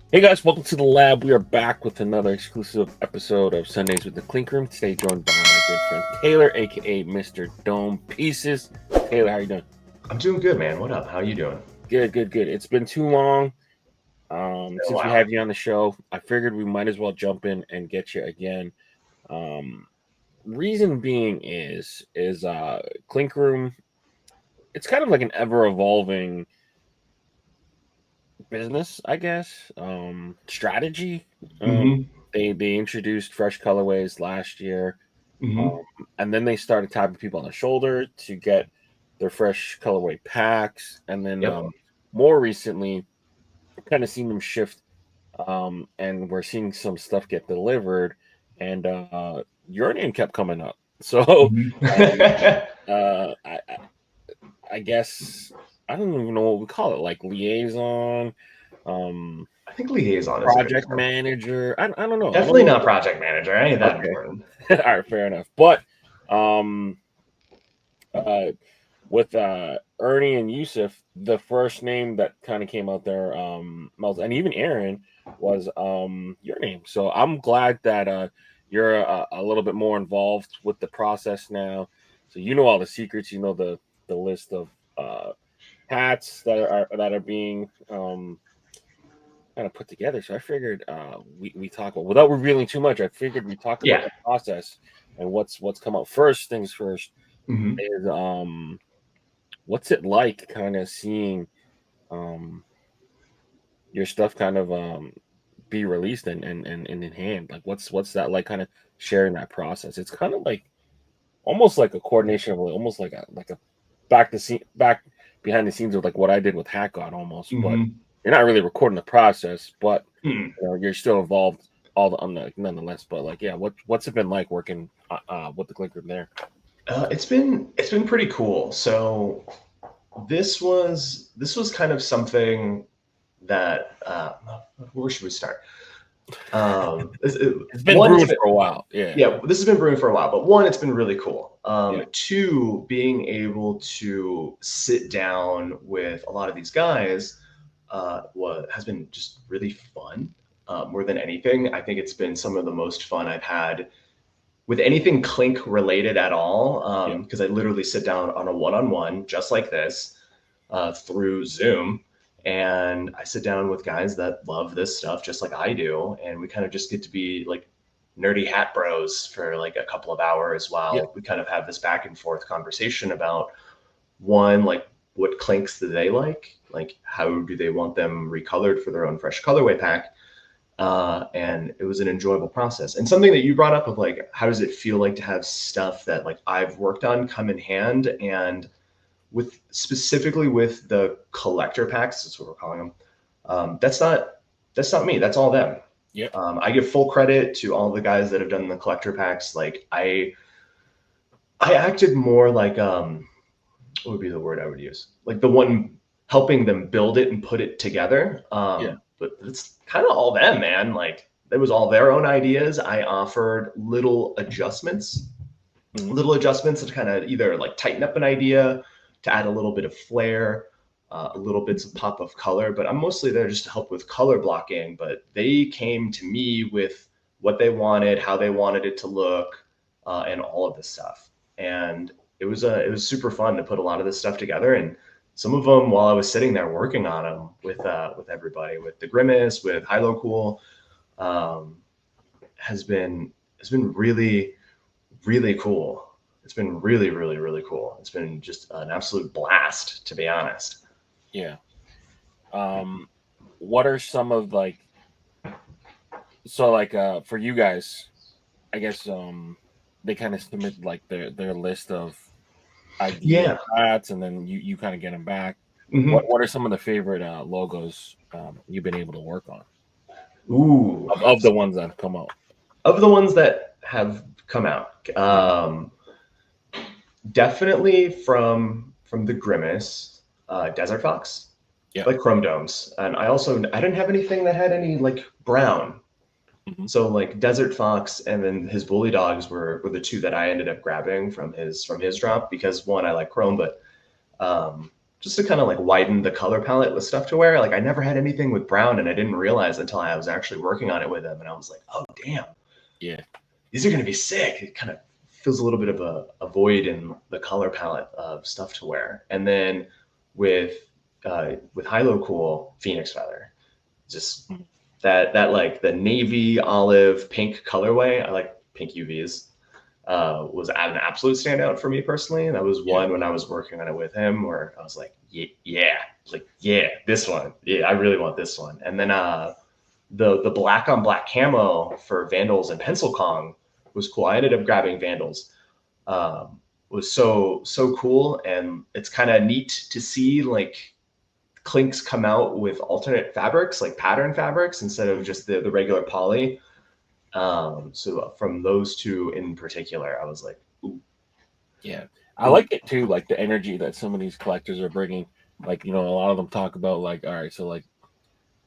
Hey guys, welcome to the lab. We are back with another exclusive episode of Sundaze with the Clink Room. Today joined by my good friend Taylor, aka Mr. Dome Pieces. Taylor, how you doing? I'm doing good, man. What up? How you doing? Good. It's been too long since we had you on the show. I figured we might as well jump in and get you again. Reason being is Clink Room. It's kind of like an ever-evolving business, I guess. Strategy. They introduced fresh colorways last year, and then they started tapping people on the shoulder to get their fresh colorway packs, and then more recently, kind of seen them shift, and we're seeing some stuff get delivered, and your name kept coming up. So I guess I don't even know what we call it, like liaison. I think liaison is project manager. I don't know. Definitely not project manager. I ain't that important. All right, fair enough. But with Ernie and Yusuf, the first name that kind of came out there, and even Aaron was your name. So I'm glad that you're a little bit more involved with the process now. So you know all the secrets. You know the list of hats that are being kind of put together. So I figured we talk about, without revealing too much, I figured we talk about the process and what's come out. First things first is what's it like kind of seeing your stuff kind of be released and in hand? Like what's that like, kind of sharing that process? It's kind of like almost like a coordination of almost like a back behind the scenes of like what I did with Hat God almost, but you're not really recording the process, but you know, you're still involved nonetheless. But like, what's it been like working with the Clink Room there? It's been pretty cool. So this was kind of something that where should we start? It's been brewing for a while. Yeah, this has been brewing for a while. But one, it's been really cool. Two, being able to sit down with a lot of these guys has been just really fun. More than anything, I think it's been some of the most fun I've had with anything Clink related at all. Because I literally sit down on a one-on-one just like this through Zoom. And I sit down with guys that love this stuff just like I do. And we kind of just get to be like nerdy hat bros for like a couple of hours while we kind of have this back and forth conversation about, one, like what Clinks do they like how do they want them recolored for their own fresh colorway pack. And it was an enjoyable process. And something that you brought up of like, how does it feel like to have stuff that like I've worked on come in hand? And with specifically with the collector packs, that's what we're calling them. That's not me. That's all them. I give full credit to all the guys that have done the collector packs. Like I acted more like what would be the word I would use? Like the one helping them build it and put it together. But it's kind of all them, man. Like it was all their own ideas. I offered little adjustments to kind of either like tighten up an idea, to add a little bit of flair, a little bits of pop of color, but I'm mostly there just to help with color blocking. But they came to me with what they wanted, how they wanted it to look, and all of this stuff. And it was super fun to put a lot of this stuff together. And some of them, while I was sitting there working on them with everybody, with the Grimace, with Hilo Cool, has been really, really cool. It's been really, really, really cool. It's been just an absolute blast, to be honest. Yeah. What are some of like, so like for you guys, I guess they kind of submit like their list of idea hats, and then you kind of get them back. Mm-hmm. What are some of the favorite logos you've been able to work on Ooh, of the ones that have come out? of the ones that have come out, definitely from the Grimace, Desert Fox, Yeah. like chrome domes, and I didn't have anything that had any like brown. Mm-hmm. So like Desert Fox and then his Bully Dogs were the two that I ended up grabbing from his drop because one, I like chrome, but just to kind of like widen the color palette with stuff to wear. Like I never had anything with brown, and I didn't realize until I was actually working on it with him, and I was like, oh damn, Yeah. these are gonna be sick. It kind of feels a little bit of a void in the color palette of stuff to wear. And then with Hilo Cool Phoenix Feather, just Mhm. that like the navy olive pink colorway. I like pink UVs. Was an absolute standout for me personally. That was Yeah. one when I was working on it with him where I was like, yeah, like yeah, this one, yeah, I really want this one. And then the black on black camo for Vandals and Pencil Kong was cool. I ended up grabbing Vandals. Was so cool, and it's kind of neat to see like Clinks come out with alternate fabrics, like pattern fabrics, instead of just the regular poly. So from those two in particular, I was like, ooh, Yeah. I ooh. like it too, like the energy that some of these collectors are bringing. Like, a lot of them talk about like, all right, so like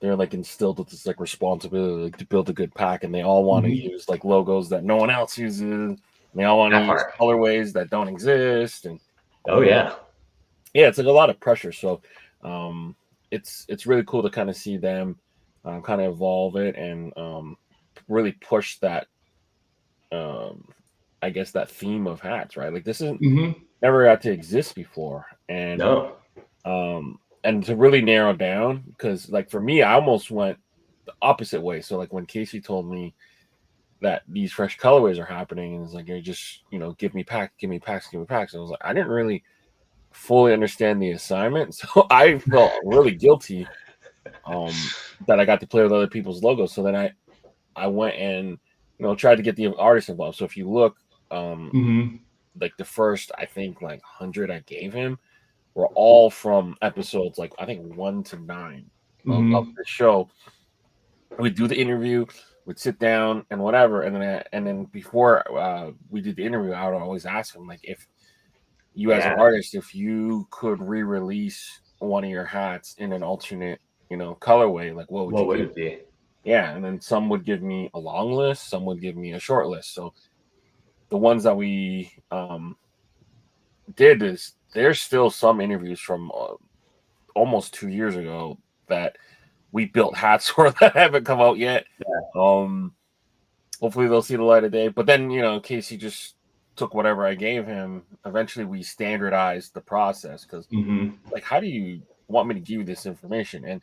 they're like instilled with this like responsibility like, to build a good pack, and they all want to Mhm. use like logos that no one else uses. And they all want to That use part. colorways that don't exist, and Oh yeah. yeah, it's like a lot of pressure. So um, it's really cool to kind of see them kind of evolve it and really push that um, I guess that theme of hats, right? Like this isn't Hmm. never got to exist before, No. and to really narrow down because like for me, I almost went the opposite way. So like when Casey told me that these fresh colorways are happening, and it's like you just give me packs, give me packs, give me packs. And I was like, I didn't really fully understand the assignment, so I felt really guilty that I got to play with other people's logos. So then I went and tried to get the artist involved. So if you look, um, Hmm. like the first I think like 100 I gave him were all from episodes like I think 1 to 9 of Hmm. the show. We'd do the interview, we'd sit down and whatever, and then before we did the interview, I would always ask him like if you as an Yeah. artist, if you could re-release one of your hats in an alternate, colorway, like what would What you would do? it be? Yeah, and then some would give me a long list, some would give me a short list. So the ones that we did is there's still some interviews from almost 2 years ago that we built hats for that haven't come out yet. Um, Hopefully they'll see the light of day. But then Casey just took whatever I gave him. Eventually, we standardized the process because, Hmm. like, how do you want me to give you this information? And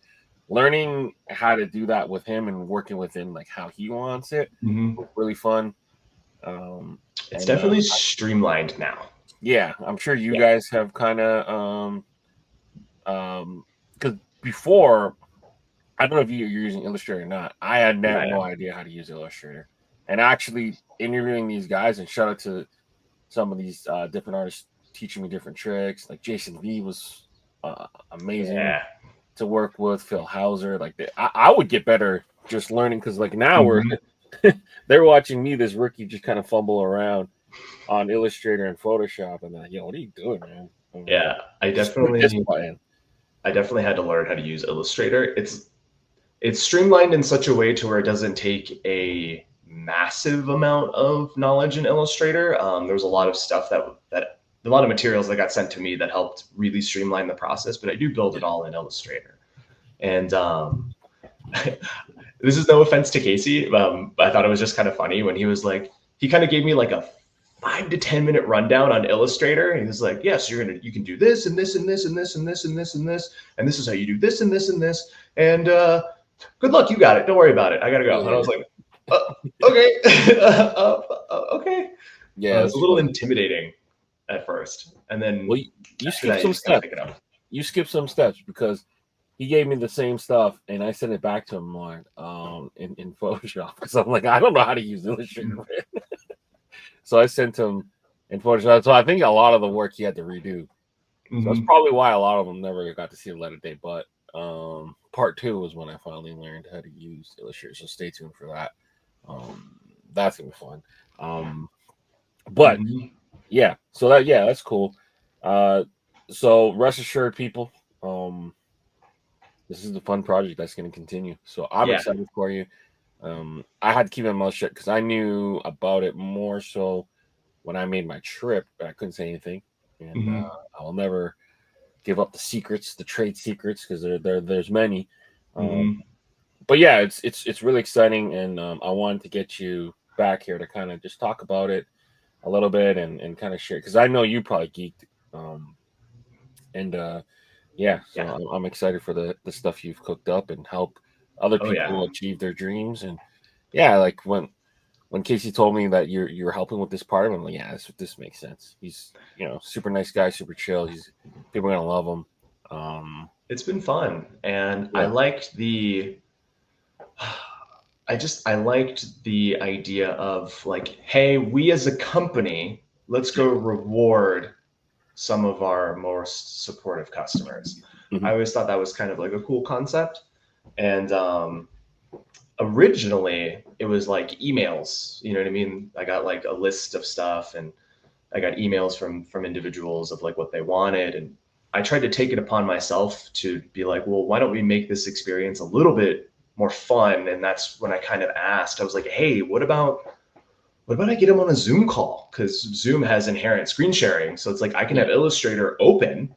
learning how to do that with him and working within like how he wants it Hmm. was really fun. Um, It's and definitely streamlined now. yeah, I'm sure you Yeah. guys have kind of because before I don't know if you're using Illustrator or not. I had Yeah. no idea how to use Illustrator, and actually interviewing these guys and shout out to some of these different artists teaching me different tricks. Like Jason V was amazing Yeah. to work with. Phil Hauser, like I would get better just learning because like now we're Hmm. they're watching me, this rookie, just kind of fumble around on Illustrator and Photoshop, and they're like, "Yo, what are you doing, man?" I'm like, Yeah. just click this button. I definitely had to learn how to use Illustrator. It's streamlined in such a way to where it doesn't take a massive amount of knowledge in Illustrator. There's a lot of stuff that a lot of materials that got sent to me that helped really streamline the process, but I do build Yeah, it all in Illustrator. And this is no offense to Casey. I thought it was just kind of funny when he was like, he kind of gave me like a 5 to 10 minute rundown on Illustrator. And he was like, yes, you can do this and this and this and this and this and this and this, and this is how you do this and this and this. And good luck, you got it. Don't worry about it. I gotta go. And I yeah, was like, okay, okay. yeah. It's a It's little funny. intimidating at first, and Well, then you after skipped that, you some just gotta steps. pick it up. You skipped some steps because he gave me the same stuff and I sent it back to him like in Photoshop because I'm like I don't know how to use Illustrator, Mhm. man. So I sent him in Photoshop. So I think a lot of the work he had to redo. So that's probably why a lot of them never got to see the light of day. But part 2 was when I finally learned how to use Illustrator. So stay tuned for that. That's gonna be fun. But yeah, so that's cool. So rest assured, people, this is a fun project that's going to continue. So I'm excited for you. I had to keep my mouth shut because I knew about it more so when I made my trip, but I couldn't say anything. And I will never give up the secrets, the trade secrets, because there's many. But yeah, it's really exciting, and I wanted to get you back here to kind of just talk about it a little bit and kind of share, because I know you probably geeked. And yeah, so I'm excited for the stuff you've cooked up and help other people achieve their dreams. And yeah, like when Casey told me that you're helping with this part, I'm like, yeah, this makes sense. He's super nice guy, super chill. People are gonna love him. It's been fun, and I liked I liked the idea of like, hey, we as a company, let's go reward some of our most supportive customers. I always thought that was kind of like a cool concept. And originally it was like emails, you know what I mean? I got like a list of stuff, and I got emails from individuals of like what they wanted. And I tried to take it upon myself to be like, well, why don't we make this experience a little bit more fun? And that's when I kind of asked, I was like, hey, what about I get them on a Zoom call? Because Zoom has inherent screen sharing. So it's like I can have Illustrator open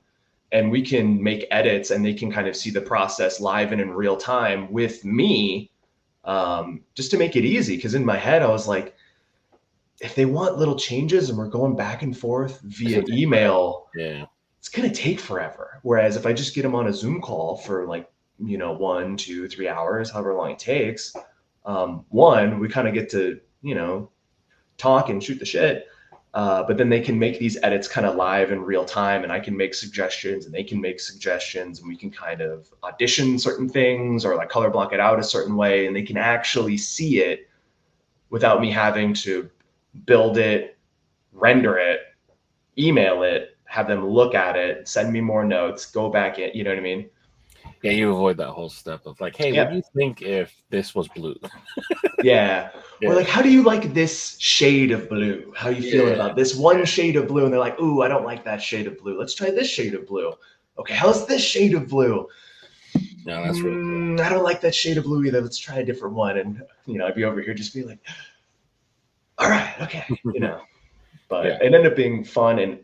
and we can make edits and they can kind of see the process live and in real time with me, just to make it easy. Because in my head, I was like, if they want little changes and we're going back and forth via email, it's going to take forever. Whereas if I just get them on a Zoom call for like, 1, 2, 3 hours, however long it takes, we kind of get to, talk and shoot the shit. But then they can make these edits kind of live in real time, and I can make suggestions and they can make suggestions, and we can kind of audition certain things or like color block it out a certain way, and they can actually see it without me having to build it, render it, email it, have them look at it, send me more notes, go back in, you know what I mean? Yeah, you avoid that whole step of like, hey, what do you think if this was blue? Or like, how do you like this shade of blue? How are you feeling about this one shade of blue? And they're like, ooh, I don't like that shade of blue. Let's try this shade of blue. Okay, how's this shade of blue? No, that's really cool. I don't like that shade of blue either. Let's try a different one. And I'd be over here just being like, all right, okay, But it ended up being fun, and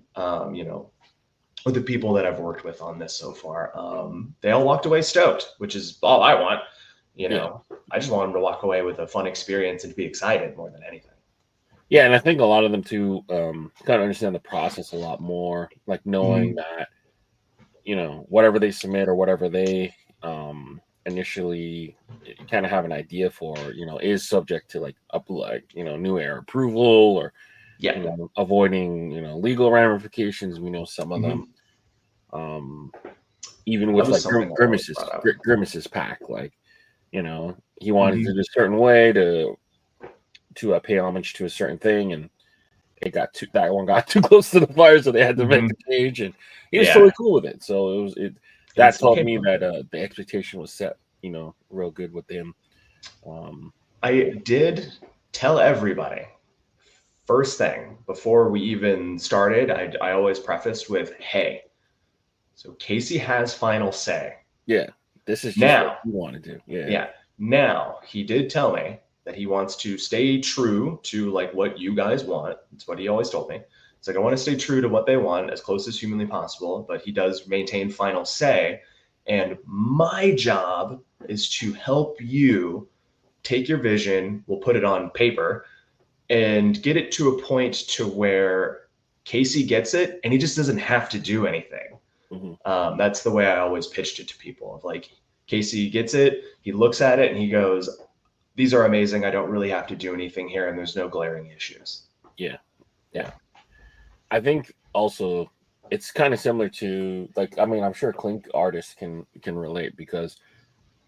with the people that I've worked with on this so far, they all walked away stoked, which is all I want. I just want them to walk away with a fun experience and to be excited more than anything. Yeah, and I think a lot of them too kind of understand the process a lot more, like knowing that whatever they submit or whatever they initially kind of have an idea for, is subject to like new air approval or avoiding legal ramifications. We know some of them, even with like Grimace's pack, like he wanted to do a certain way to pay homage to a certain thing, and that one got too close to the fire, so they had to make the change, and he was totally cool with it. So that told me that the expectation was set, real good with him. I did tell everybody first thing before we even started. I always prefaced with, hey, so Casey has final say. Yeah, this is just what you want to do. Yeah. Now he did tell me that he wants to stay true to like what you guys want. That's what he always told me. It's like, I want to stay true to what they want as close as humanly possible, but he does maintain final say. And my job is to help you take your vision, we'll put it on paper, and get it to a point to where Casey gets it and he just doesn't have to do anything. That's the way I always pitched it to people. Of like, Casey gets it, he looks at it and he goes, these are amazing. I don't really have to do anything here, and there's no glaring issues. Yeah. I think also it's kind of similar to like, I mean, I'm sure Clink artists can relate, because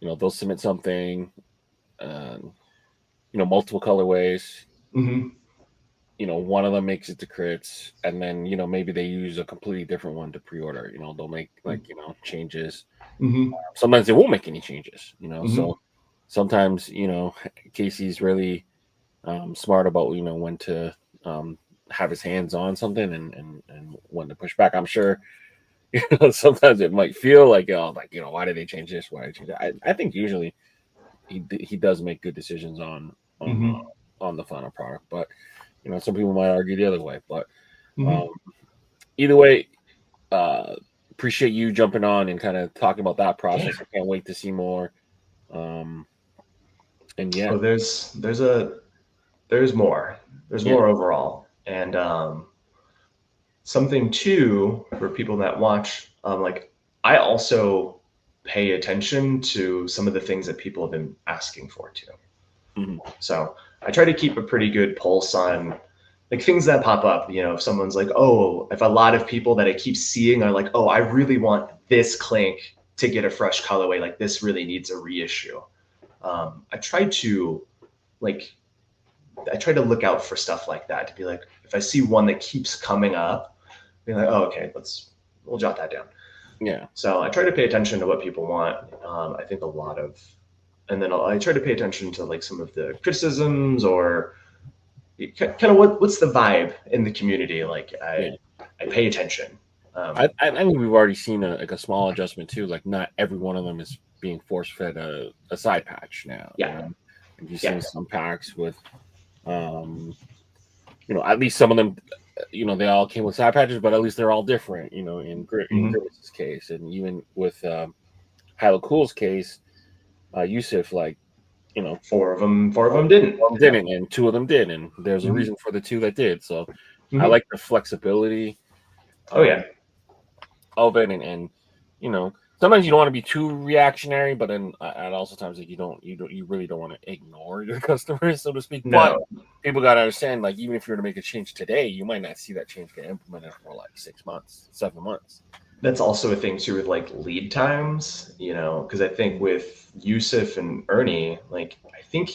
they'll submit something, multiple colorways. one of them makes it to crits, and then maybe they use a completely different one to pre-order. They'll make like changes. Mm-hmm. Sometimes they won't make any changes. Mm-hmm. So sometimes Casey's really smart about when to have his hands on something and when to push back. I'm sure sometimes it might feel like why did they change this? Why did they change that? I think usually he does make good decisions Mm-hmm. on the final product, but some people might argue the other way. But Mm-hmm. um, either way, uh, appreciate you jumping on and kind of talking about that Yeah. process. I can't wait to see more. And yeah, Oh, there's more. There's yeah, more overall, and something too for people that watch. Like I also pay attention to some of the things that people have been asking for too. mhm, So I try to keep a pretty good pulse on like things that pop up. If someone's like, oh, if a lot of people that I keep seeing are like, oh, I really want this Clink to get a fresh colorway, like this really needs a reissue. I try to like I try to look out for stuff like that to be like, if I see one that keeps coming up, be like, oh, okay, we'll jot that down. yeah, So I try to pay attention to what people want. I think a lot of, and then I try to pay attention to like some of the criticisms or kind of what's the vibe in the community. Like yeah. I pay attention. I think we've already seen a small adjustment too. Like not every one of them is being force fed a side patch now. Yeah, And you've yeah. seen some packs with, um, at least some of them, they all came with side patches, but at least they're all different. In Mm-hmm. Grimace's case, and even with Hilo Cool's case, Yusuf, like Four of them didn't. one Yeah. didn't, and two of them did, and there's a Mm-hmm. reason for the two that did. So I Mm-hmm. like the flexibility Oh yeah. um, of it, and sometimes you don't want to be too reactionary, but then at also times like you really don't want to ignore your customers, so to speak. But No, people got to understand, like even if you were to make a change today, you might not see that change get implemented for like 6 months, 7 months. that's also a thing too with like lead times, because I think with Yusuf and Ernie, like I think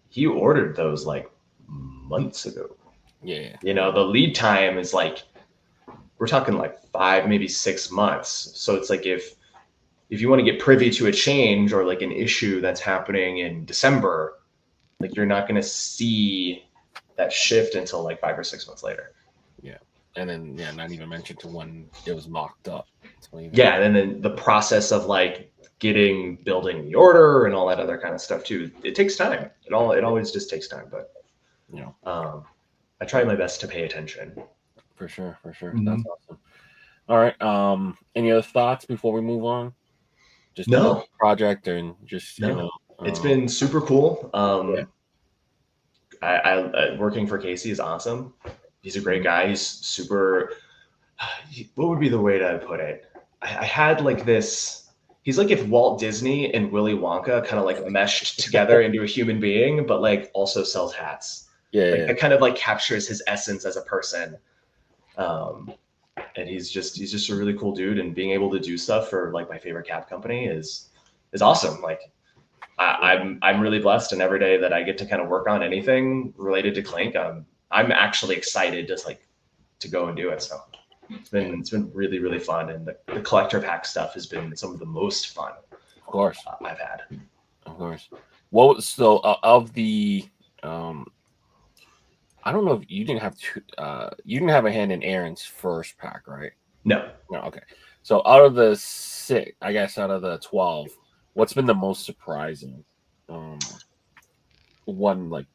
he ordered those like months ago. Yeah, The lead time is like we're talking like 5, maybe 6 months. So it's like if you want to get privy to a change or like an issue that's happening in December, like you're not going to see that shift until like 5 or 6 months later. yeah, and then not even mention to when it was mocked up. Yeah, and then the process of like building the order and all that other kind of stuff too. It takes time. It always just takes time, but you know, I try my best to pay attention. for sure, for sure. Mm-hmm. That's awesome. All right. Any other thoughts before we move on? Just about No, the project and just no, it's been super cool. Yeah. I working for Casey is awesome. He's a great guy. He's super. What would be the way to put it? I had like this. He's like if Walt Disney and Willy Wonka kind of like meshed together into a human being, but like also sells hats. Yeah, Like yeah. that kind of like captures his essence as a person. Um, and he's just a really cool dude. And being able to do stuff for like my favorite cap company is awesome. Like I'm really blessed, and every day that I get to kind of work on anything related to Clink, I'm actually excited just like to go and do it. So it's been really really fun, and the collector pack stuff has been some of the most fun Of course, I've had. of course. What was so of the I don't know if you didn't have you didn't have a hand in Aaron's first pack, right? No, No, okay. So out of the 6, I guess out of the 12, what's been the most surprising? One like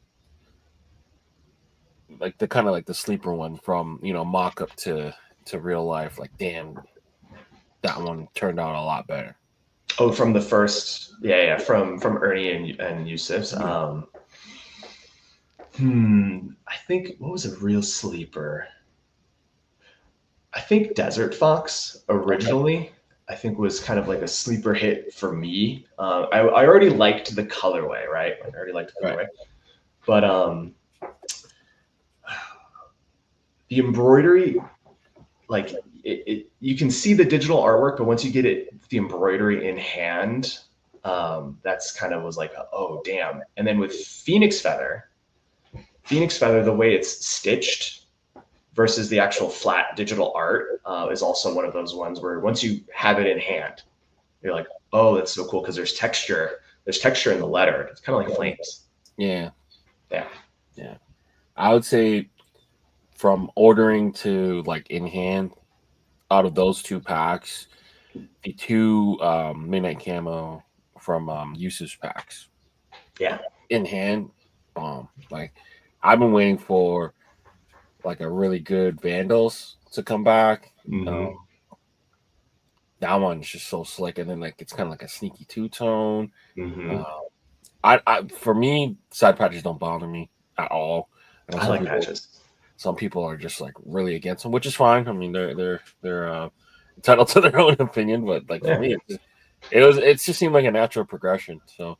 the kind of like the sleeper one from mock up to real life. Like, damn, that one turned out a lot better. oh, from the first, yeah, from Ernie and Yusuf's. I think what was a real sleeper? I think Desert Fox Okay. originally, I think was kind of like a sleeper hit for me. I already liked the colorway, right? Like I already liked the Right. colorway, but the embroidery, like you can see the digital artwork, but once you get the embroidery in hand, that's kind of was like, oh damn. And then with Phoenix Feather, Phoenix Feather, the way it's stitched versus the actual flat digital art is also one of those ones where once you have it in hand, you're like, oh, that's so cool because there's texture. There's texture in the letter. It's kind of like flames. Yeah. Yeah. Yeah. I would say from ordering to like in hand, out of those 2 packs, the 2 midnight camo from Yusuf's packs. Yeah. In hand, like I've been waiting for like a really good Vandals to come back. Mm-hmm. That one's just so slick, and then like it's kind of like a sneaky 2-tone. Mm-hmm. I for me, side patches don't bother me at all. I know I like patches. some people are just like really against them, which is fine. I mean, they're entitled to their own opinion, but like for me, it just seemed like a natural progression. So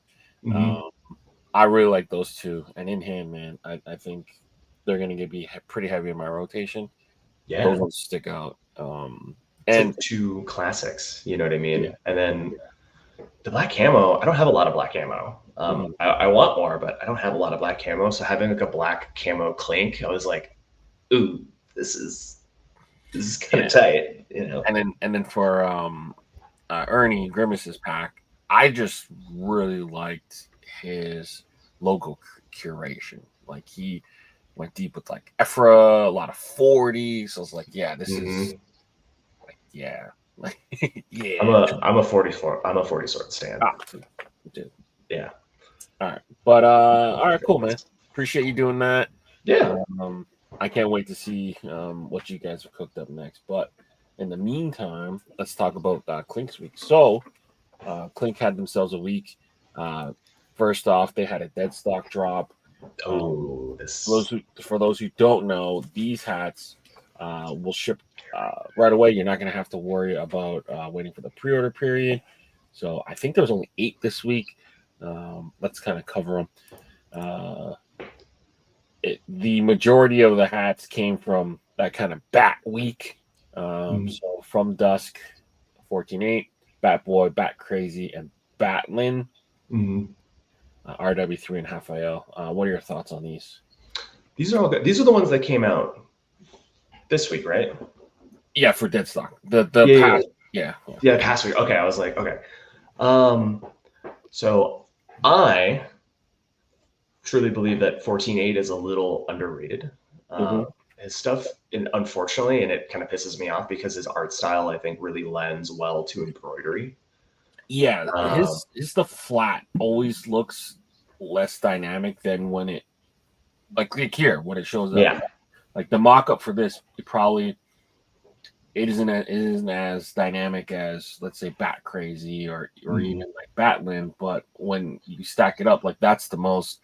I really like those 2, and in hand, man, I think they're gonna be pretty heavy in my rotation. Yeah. Those ones stick out. It's And like 2 classics, you know what I mean? Yeah. And then the black camo, I don't have a lot of black camo. I want more, but I don't have a lot of black camo. So having like a black camo Clink, I was like, ooh, this is kind of tight, you know. And then for Ernie Grimace's pack, I just really liked his logo curation. Like he went deep with like Ephra, a lot of 40s. So I was like, yeah, this is like, yeah. Like, yeah. I'm a 40 sword stand. Dude. Yeah. All right. But all right, cool, man. Appreciate you doing that. Yeah. I can't wait to see what you guys have cooked up next. But in the meantime, let's talk about Clink's week. So Clink had themselves a week. First off, they had a Deadstock drop. For those who don't know, these hats will ship right away. You're not going to have to worry about waiting for the pre-order period. So I think there was only 8 this week. Let's kind of cover them. The majority of the hats came from that kind of Bat week. So from Dusk, 14.8, Bat Boy, Bat Crazy, and Batlin. RW3 and Raphael. What are your thoughts on these? These are all good. These are the ones that came out this week, right? Yeah, for Deadstock. Past week. Okay, I was like, okay. So I truly believe that 14.8 is a little underrated. His stuff, unfortunately, and it kind of pisses me off because his art style, I think, really lends well to embroidery. Yeah, his stuff flat always looks less dynamic than when it, like here, when it shows up. Yeah. Like the mock-up for this, it isn't as dynamic as, let's say, Bat Crazy or even like Batlin, but when you stack it up, like that's the most.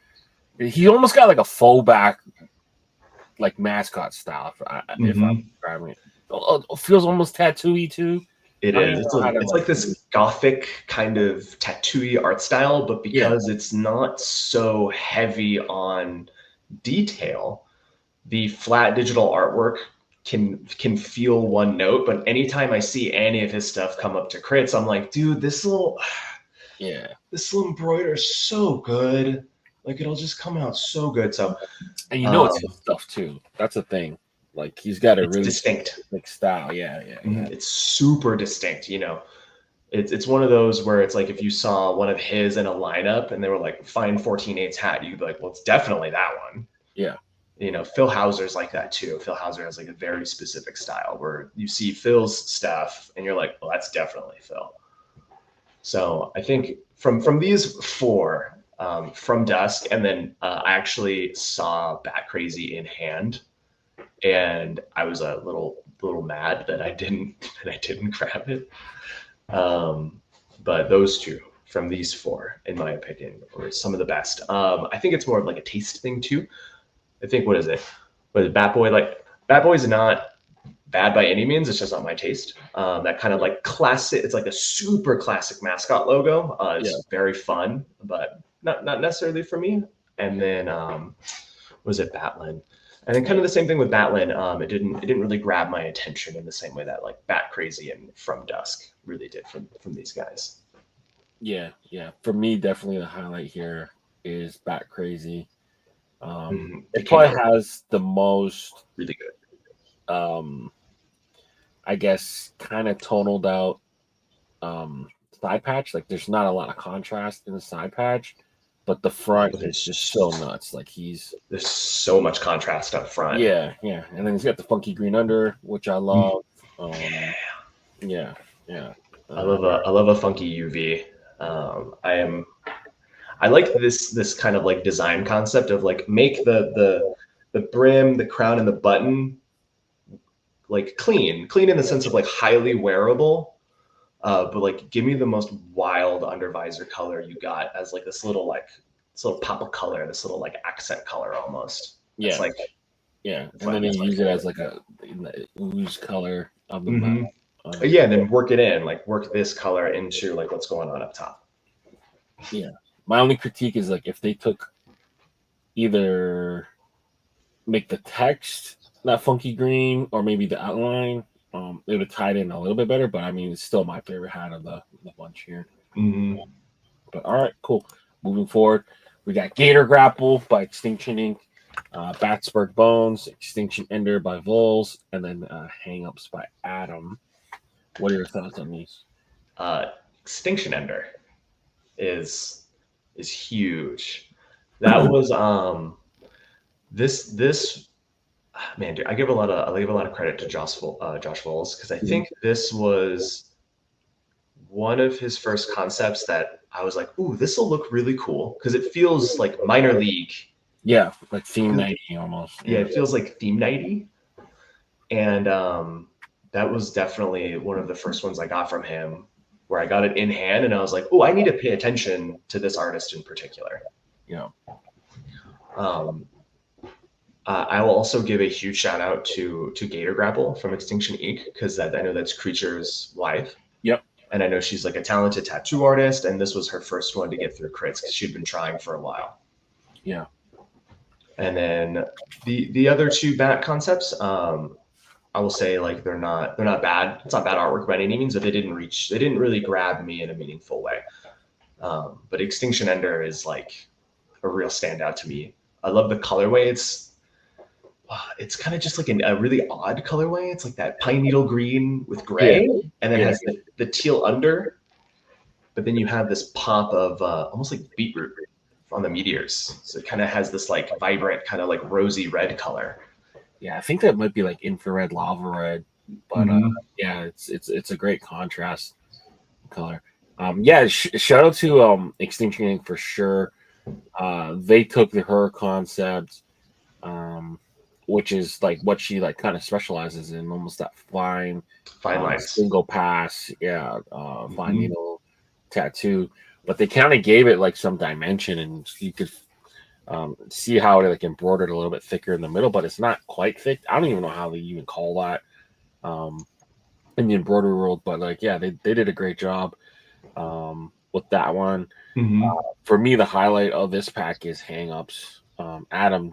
He almost got like a faux back, like mascot style. If I'm describing it, it feels almost tattooy too. It is. It's like this gothic kind of tattooy art style, but because it's not so heavy on detail, the flat digital artwork can feel one note. But anytime I see any of his stuff come up to crits, I'm like, dude, this little embroider is so good. Like it'll just come out so good. So, and it's his stuff too. That's a thing. Like he's got a really distinct style. Yeah. It's super distinct. It's one of those where it's like if you saw one of his in a lineup and they were like, find 14.8's hat, you'd be like, well, it's definitely that one. Yeah. Phil Hauser's like that too. Phil Hauser has like a very specific style where you see Phil's stuff and you're like, well, that's definitely Phil. So I think from these 4, from Dusk, and then I actually saw Bat Crazy in hand, and I was a little mad that I didn't grab it. But those 2 from these 4, in my opinion, were some of the best. I think it's more of like a taste thing too. I think what is Bat Boy? Like Bat Boy is not bad by any means. It's just not my taste. That kind of like classic. It's like a super classic mascot logo. It's very fun, but not necessarily for me. And then Batlin? And then kind of the same thing with Batlin. It didn't really grab my attention in the same way that like Bat Crazy and From Dusk really did from these guys. Yeah. For me, definitely the highlight here is Bat Crazy. It probably has the most really good. I guess kind of tonaled out side patch. Like there's not a lot of contrast in the side patch, but the front is just so nuts. Like there's so much contrast up front. Yeah, and then he's got the funky green under, which I love. Yeah. I love a funky UV. I like this kind of like design concept of like make the brim, the crown, and the button like clean in the sense of like highly wearable. But like give me the most wild under visor color you got as like this little pop of color, this little like accent color almost. Yeah. It's like and then they use it as like a ooze color of the metal. Yeah, and then work it in, like work this color into like what's going on up top. Yeah. My only critique is like if they took either make the text that funky green or maybe the outline, it would have tied in a little bit better. But I mean, it's still my favorite hat of the bunch here. But all right, cool. Moving forward, we got Gator Grapple by Extinction Inc., Batsburg Bones, Extinction Ender by Vols, and then Hang-Ups by Adam. What are your thoughts on these? Extinction Ender is huge. That was this man, dude, I give a lot of credit to Josh Vols because I think this was one of his first concepts that I was like, ooh, this will look really cool because it feels like minor league. Yeah, like theme nighty almost. Yeah, it feels like theme nighty. And that was definitely one of the first ones I got from him where I got it in hand and I was like, oh, I need to pay attention to this artist in particular. Yeah. I will also give a huge shout out to Gator Grapple from Extinction Inc. because I know that's Creature's wife. Yep. And I know she's like a talented tattoo artist, and this was her first one to get through Critz because she'd been trying for a while. Yeah. And then the other two bat concepts, I will say like they're not bad. It's not bad artwork by any means, but they didn't really grab me in a meaningful way. But Extinction Ender is like a real standout to me. I love the colorway. It's kind of just like a really odd colorway. It's like that pine needle green with gray, and then it has the teal under. But then you have this pop of almost like beetroot on the meteors. So it kind of has this like vibrant, kind of like rosy red color. Yeah, I think that might be like infrared lava red, but yeah, it's a great contrast color. Shout out to Extinction Inc. for sure. They took her concept, which is like what she like kind of specializes in, almost that fine lines, single pass, fine needle tattoo. But they kind of gave it like some dimension, and you could see how it like embroidered a little bit thicker in the middle, but it's not quite thick. I don't even know how they even call that in the embroidery world, but like they did a great job with that one. For me, the highlight of this pack is Hang-Ups. Adam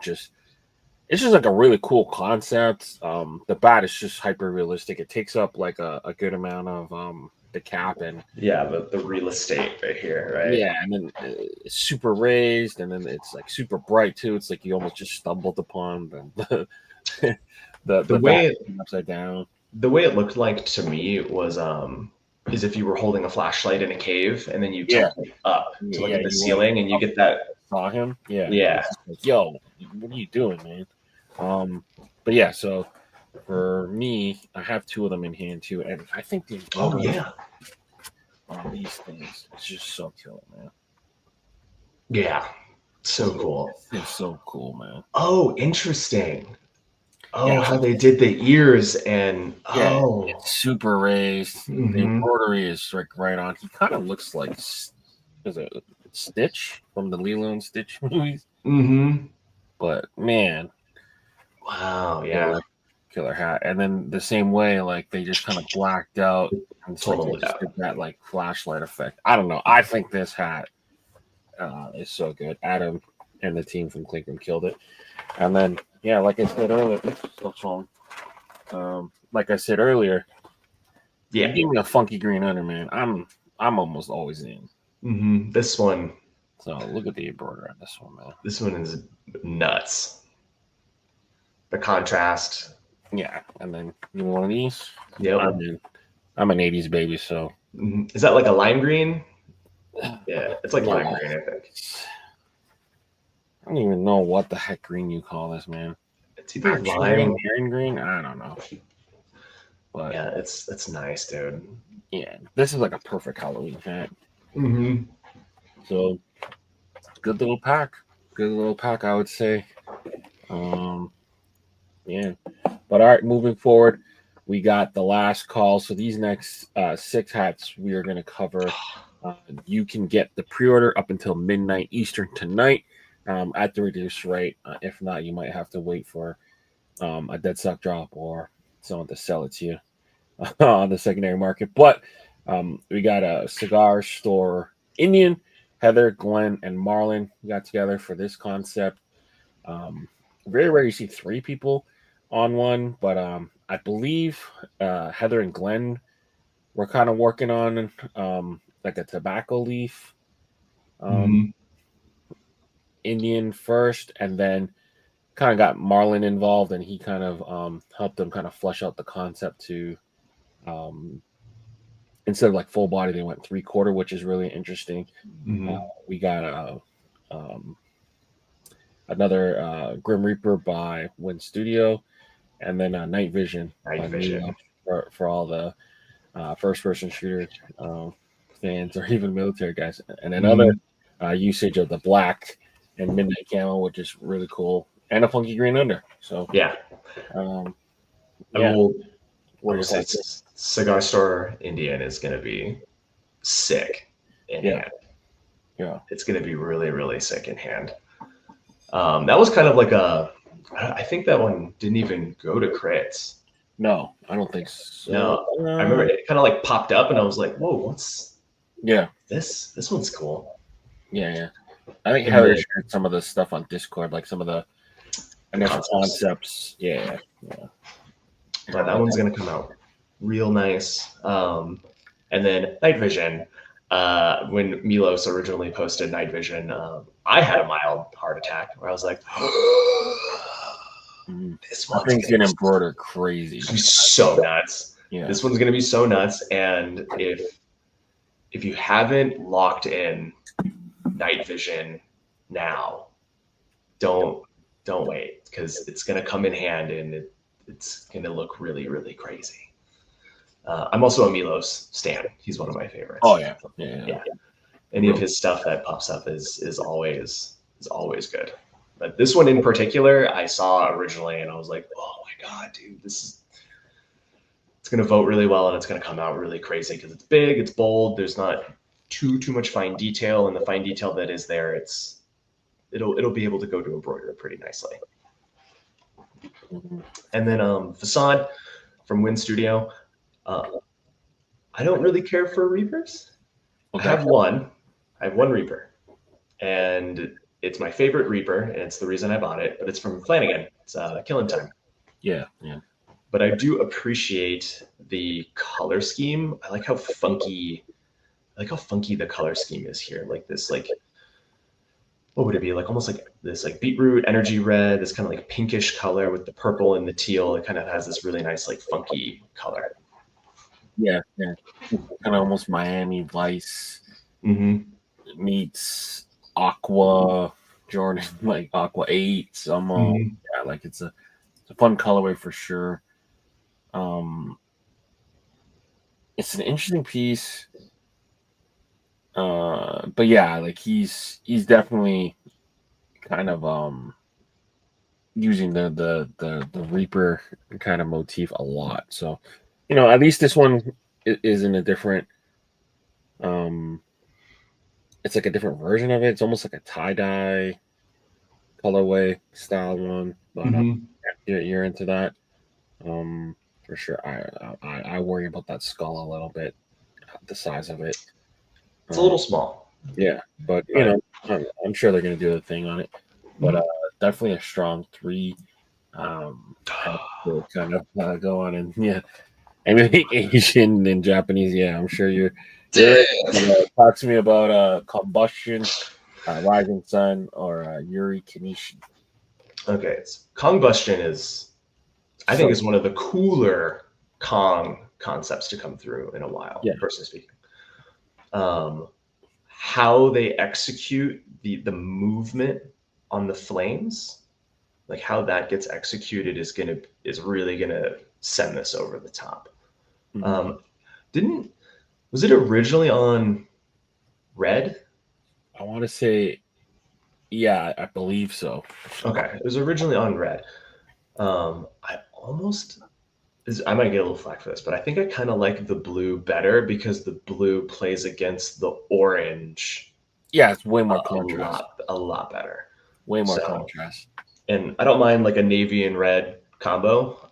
it's just like a really cool concept. The bat is just hyper realistic. It takes up like a good amount of the cap and the real estate right here, right? Yeah, and then it's super raised, and then it's like super bright too. It's like you almost just stumbled upon the way upside down. The way it looked like to me was is if you were holding a flashlight in a cave and then you tilt it up to look at the ceiling and you get that. Saw him? Yeah. Like, yo, what are you doing, man? But yeah, so for me, I have two of them in hand too, and I think the on these things, it's just so killer, man. Yeah, so cool. It's so cool, man. Oh, interesting. Oh, how they did the ears and it's super raised. The embroidery is like right on. He kind of looks like Stitch from the Lilo and Stitch movies. But man, wow, yeah, killer hat. And then the same way, like they just kind of blacked out and totally just did that like flashlight effect. I don't know. I think this hat is so good. Adam and the team from Clink Room killed it. And then like I said earlier, like I said earlier, give me a funky green under, man. I'm almost always in. This one, So look at the embroidery on this one, man. This one is nuts. The contrast. Yeah, and then you want one of these? Yep. I'm an 80s baby, so. Is that like a lime green? Yeah, it's like lime green, I think. I don't even know what the heck green you call this, man. It's either lime green. I don't know. But yeah, it's nice, dude. Yeah, this is like a perfect Halloween hat. Mm-hmm. So good little pack. Good little pack, I would say. Yeah. But all right, moving forward, we got the last call. So these next 6 hats we are going to cover. You can get the pre-order up until midnight Eastern tonight at the reduced rate. If not, you might have to wait for a Deadstock Drop or someone to sell it to you on the secondary market. But we got a cigar store Indian, Heather, Glenn, and Marlon got together for this concept. Very rare you see 3 people on one, but I believe Heather and Glenn were kind of working on like a tobacco leaf Indian first, and then kind of got Marlon involved, and he kind of helped them kind of flesh out the concept to instead of like full body, they went 3/4, which is really interesting. We got another Grim Reaper by Win Studio, and then Night Vision for all the first person shooter fans or even military guys, and another usage of the black and midnight camo, which is really cool, and a funky green under. So yeah. I will say Cigar Store Indian is going to be sick in hand. Yeah. It's going to be really, really sick in hand. That was kind of like I think that one didn't even go to crits. No, I don't think so. No, I remember it kind of like popped up and I was like, whoa, what's this one's cool. Yeah. I think Heather shared some of the stuff on Discord, like some of the initial concepts. Yeah. But that one's going to come out real nice. And then Night Vision, when Milos originally posted Night Vision, I had a mild heart attack where I was like, this one's going to embroider crazy. It's so nuts. Yeah. This one's going to be so nuts. And if you haven't locked in Night Vision now, don't wait, because it's going to come in hand and it's going to look really, really crazy. I'm also a Milos stan. He's one of my favorites. Oh yeah. Any of his stuff that pops up is always good. But this one in particular, I saw originally and I was like, oh my god, dude, it's going to vote really well and it's going to come out really crazy because it's big, it's bold. There's not too much fine detail, and the fine detail that is there, it'll be able to go to embroider pretty nicely. And then Facade from Win Studio. I don't really care for Reapers. Okay. I have one Reaper, and it's my favorite Reaper, and it's the reason I bought it. But it's from Flanagan. It's Killing Time. Yeah. But I do appreciate the color scheme. I like how funky the color scheme is here. Like this, like, what would it be? Like almost like this, like beetroot energy red, this kind of like pinkish color with the purple and the teal. It kind of has this really nice, like funky color. Yeah. Kind of almost Miami Vice meets Aqua Jordan, like Aqua 8. Yeah, like it's a fun colorway for sure. It's an interesting piece. But yeah, like he's definitely kind of using the Reaper kind of motif a lot. So, at least this one is in a different it's like a different version of it. It's almost like a tie-dye colorway style one. But you're into that. For sure. I worry about that skull a little bit, the size of it. It's a little small. Yeah, but I'm sure they're gonna do a thing on it. But definitely a strong 3. Kind of go on and maybe Asian and Japanese. Yeah, I'm sure you're talk to me about combustion. Rising Sun or Yuri Kenishi. Okay, it's Combustion is, I think, So is one of the cooler Kong concepts to come through in a while, yeah, personally speaking. How they execute the movement on the flames, like how that gets executed, is really gonna send this over the top. mm-hmm. Didn't Was it originally on red? I want to say, yeah, I believe so. Okay, it was originally on red. I might get a little flack for this, but I think I kind of like the blue better because the blue plays against the orange Yeah, it's way more contrast. a lot better. Way more So, contrast. and I don't mind like a navy and red combo.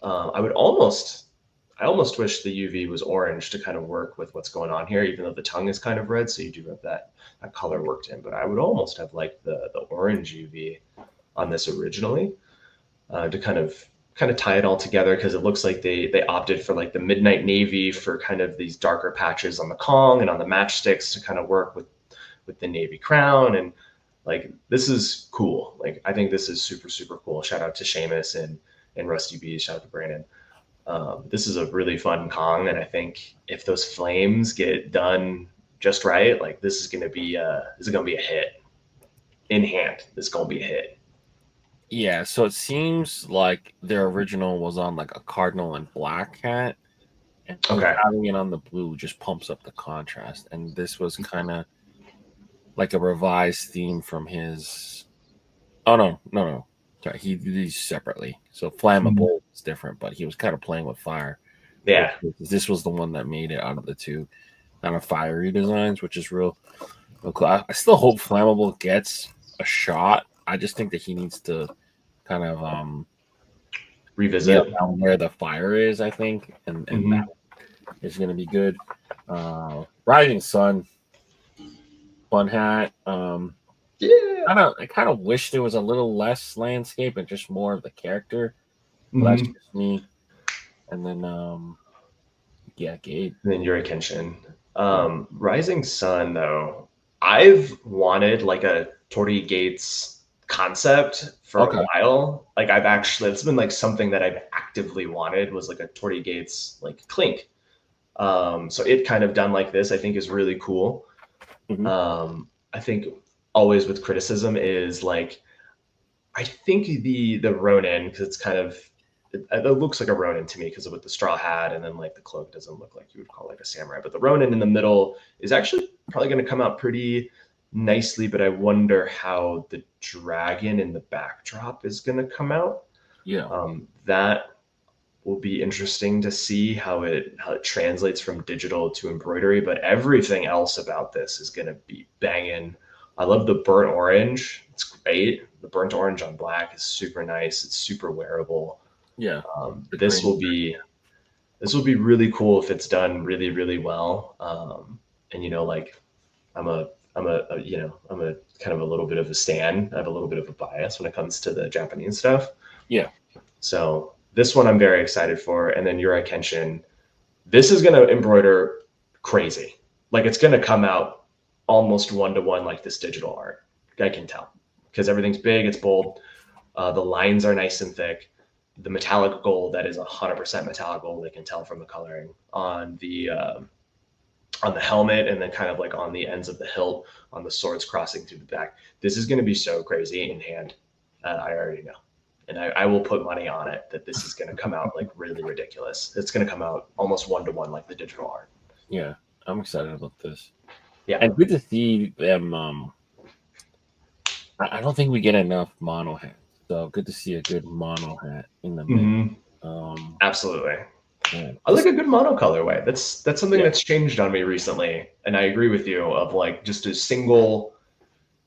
I almost wish the UV was orange to kind of work with what's going on here, even though the tongue is kind of red, so you do have that color worked in. But I would almost have liked the orange UV on this originally, to kind of tie it all together, because it looks like they opted for like the midnight navy for kind of these darker patches on the Kong and on the matchsticks to kind of work with the navy crown. And like, this is cool. Like, I think this is super super cool. Shout out to Seamus and Rusty B. Shout out to Brandon. This is a really fun Kong, and I think if those flames get done just right, like, this is gonna be a hit. In hand, this is gonna be a hit. Yeah, so it seems like their original was on like a cardinal and black hat, and so Okay. having it on the blue just pumps up the contrast. And this was kind of like a revised theme from his. Oh no! Sorry, he did these separately. So flammable is different, but he was kind of playing with fire. Yeah. This was the one that made it out of the two kind of fiery designs, which is real cool. I still hope flammable gets a shot. I just think that he needs to kind of nail Revisit. down where the fire is, I think, and that is going to be good. Rising Sun, fun hat. Yeah. I kind of wish there was a little less landscape and just more of the character. But that's Mm-hmm. just me. And then, yeah, Gabe. And then Yuri Kenshin. Yeah. Rising Sun, though, I've wanted like a Tori Gates concept for a Okay. while. Like, it's been like something that I've actively wanted, was like a Tori Gates like Clink. So it kind of done like this, I think, is really cool. Mm-hmm. I think always with criticism is like, I think the Ronin, because it's kind of, it looks like a Ronin to me because with the straw hat, and then like the cloak doesn't look like you would call like a samurai. But the Ronin in the middle is actually probably going to come out pretty nicely. But I wonder how the dragon in the backdrop is going to come out. Yeah. That will be interesting to see how it translates from digital to embroidery. But everything else about this is going to be banging. I love the burnt orange. It's great. The burnt orange on black is super nice. It's super wearable. Yeah. This will be really cool if it's done really really well. And like, I'm a kind of a little bit of a stan. I have a little bit of a bias when it comes to the Japanese stuff. Yeah. So this one I'm very excited for. And then Yuri Kenshin, this is going to embroider crazy. Like, it's going to come out almost one-to-one like this digital art. I can tell, because everything's big, it's bold. The lines are nice and thick. The metallic gold, that is 100% metallic gold. They can tell from the coloring on the helmet, and then kind of like on the ends of the hilt, on the swords crossing through the back. This is going to be so crazy in hand. I already know. And I will put money on it that this is going to come out like really ridiculous. It's going to come out almost one-to-one like the digital art. Yeah. I'm excited about this. Yeah. And good to see them. I don't think we get enough mono hats. So good to see a good mono hat in the mix. Absolutely. Yeah, I like a good mono colorway. That's something yeah. that's changed on me recently. And I agree with you, of like, just a single,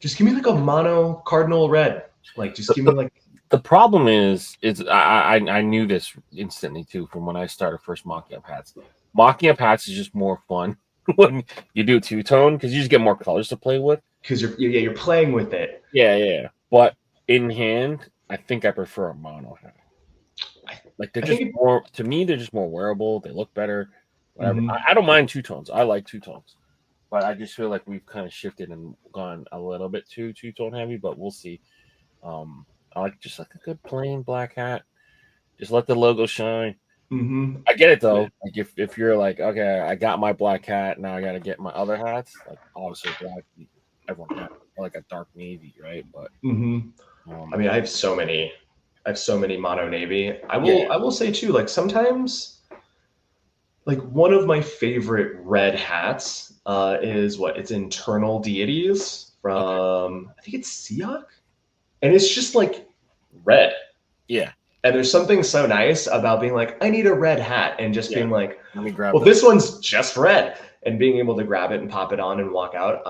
just give me like a mono cardinal red. Like, just give me like. The problem is I knew this instantly too from when I started first mocking up hats. Mocking up hats is just more fun when you do two-tone because you just get more colors to play with. Because you're playing with it. Yeah. But in hand, I think I prefer a mono hat. Like, they're just more, to me, they're just more wearable. They look better. Whatever. I don't mind two tones. I like two tones. but I just feel like we've kind of shifted and gone a little bit too two-tone heavy, but we'll see. I like just like a good plain black hat. Just let the logo shine. Mm-hmm. I get it though. Like if you're like, okay, I got my black hat, now I got to get my other hats. Like obviously black, everyone has like a dark navy, right? But I mean, I have so many mono navy. I yeah. will say too, like sometimes, like one of my favorite red hats is what? It's Internal Deities from I think it's Siak, and it's just like red. Yeah. And there's something so nice about being like, I need a red hat, and just being like, let me grab well, this one's just red, and being able to grab it and pop it on and walk out.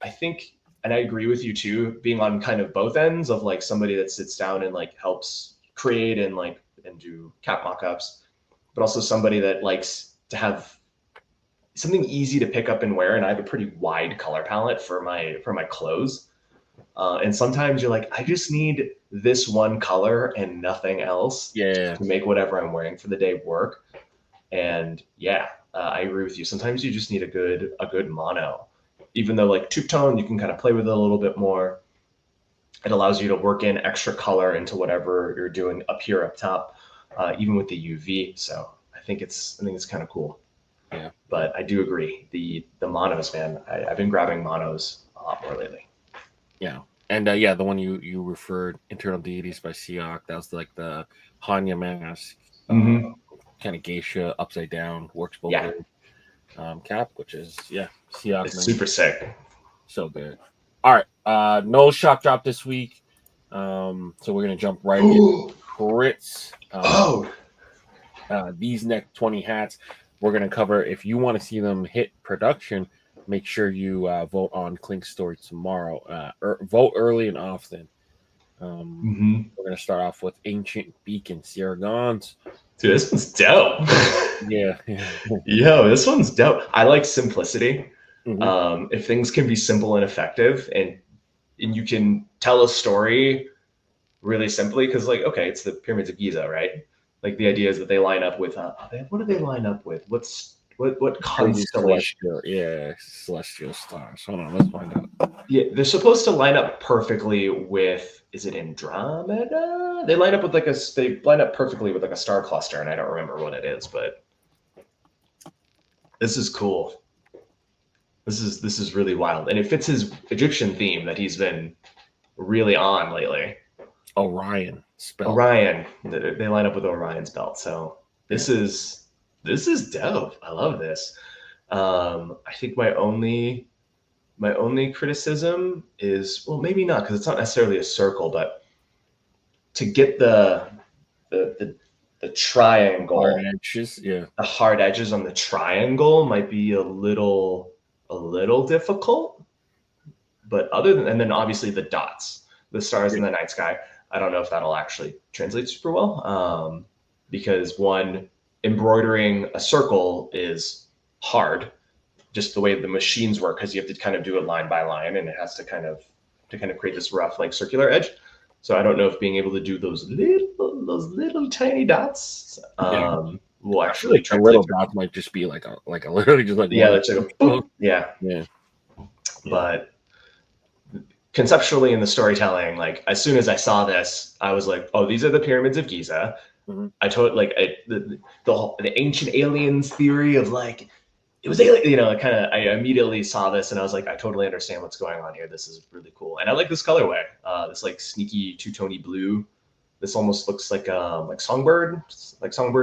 I think, and I agree with you too, being on kind of both ends of like somebody that sits down and like helps create and like and do cap mock-ups, but also somebody that likes to have something easy to pick up and wear. And I have a pretty wide color palette for my clothes. And sometimes you're like, I just need this one color and nothing else to make whatever I'm wearing for the day work. And I agree with you. Sometimes you just need a good mono. Even though like two-tone, you can kind of play with it a little bit more. It allows you to work in extra color into whatever you're doing up here up top, even with the UV. So I think it's kind of cool. Yeah. But I do agree. The monos, man, I've been grabbing monos a lot more lately. Yeah. And the one you referred, Internal Deities by Siak, that was like the Hanya mask, kind of geisha upside down, works both ways. Cap, which is Siak. It's super sick. So good. All right. No shop drop this week. So we're gonna jump right into Critz. These next 20 hats we're gonna cover. If you want to see them hit production, make sure you vote on Clink's story tomorrow. Vote early and often. We're gonna start off with Ancient Beacon Sierra Gons. Dude, this one's dope. Yeah. Yo, this one's dope. I like simplicity. If things can be simple and effective, and you can tell a story really simply, because like, okay, it's the pyramids of Giza, right? Like the idea is that they line up with what do they line up with? What constellation? Celestial stars. Hold on, let's find out. Yeah, they're supposed to line up perfectly with, is it Andromeda? They line up perfectly with like a star cluster, and I don't remember what it is, but this is cool. This is really wild, and it fits his Egyptian theme that he's been really on lately. Orion spell. Orion. They line up with Orion's belt, so this is dope. I love this. I think my only criticism is, well, maybe not, because it's not necessarily a circle, but to get the triangle, the hard edges on the triangle might be a little difficult. But and then obviously the dots, the stars in the night sky, I don't know if that'll actually translate super well, because one, embroidering a circle is hard, just the way the machines work, because you have to kind of do it line by line, and it has to kind of create this rough like circular edge. So I don't know if being able to do those little tiny dots will actually translate. A little dot might just be like a literally just like But conceptually in the storytelling, like as soon as I saw this, I was like, oh, these are the pyramids of Giza. I told like the ancient aliens theory of like, it was alien, I immediately saw this and I was like, I totally understand what's going on here. This is really cool. And I like this colorway, this like sneaky two-tony blue. This almost looks like songbird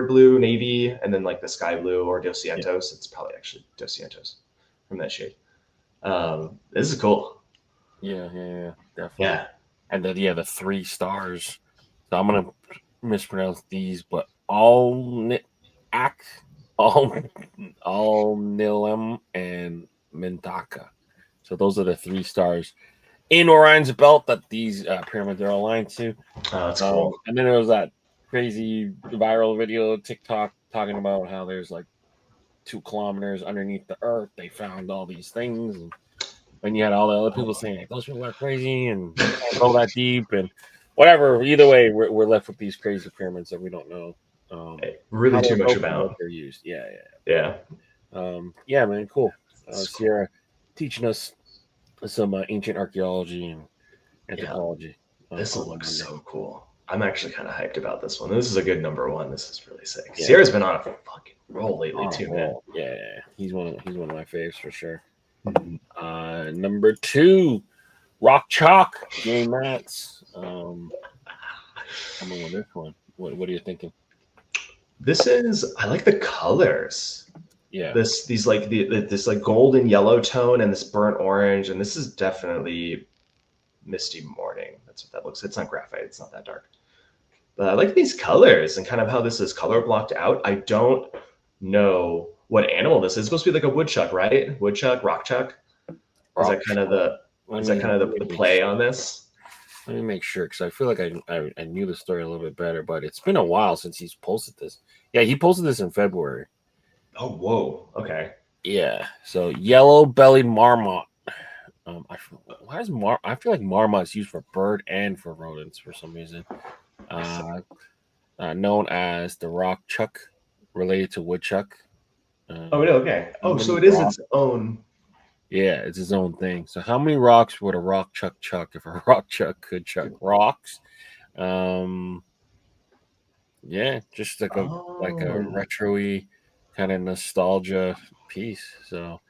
blue, navy, and then like the sky blue or Dos Santos. It's probably actually Dos Santos from that shade. This is cool. Yeah, definitely. Yeah, and then the 3 stars. So I'm gonna mispronounce these, but all Nilem and Mintaka. So those are the 3 stars in Orion's belt that these pyramids are aligned to. Oh, that's cool. And then there was that crazy viral video TikTok talking about how there's like 2 kilometers underneath the earth they found all these things, and you had all the other people saying like, those people are crazy and can't go that deep and whatever. Either way, we're left with these crazy pyramids that we don't know really too much about. They're used. Yeah, man, cool. Sierra, teaching us some ancient archaeology and Yeah, anthropology this will on look Monday. so cool. I'm actually kind of hyped about this one. This is a good number one. This is really sick. Yeah, Sierra's been on a fucking roll lately oh too, man. well, yeah, he's one of my faves for sure. Mhm. Number two, Rock Chalk Game Mats. I'm going with this one. What are you thinking? This is I like the colors. Yeah, These like this like golden yellow tone and this burnt orange, and this is definitely misty morning. That's what that looks. It's not graphite. It's not that dark. But I like these colors and kind of how this is color blocked out. I don't know what animal this is. It's supposed to be like a woodchuck, right? Woodchuck, rock chuck. Is Rock that kind of Chalk. the Let is that me kind of let the me make play sure. on this? Let me make sure because I feel like I knew the story a little bit better, but it's been a while since he's posted this. Yeah, he posted this in February. Oh, whoa. Okay. Yeah, so yellow belly marmot. Why is I feel like marmot is used for bird and for rodents for some reason. Uh, Known as the rock chuck, related to woodchuck. Oh Um, no. Okay. how Oh, so many it is rocks? its own. Yeah, it's his own thing. So how many rocks would a rock chuck chuck if a rock chuck could chuck rocks? Um, yeah, just like a Oh, retro-y kind of nostalgia piece. So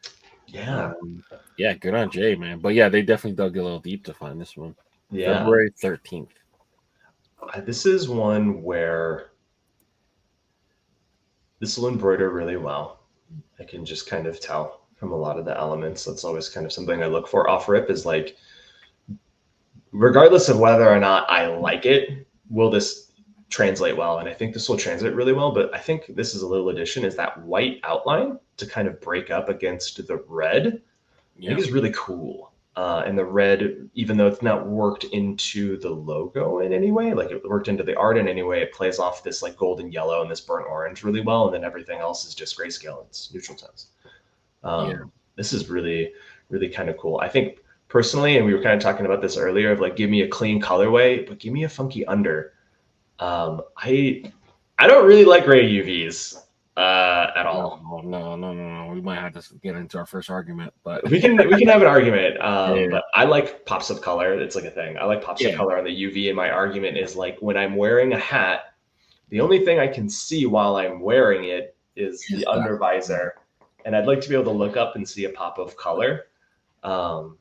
yeah. um, yeah, good on Jay, man. But yeah, they definitely dug a little deep to find this one. Yeah. February 13th. This is one where this will embroider really well. I can just kind of tell from a lot of the elements. That's always kind of something I look for off rip is like, regardless of whether or not I like it, will this translate well? And I think this will translate really well. But I think this is a little addition is that white outline to kind of break up against the red. I think Yeah. is really cool. And the red, even though it's not worked into the logo in any way, like it worked into the art in any way, it plays off this like golden yellow and this burnt orange really well. And then everything else is just grayscale. It's neutral tones. Yeah. This is really, really kind of cool. I think personally, and we were kind of talking about this earlier, of like give me a clean colorway, but give me a funky under. I don't really like gray UVs at No, all. no. We might have to get into our first argument, but We can have an argument, yeah, but I like pops of color. It's like a thing. I like pops of yeah, color on the UV, and my argument is like when I'm wearing a hat, the only thing I can see while I'm wearing it is the is that under visor, and I'd like to be able to look up and see a pop of color. Um,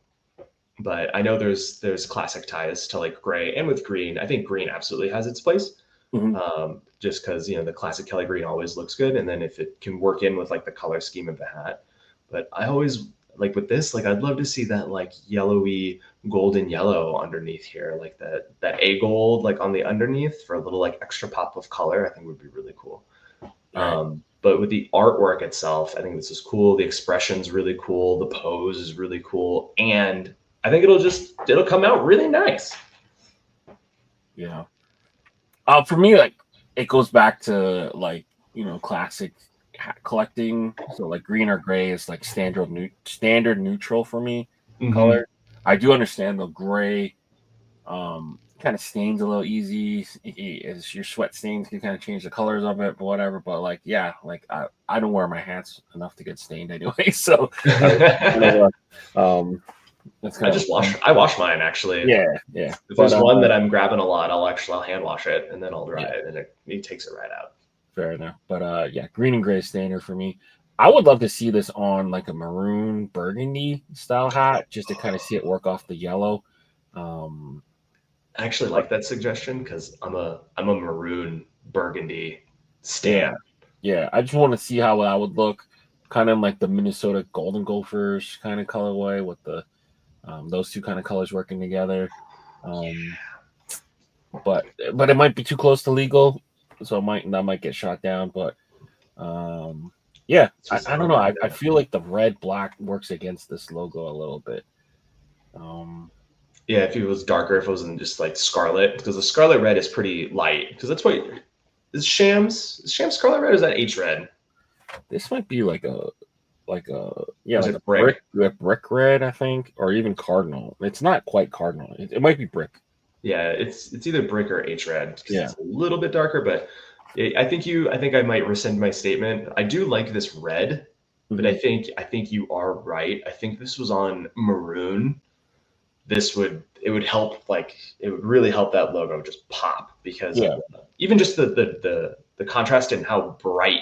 but I know there's classic ties to like gray and with green. I think green absolutely has its place. mhm. Just because the classic Kelly green always looks good, and then if it can work in with like the color scheme of the hat. But I always like with this, like I'd love to see that like yellowy golden yellow underneath here, like that A gold like on the underneath for a little like extra pop of color. I think would be really cool. Right. But with the artwork itself, I think this is cool. The expression's really cool. The pose is really cool, and I think it'll come out really nice. Yeah. For me, like it goes back to like classic hat collecting. So like green or gray is like standard neutral for me Mm-hmm. color. I do understand the gray kind of stains a little easy. As your sweat stains can kind of change the colors of it, but whatever. But like yeah, like I don't wear my hats enough to get stained anyway, so kind of that's I kind of just wash. I wash mine actually. yeah. If But there's one that I'm grabbing a lot, I'll hand wash it and then I'll dry yeah, it, and it takes it right out. fair enough. But yeah, green and gray is standard for me. I would love to see this on like a maroon burgundy style hat, just to kind of see it work off the yellow. Um, I actually but like that suggestion because I'm a maroon burgundy yeah, stan. yeah, I just want to see how that would look, kind of like the Minnesota Golden Gophers kind of colorway with the those two kind of colors working together. Um, but it might be too close to legal, so that might get shot down. But um, yeah, It's just I don't know. something I that feel like the red black works against this logo a little bit. Um, yeah, if it was darker, if it wasn't just like scarlet, because the scarlet red is pretty light. Because that's what is Shams scarlet red or is that H red? this might be like a Or is like a it brick? brick red, I think, or even cardinal. It's not quite cardinal. It might be brick. Yeah, it's either brick or H red because Yeah, it's a little bit darker. But I think I might rescind my statement. I do like this red. but I think you are right. I think this was on maroon. It would help, like it would really help that logo just pop because of even just the contrast and how bright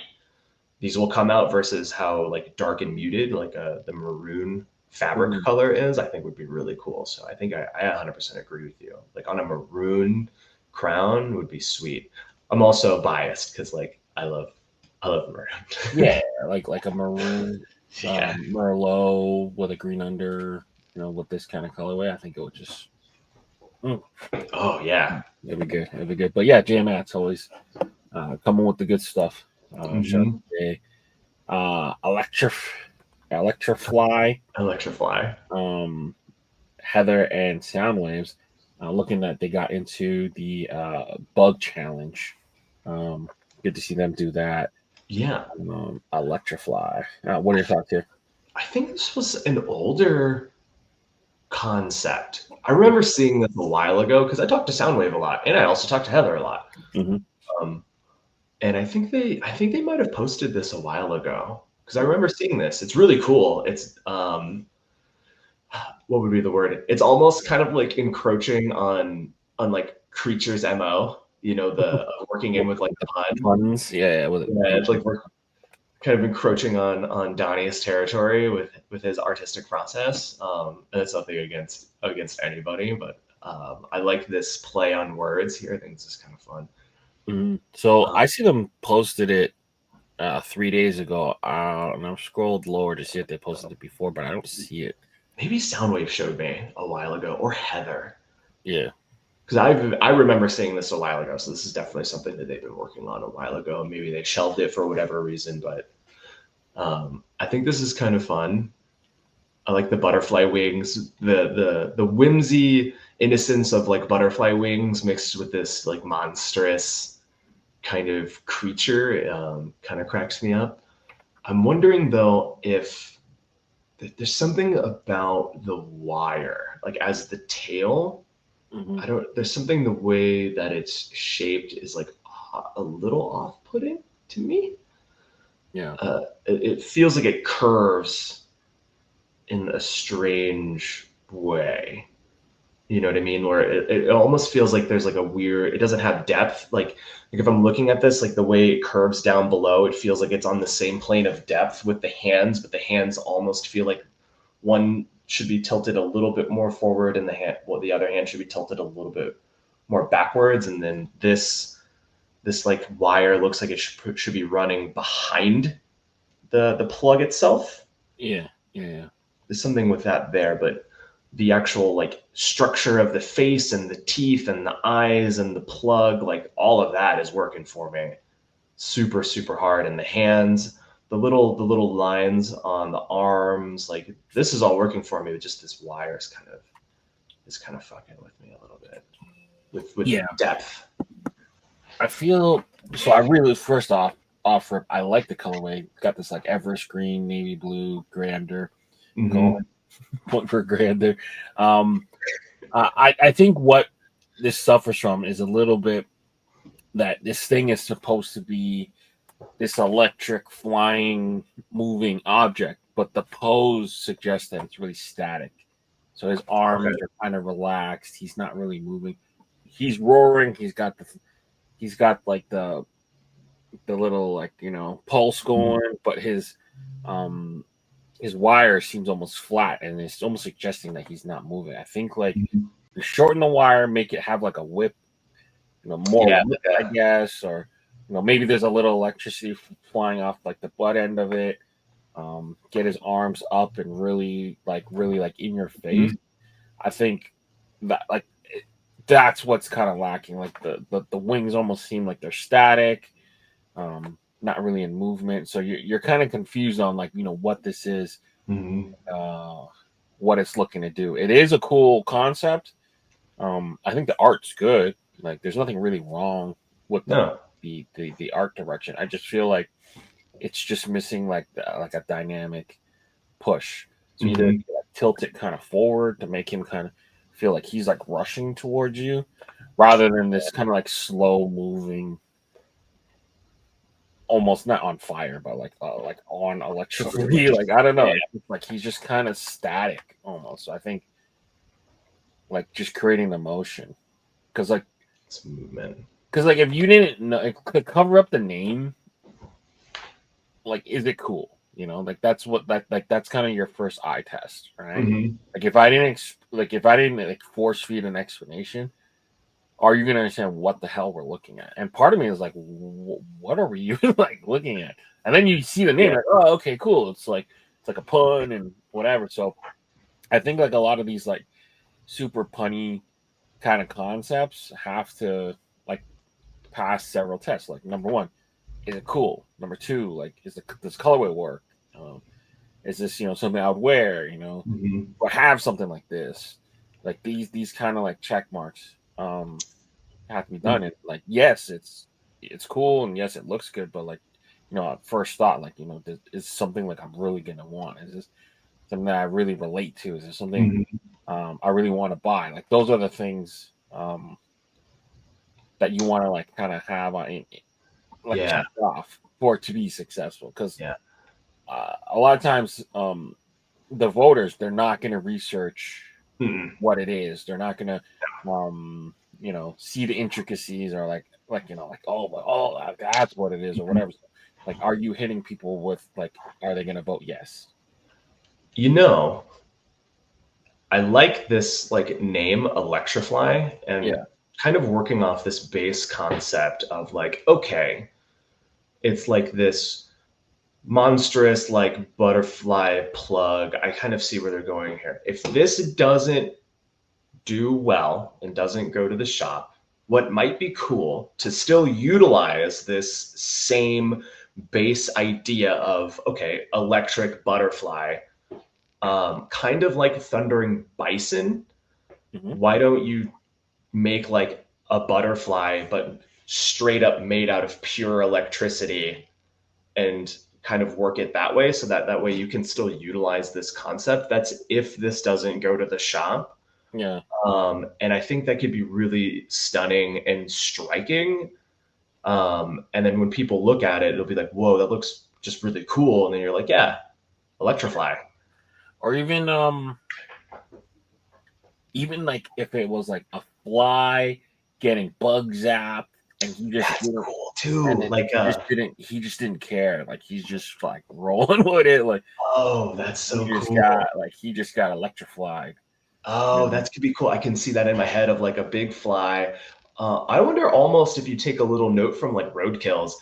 these will come out versus how like dark and muted like the maroon fabric color is, I think would be really cool. So I think I 100% agree with you. Like on a maroon crown would be sweet. I'm also biased because like I love maroon. Yeah, like a maroon Yeah. Merlot with a green under, with this kind of colorway. I think it would just Oh yeah. it'd be good. It'd be good. But yeah, JMat's always coming with the good stuff. Shout out to Electrify, Heather and Soundwaves, looking that they got into the bug challenge. Good to see them do that. Yeah. Electrify. What are your thoughts here? I think this was an older concept. I remember seeing this a while ago because I talked to Soundwave a lot, and I also talked to Heather a lot. And I think they might have posted this a while ago because I remember seeing this. It's really cool. It's what would be the word? It's almost kind of like encroaching on like Creature's MO. The working in with like the puns. Yeah, it's like we're kind of encroaching on Donnie's territory with his artistic process. And it's nothing against anybody, but I like this play on words here. I think this is kind of fun. So I see them posted it 3 days ago, and I've scrolled lower to see if they posted it before, but I don't see it. Maybe Soundwave showed me a while ago, or Heather. Yeah. Because I remember seeing this a while ago, so this is definitely something that they've been working on a while ago. Maybe they shelved it for whatever reason, but I think this is kind of fun. I like the butterfly wings, the whimsy innocence of like butterfly wings mixed with this like monstrous kind of creature. Kind of cracks me up. I'm wondering though if there's something about the wire, like as the tail. There's something the way that it's shaped is like a little off-putting to me. Yeah. It feels like it curves in a strange way. You know what I mean? Where it almost feels like there's like a weird, it doesn't have depth. Like if I'm looking at this, like the way it curves down below, it feels like it's on the same plane of depth with the hands, but the hands almost feel like one should be tilted a little bit more forward and the other hand should be tilted a little bit more backwards. And then this like wire looks like it should be running behind the plug itself. Yeah. There's something with that there, but the actual like structure of the face and the teeth and the eyes and the plug, like all of that is working for me super, super hard. And the hands, the little lines on the arms, like this is all working for me, but just this wire is kind of fucking with me a little bit with depth. I feel so. I really, first off rip, I like the colorway. Got this like Everest green, navy blue, grander. Going point for grander. I think what this suffers from is a little bit that this thing is supposed to be this electric flying moving object, but the pose suggests that it's really static. So his arms are kind of relaxed. He's not really moving. He's roaring. He's got like the little like pulse going, but his wire seems almost flat, and it's almost suggesting that he's not moving. I think like shorten the wire, make it have like a whip, more whip, I guess, or maybe there's a little electricity flying off like the butt end of it. Get his arms up and really like in your face. I think that like that's what's kind of lacking. Like the wings almost seem like they're static, not really in movement. So you're kind of confused on like what this is, what it's looking to do. It is a cool concept. I think the art's good. Like there's nothing really wrong with the art direction. I just feel like it's just missing like a dynamic push. So either tilt it kind of forward to make him kind of feel like he's like rushing towards you, rather than this kind of like slow moving. almost not on fire, but like on electricity. Like I don't know, Yeah, like he's just kind of static almost. So I think like just creating the motion because it's movement. if you didn't know, to cover up the name, like is it cool? You know, like that's what that's kind of your first eye test, right? Hmm. Like if I didn't if I didn't like force feed an explanation, are you gonna understand what the hell we're looking at? And part of me is like, what are we even like looking at? And then you see the name, Yeah. like, oh, okay, cool. It's like a pun and whatever. So I think like a lot of these like super punny kind of concepts have to like pass several tests. Like number one, is it cool? Number two, like does colorway work? Is this something I would wear? Hmm. Or have something like this? Like these kind of like check marks have to be done. And like yes, it's cool and yes, it looks good, but like at first thought, like is something like I'm really gonna want? Is this something that I really relate to? Is there something Hmm. I really want to buy? Like those are the things that you want to like kind of have on like Yeah. checked off for it to be successful. Because Yeah. a lot of times, the voters they're not going to research Mm-mm. what it is. They're not going to, see the intricacies or like oh that's what it is or whatever. Like, are you hitting people with like, are they going to vote yes? You know, I like this like name Electrify and Yeah. kind of working off this base concept of like, okay, it's like this monstrous like butterfly plug. I kind of see where they're going here. If this doesn't do well and doesn't go to the shop, what might be cool to still utilize this same base idea of, okay, electric butterfly, kind of like thundering bison. Hmm. Why don't you make like a butterfly, but straight up made out of pure electricity and kind of work it that way so that way you can still utilize this concept? That's if this doesn't go to the shop. Yeah. And I think that could be really stunning and striking. And then when people look at it, it'll be like, whoa, that looks just really cool. And then you're like, yeah, electrify. Or even like if it was like a fly getting bug zapped and he just That's didn't cool and too. then Like, he just didn't care. Like he's just like rolling with it. Like oh, that's so cool. he just got electrified. Oh, And that could be cool. I can see that in my head of like a big fly. I wonder almost if you take a little note from like roadkills,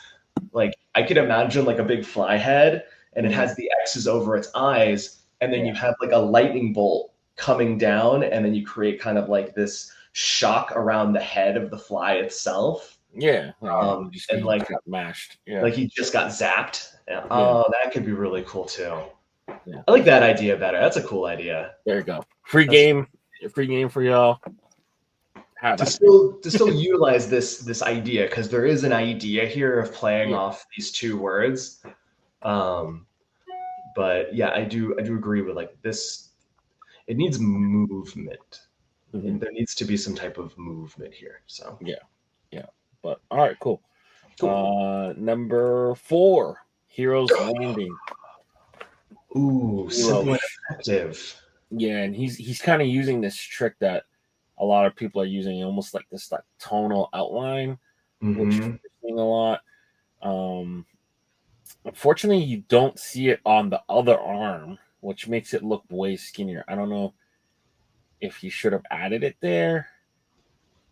like I could imagine like a big fly head and it mhm, has the X's over its eyes, and then yeah, you have like a lightning bolt coming down, and then you create kind of like this shock around the head of the fly itself. yeah, yeah. And He just got mashed. Yeah, like he just got zapped. Yeah. yeah, Oh, that could be really cool too. yeah. I like that idea better. That's a cool idea. There you go. That's Free game for y'all. Have to at still utilize this idea because there is an idea here of playing it. off these two words. Um, but yeah, I do agree with like this. It needs movement. Yeah. Hmm. And there needs to be some type of movement here. So Yeah, yeah. But all right, cool. cool. Number 4, Heroes Landing. Ooh, simple and effective. Yeah, and he's kind of using this trick that a lot of people are using, almost like this like tonal outline, which Mm-hmm. we're seeing a lot. Um, Unfortunately, you don't see it on the other arm, which makes it look way skinnier. I don't know if he should have added it there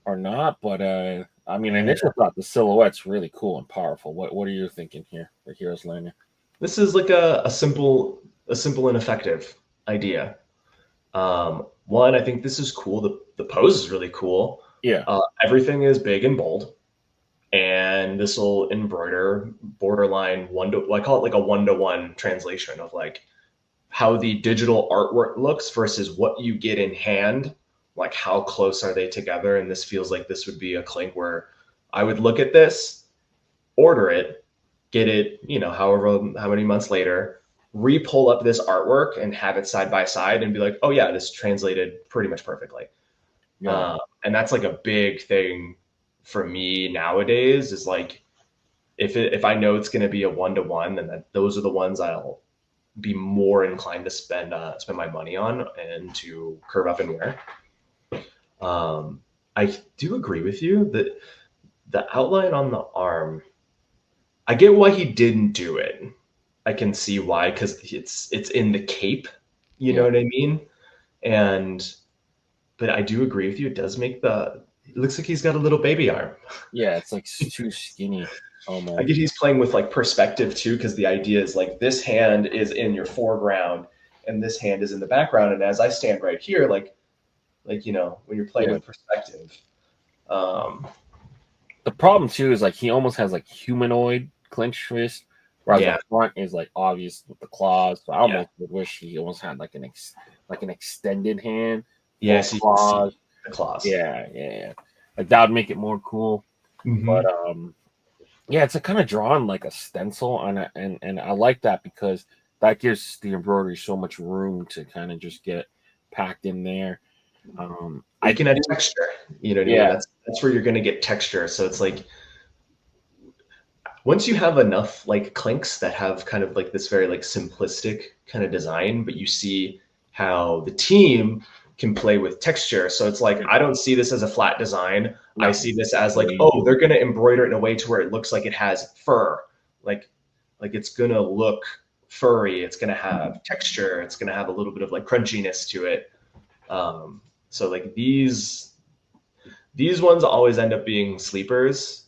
or not, but I mean, Yeah. initial thought the silhouette's really cool and powerful. What are you thinking here for Heroes Landing? This is like a simple and effective idea. One, I think this is cool. The pose is really cool. Yeah, Everything is big and bold, and this will embroider borderline one to, well, I call it like a 1-to-1 translation of like how the digital artwork looks versus what you get in hand. Like how close are they together? And this feels like this would be a Clink where I would look at this, order it, get it, however how many months later, re-pull up this artwork and have it side by side and be like, oh yeah, this translated pretty much perfectly. yeah, And that's like a big thing for me nowadays is like if I know it's going to be a 1-to-1, then those are the ones I'll be more inclined to spend my money on and to curve up and wear. I do agree with you that the outline on the arm, I get why he didn't do it. I can see why, because it's in the cape, you know what I mean? But I do agree with you. It does make it looks like he's got a little baby arm. Yeah, it's like too skinny. I get he's playing with like perspective too, because the idea is like this hand is in your foreground and this hand is in the background. And as I stand right here, like when you're playing with perspective. The problem too is like he almost has like humanoid clenched fist, whereas the front is like obvious with the claws. So I almost would wish he almost had like an extended hand. Yeah, so claws. The claws. Yeah. Like that would make it more cool. Mm-hmm. But yeah, it's kind of drawn like a stencil and I like that because that gives the embroidery so much room to kind of just get packed in there. I can add texture, you know what I mean? That's where you're going to get texture. So it's like once you have enough like clinks that have kind of like this very like simplistic kind of design, but you see how the team can play with texture. So it's like, I don't see this as a flat design. No. I see this as like, oh, they're going to embroider it in a way to where it looks like it has fur. Like it's going to look furry. It's going to have texture. It's going to have a little bit of like crunchiness to it. So like these ones always end up being sleepers,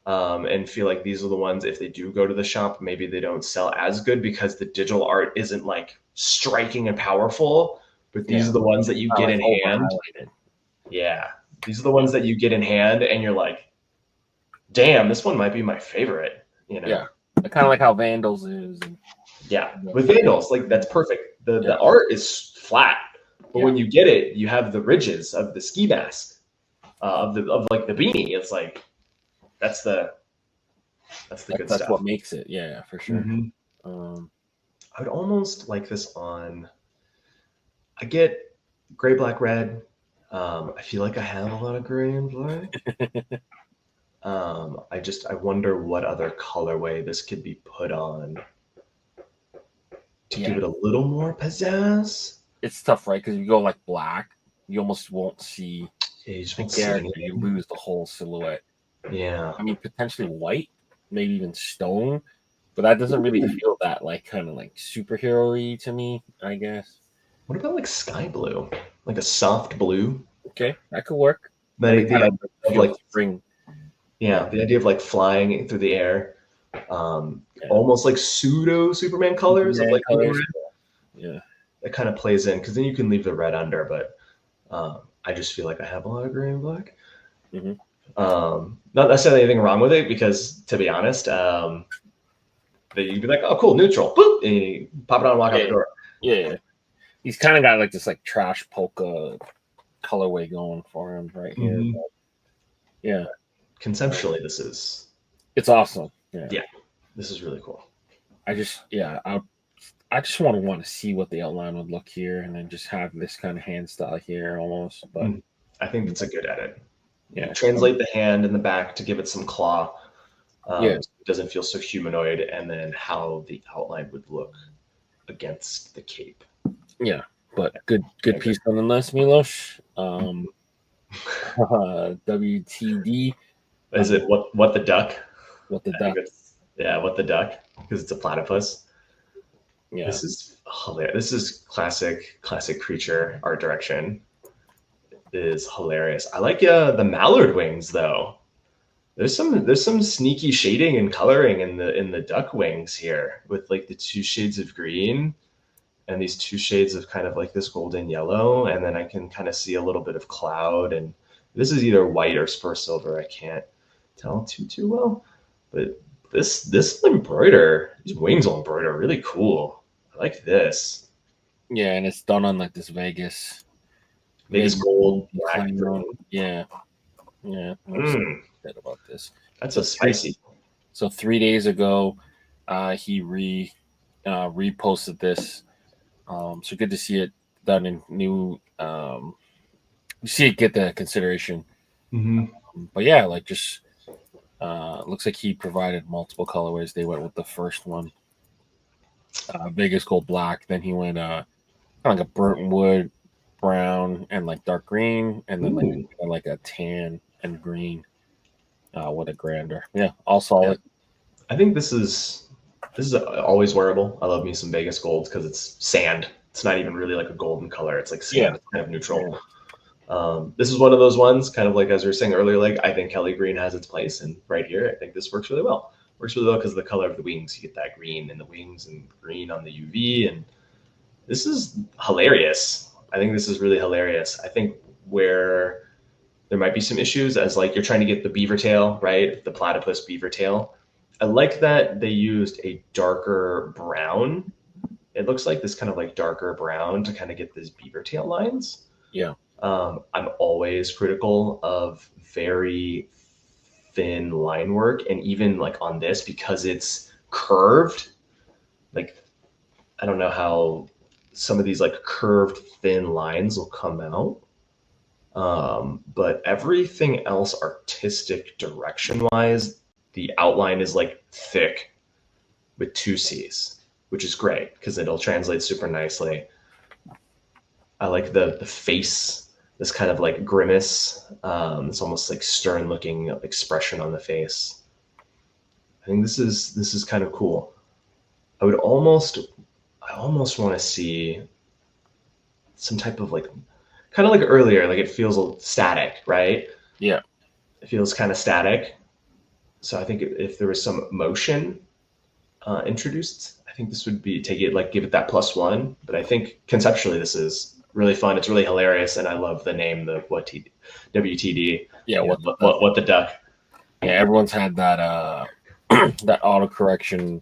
and feel like these are the ones, if they do go to the shop, maybe they don't sell as good because the digital art isn't like striking and powerful. But these are the ones that you get in hand. Yeah. These are the ones that you get in hand and you're like, damn, this one might be my favorite. You know? Yeah. Kind of like how Vandals is. Yeah. With Vandals, like that's perfect. The art is flat. But when you get it, you have the ridges of the ski mask, of like the beanie. It's like that's the good stuff. That's what makes it. Yeah, for sure. Mm-hmm. I would almost like this on. I get gray, black, red. I feel like I have a lot of gray and black. I wonder what other colorway this could be put on to give it a little more pizzazz. It's tough, right? Because if you go like black, you almost won't see the character. You lose the whole silhouette. Yeah. I mean, potentially white, maybe even stone, but that doesn't really feel that like kind of like superhero-y to me, I guess. What about like sky blue? Like a soft blue? Okay, that could work. The idea of like spring. Yeah, the idea of like flying through the air. Almost like pseudo Superman colors of like colors. Yeah. That kind of plays in because then you can leave the red under, but I just feel like I have a lot of gray and black. Mm-hmm. Not necessarily anything wrong with it because, to be honest, that you'd be like, oh, cool, neutral, boop, and you pop it on and walk out the door. Yeah. He's kind of got like this like trash polka colorway going for him right here. Mm-hmm. But, yeah. Conceptually, it's awesome. Yeah. This is really cool. I just want to see what the outline would look here, and then just have this kind of hand style here almost. But I think it's a good edit. Yeah, translate the hand in the back to give it some claw. So it doesn't feel so humanoid, and then how the outline would look against the cape. Yeah, but good piece on the list, Milos. WTD. Is it what the duck? What the duck? Yeah, what the duck? Because it's a platypus. Yeah, this is hilarious. This is classic creature art direction. It is hilarious. I like the mallard wings though. There's some sneaky shading and coloring in the duck wings here with like the 2 shades of green and these 2 shades of kind of like this golden yellow, and then I can kind of see a little bit of cloud, and this is either white or spur silver. I can't tell too well, but this these wings will embroider really cool. I like this. Yeah, and it's done on like this Vegas gold, black. Yeah. About this. That's a spicy. So 3 days ago, he reposted this. So good to see it done in new. You see it get the consideration. Mm-hmm. But yeah, like just Looks like he provided multiple colorways. They went with the first one, Vegas Gold Black. Then he went kind of like a burnt wood brown and like dark green, and then like a tan and green with a grander. Yeah, all solid. Yeah. I think this is always wearable. I love me some Vegas golds because it's sand. It's not even really like a golden color. It's like sand. Yeah. It's kind of neutral. Yeah. This is one of those ones, kind of like as we were saying earlier, like I think Kelly green has its place, and right here, I think this works really well. Works really well because of the color of the wings. You get that green in the wings and green on the UV, and this is hilarious. I think this is really hilarious. I think where there might be some issues as like you're trying to get the beaver tail, right? The platypus beaver tail. I like that they used a darker brown. It looks like this kind of like darker brown to kind of get these beaver tail lines. Yeah. I'm always critical of very thin line work, and even like on this because it's curved. Like I don't know how some of these like curved thin lines will come out. But everything else artistic direction wise, the outline is like thick with 2 C's, which is great because it'll translate super nicely. I like the face, this kind of like grimace. It's almost like stern looking expression on the face. I think this is kind of cool. I almost want to see some type of like, kind of like earlier, like it feels static, right? Yeah. It feels kind of static. So I think if there was some motion introduced, I think this would be give it that +1. But I think conceptually this is really fun. It's really hilarious, and I love the name, the WTD. Yeah. What the duck? Yeah, everyone's had that that autocorrection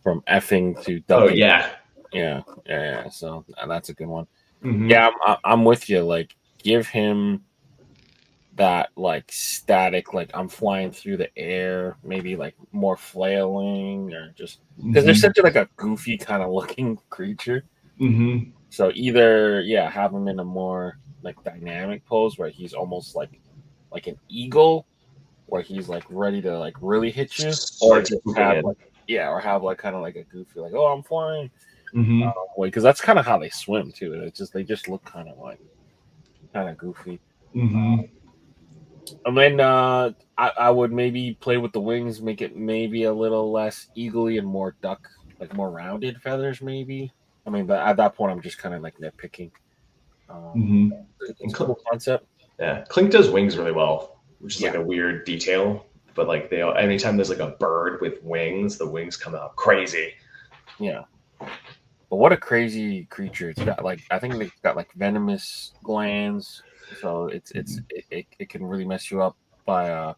from effing to ducking. Oh yeah. Yeah. So that's a good one. Mm-hmm. Yeah, I'm with you. Like, give him that like static, like I'm flying through the air, maybe like more flailing, or just because they're such like a goofy kind of looking creature. Mm-hmm. So either have him in a more like dynamic pose where he's almost like an eagle, where he's like ready to like really hit you, or just have like kind of like a goofy, like, oh, I'm flying. Because that's kind of how they swim too. They just look kind of goofy. And then I would maybe play with the wings, make it maybe a little less eagly and more duck, like more rounded feathers, maybe. I mean, but at that point, I'm just kind of like nitpicking. It's a cool concept. Yeah, Clink does wings really well, which is like a weird detail. But like anytime there's like a bird with wings, the wings come out crazy. Yeah. But what a crazy creature! It's got like, I think it's got like venomous glands, so it can really mess you up by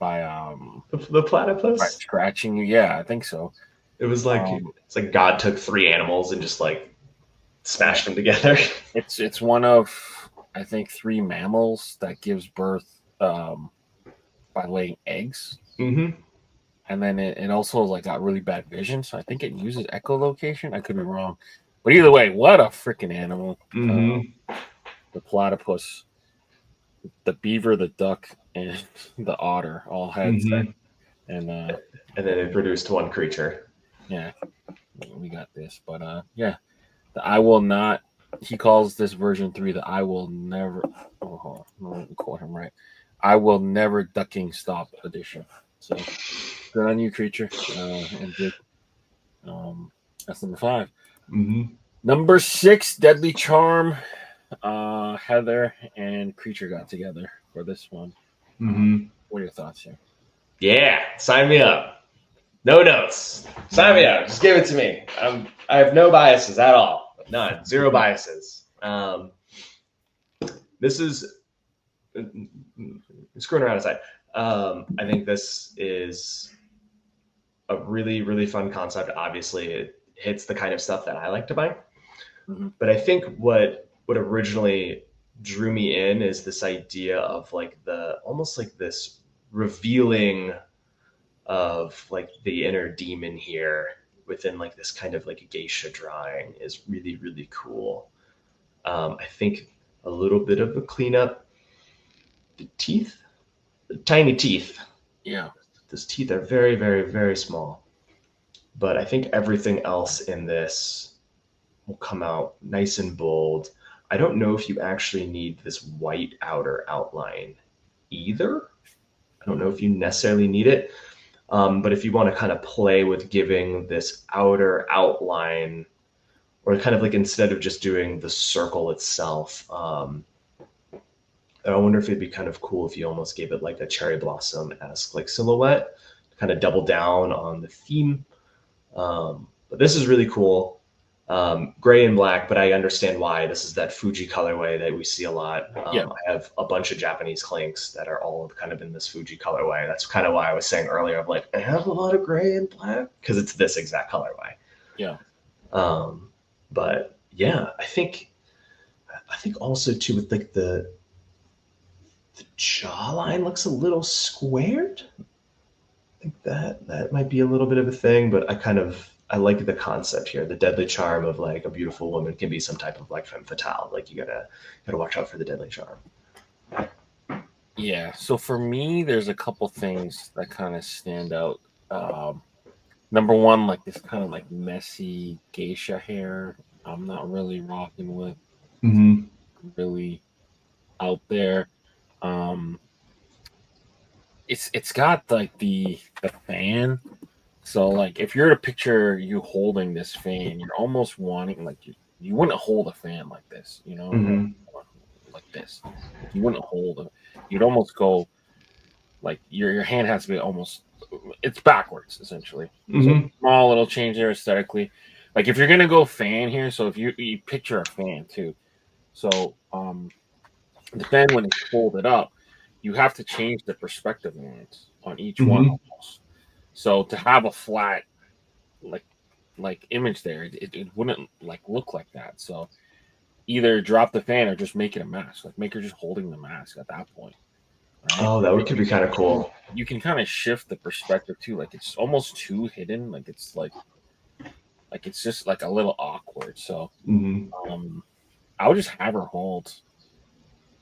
the platypus by scratching you. Yeah, I think so. It was like it's like God took 3 animals and just like smashed them together. It's one of, I think, 3 mammals that gives birth by laying eggs. And then it also like got really bad vision, so I think it uses echolocation. I could be wrong, but either way, what a freaking animal! The platypus, the beaver, the duck, and the otter all had sex, and then it produced one creature. Yeah, we got this, but the I will not. He calls this version 3 the I will never. Oh, hold on, let me quote him right. I will never ducking stop edition. So. Good on you, creature. And good. That's number 5. Number 6, Deadly Charm. Heather and Creature got together for this one. What are your thoughts here? Yeah, sign me up. No notes. Sign me up. Just give it to me. I have no biases at all. None. 0 biases. This is screwing around aside. I think this is a really, really fun concept. Obviously, it hits the kind of stuff that I like to buy. But I think what originally drew me in is this idea of like almost like this revealing of like the inner demon here within like this kind of like a geisha drawing is really, really cool. I think a little bit of a cleanup. The teeth, the tiny teeth Yeah. Those teeth are very, very, very small. But I think everything else in this will come out nice and bold. I don't know if you actually need this white outer outline either. I don't know if you necessarily need it. But if you want to kind of play with giving this outer outline, or kind of like instead of just doing the circle itself, I wonder if it'd be kind of cool if you almost gave it like a cherry blossom-esque like silhouette, kind of double down on the theme. But this is really cool. Gray and black, but I understand why. This is that Fuji colorway that we see a lot. Yeah. I have a bunch of Japanese clinks that are all kind of in this Fuji colorway. That's kind of why I was saying earlier, of like, I have a lot of gray and black because it's this exact colorway. Yeah. But yeah, I think also too with like the jawline looks a little squared. I think that might be a little bit of a thing, but I like the concept here. The deadly charm of like a beautiful woman can be some type of like femme fatale. Like you gotta watch out for the deadly charm. Yeah. So for me, there's a couple things that kind of stand out. Number one, like this kind of like messy geisha hair. I'm not really rocking with. Mm-hmm. Really out there. Um, it's got like the fan. So like if you're to picture you holding this fan, you're almost wanting like you wouldn't hold a fan like this, you know, Mm-hmm. like this. You wouldn't hold it. You'd almost go like your hand has to be almost it's backwards essentially. So Mm-hmm. small little change there aesthetically. Like if you're gonna go fan here, so if you picture a fan too. So the fan when it's folded up, you have to change the perspective lines on each one Mm-hmm. almost. So to have a flat like image there, it wouldn't like look like that. So either drop the fan or just make it a mask. Like make her just holding the mask at that point. Right? Oh, that could be kind of cool. You can kind of shift the perspective too. Like it's almost too hidden. Like it's just like a little awkward. So Mm-hmm. I would just have her hold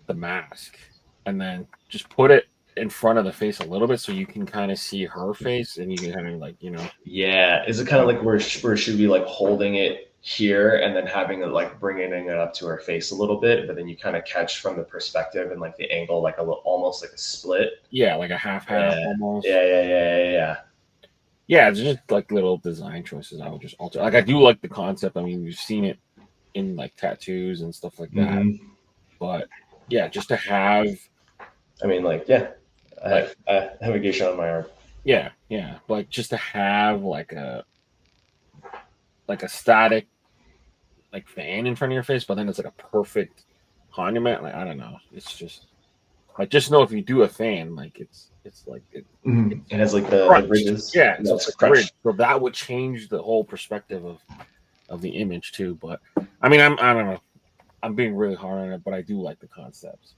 the mask and then just put it in front of the face a little bit so you can kind of see her face and you can kind of like Yeah. Is it kind of like where she'd be like holding it here and then having it like bringing it up to her face a little bit, but then you kind of catch from the perspective and like the angle, like a little, almost like a split. yeah, like a half Yeah. almost. Yeah. Yeah, it's just like little design choices I would just alter. Like I do like the concept. I mean, you've seen it in like tattoos and stuff like that. Mm-hmm. But yeah, just to have I mean, like, yeah, like I have a geisha on my arm. yeah, like just to have like a static like fan in front of your face, but then it's like a perfect monument. Like I don't know, it's just like just know if you do a fan, like it's like Mm-hmm. It has like the crunched. ridges. Yeah, No, so it's it's crunch. ridged. So that would change the whole perspective of the image too. But I mean, I don't know. I'm being really hard on it, but I do like the concepts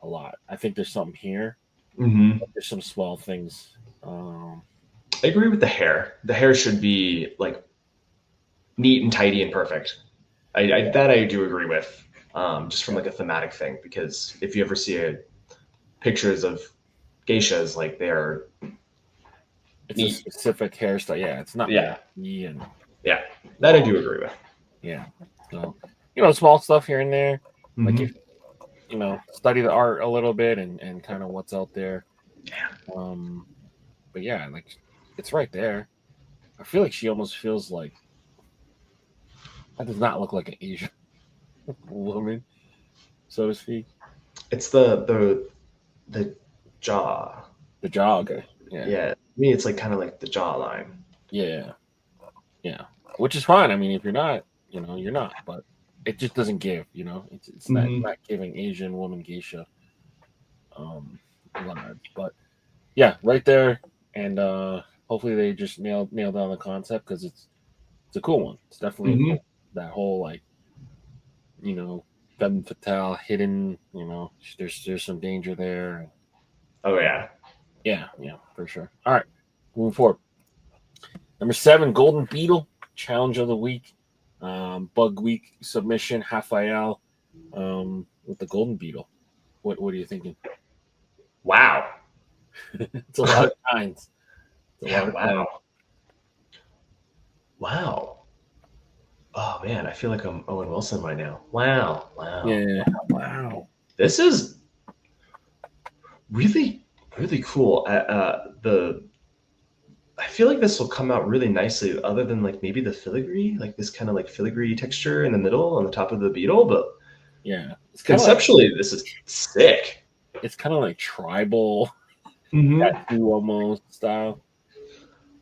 a lot. I think there's something here. Mm-hmm. There's some small things. I agree with the hair. The hair should be like neat and tidy and perfect. That I do agree with. Just from like a thematic thing, because if you ever see pictures of geishas, like they're it's a neat. specific hairstyle. Yeah, it's not Yeah, and yeah, that I do agree with. yeah. So small stuff here and there. Like Mm-hmm. if study the art a little bit and kind of what's out there. But yeah, like it's right there. I feel like she almost feels like that does not look like an Asian woman, so to speak. It's the jaw. The jaw, okay. Yeah. Yeah, to me, it's like kind of like the jawline. Yeah. Yeah. Which is fine. I mean, if you're not, you're not, but it just doesn't give, it's Mm-hmm. not giving Asian woman geisha vibes. But yeah, right there. And hopefully they just nail down the concept because it's a cool one. It's definitely a Mm-hmm. cool that whole like, femme fatale hidden, there's some danger there. Oh yeah. Yeah, for sure. All right. Moving forward. Number 7, Golden Beetle, Challenge of the Week. Bug Week submission, Raphael with the Golden Beetle. What are you thinking? Wow. It's a lot of kinds. It's a Yeah, lot of kinds. wow. Wow. Oh man, I feel like I'm Owen Wilson right now. Wow. Wow. Yeah. Wow. This is really, really cool. I feel like this will come out really nicely, other than like maybe the filigree, like this kind of like filigree texture in the middle on the top of the beetle. But Yeah. conceptually, this is sick. It's kind of like tribal Mm-hmm. tattoo almost style.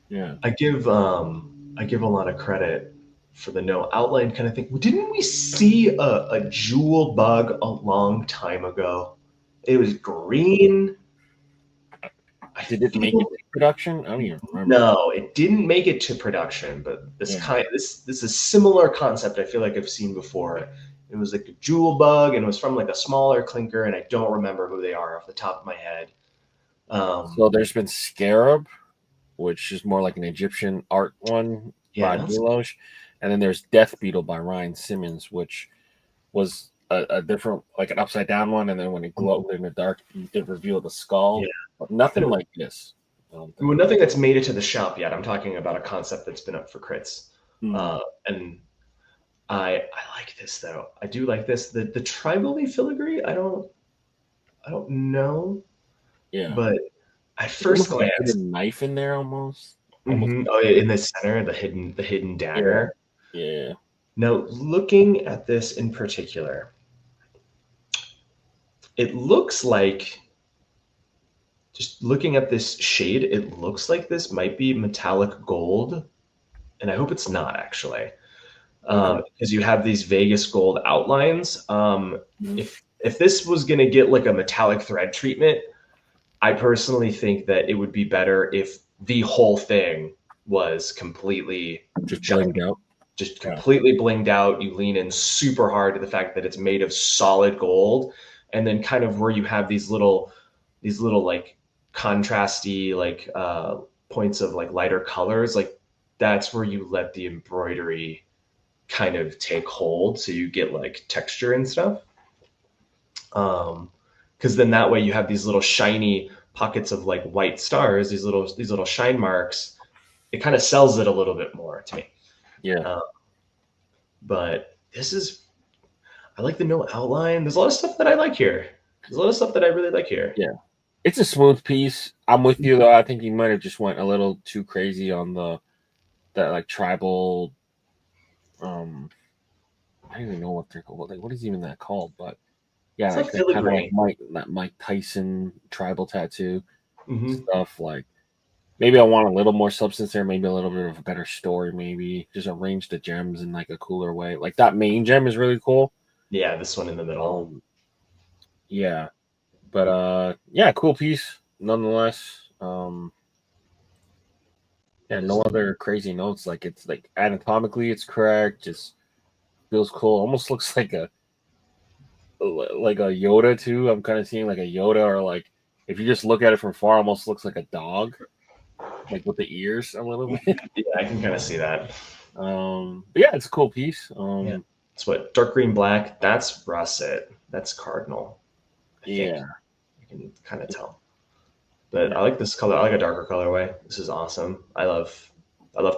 Yeah. I give a lot of credit for the no outline kind of thing. Didn't we see a jewel bug a long time ago? It was green. I Did it make it feel to production? I don't even remember. no, it didn't make it to production, but Yeah. this is similar concept I feel like I've seen before. It was like a jewel bug and it was from like a smaller clinker, and I don't remember who they are off the top of my head. So there's been Scarab, which is more like an Egyptian art one by Yeah, Milosh. And then there's Death Beetle by Ryan Simmons, which was a different, like an upside down one. And then when it glowed in the dark, you did reveal the skull. yeah. But nothing like this. I don't think. Well, nothing that's made it to the shop yet. I'm talking about a concept that's been up for crits. Hmm. And I like this though. I do like this. The tribally filigree, I don't know, Yeah. but at It's almost first like a glance, hidden knife in there almost. Almost. mhm, oh yeah, in the center, the hidden Yeah. dagger. Yeah. Now, looking at this in particular, it looks like just looking at this shade, it looks like this might be metallic gold, and I hope it's not actually. Okay. Because you have these Vegas gold outlines. Mhm. If this was going to get like a metallic thread treatment, I personally think that it would be better if the whole thing was completely Just just blinged out. just Yeah. completely blinged out. You lean in super hard to the fact that it's made of solid gold, and then kind of where you have these little like contrasty like points of like lighter colors, like that's where you let the embroidery kind of take hold, so you get like texture and stuff. Because then that way you have these little shiny pockets of like white stars, these little shine marks. It kind of sells it a little bit more to me. Yeah. Uh, but this is I like the no outline. There's a lot of stuff that I like here. There's a lot of stuff that I really like here. Yeah. It's a smooth piece. I'm with you though. I think you might have just went a little too crazy on that like tribal. I don't even know what they're called. Like, what is even that called? But yeah, It's like like that kind of like filigree. Mike Tyson tribal tattoo Mm-hmm. stuff. Like maybe I want a little more substance there. Maybe a little bit of a better story. Maybe just arrange the gems in like a cooler way. Like that main gem is really cool. Yeah, this one in the middle. Um, yeah, but yeah, cool piece nonetheless. Yeah, This no is other crazy notes. Like it's like anatomically, it's correct. Just feels cool. Almost looks like a Yoda too. I'm kind of seeing like a Yoda, or like if you just look at it from far, almost looks like a dog, like with the ears a little bit. yeah, I can kind of see that. But yeah, it's a cool piece. Yeah. It's what dark green black. That's russet. That's cardinal. I think Yeah, you can kind of tell. But yeah. I like this color. I like a darker colorway. This is awesome. I love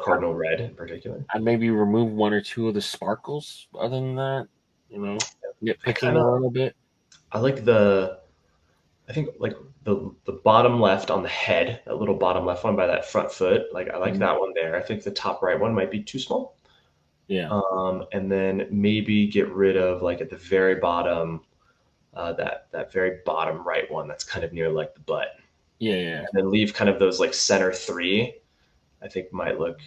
cardinal red in particular. I'd maybe remove one or two of the sparkles. Other than that, you know, I kind nitpicking of a little bit. I like I think like the bottom left on the head, that little bottom left one by that front foot. Like I like Mhm. that one there. I think the top right one might be too small. Yeah, And then maybe get rid of like at the very bottom, that very bottom right one that's kind of near like the butt, yeah, yeah, and then leave kind of those like center three. I think might look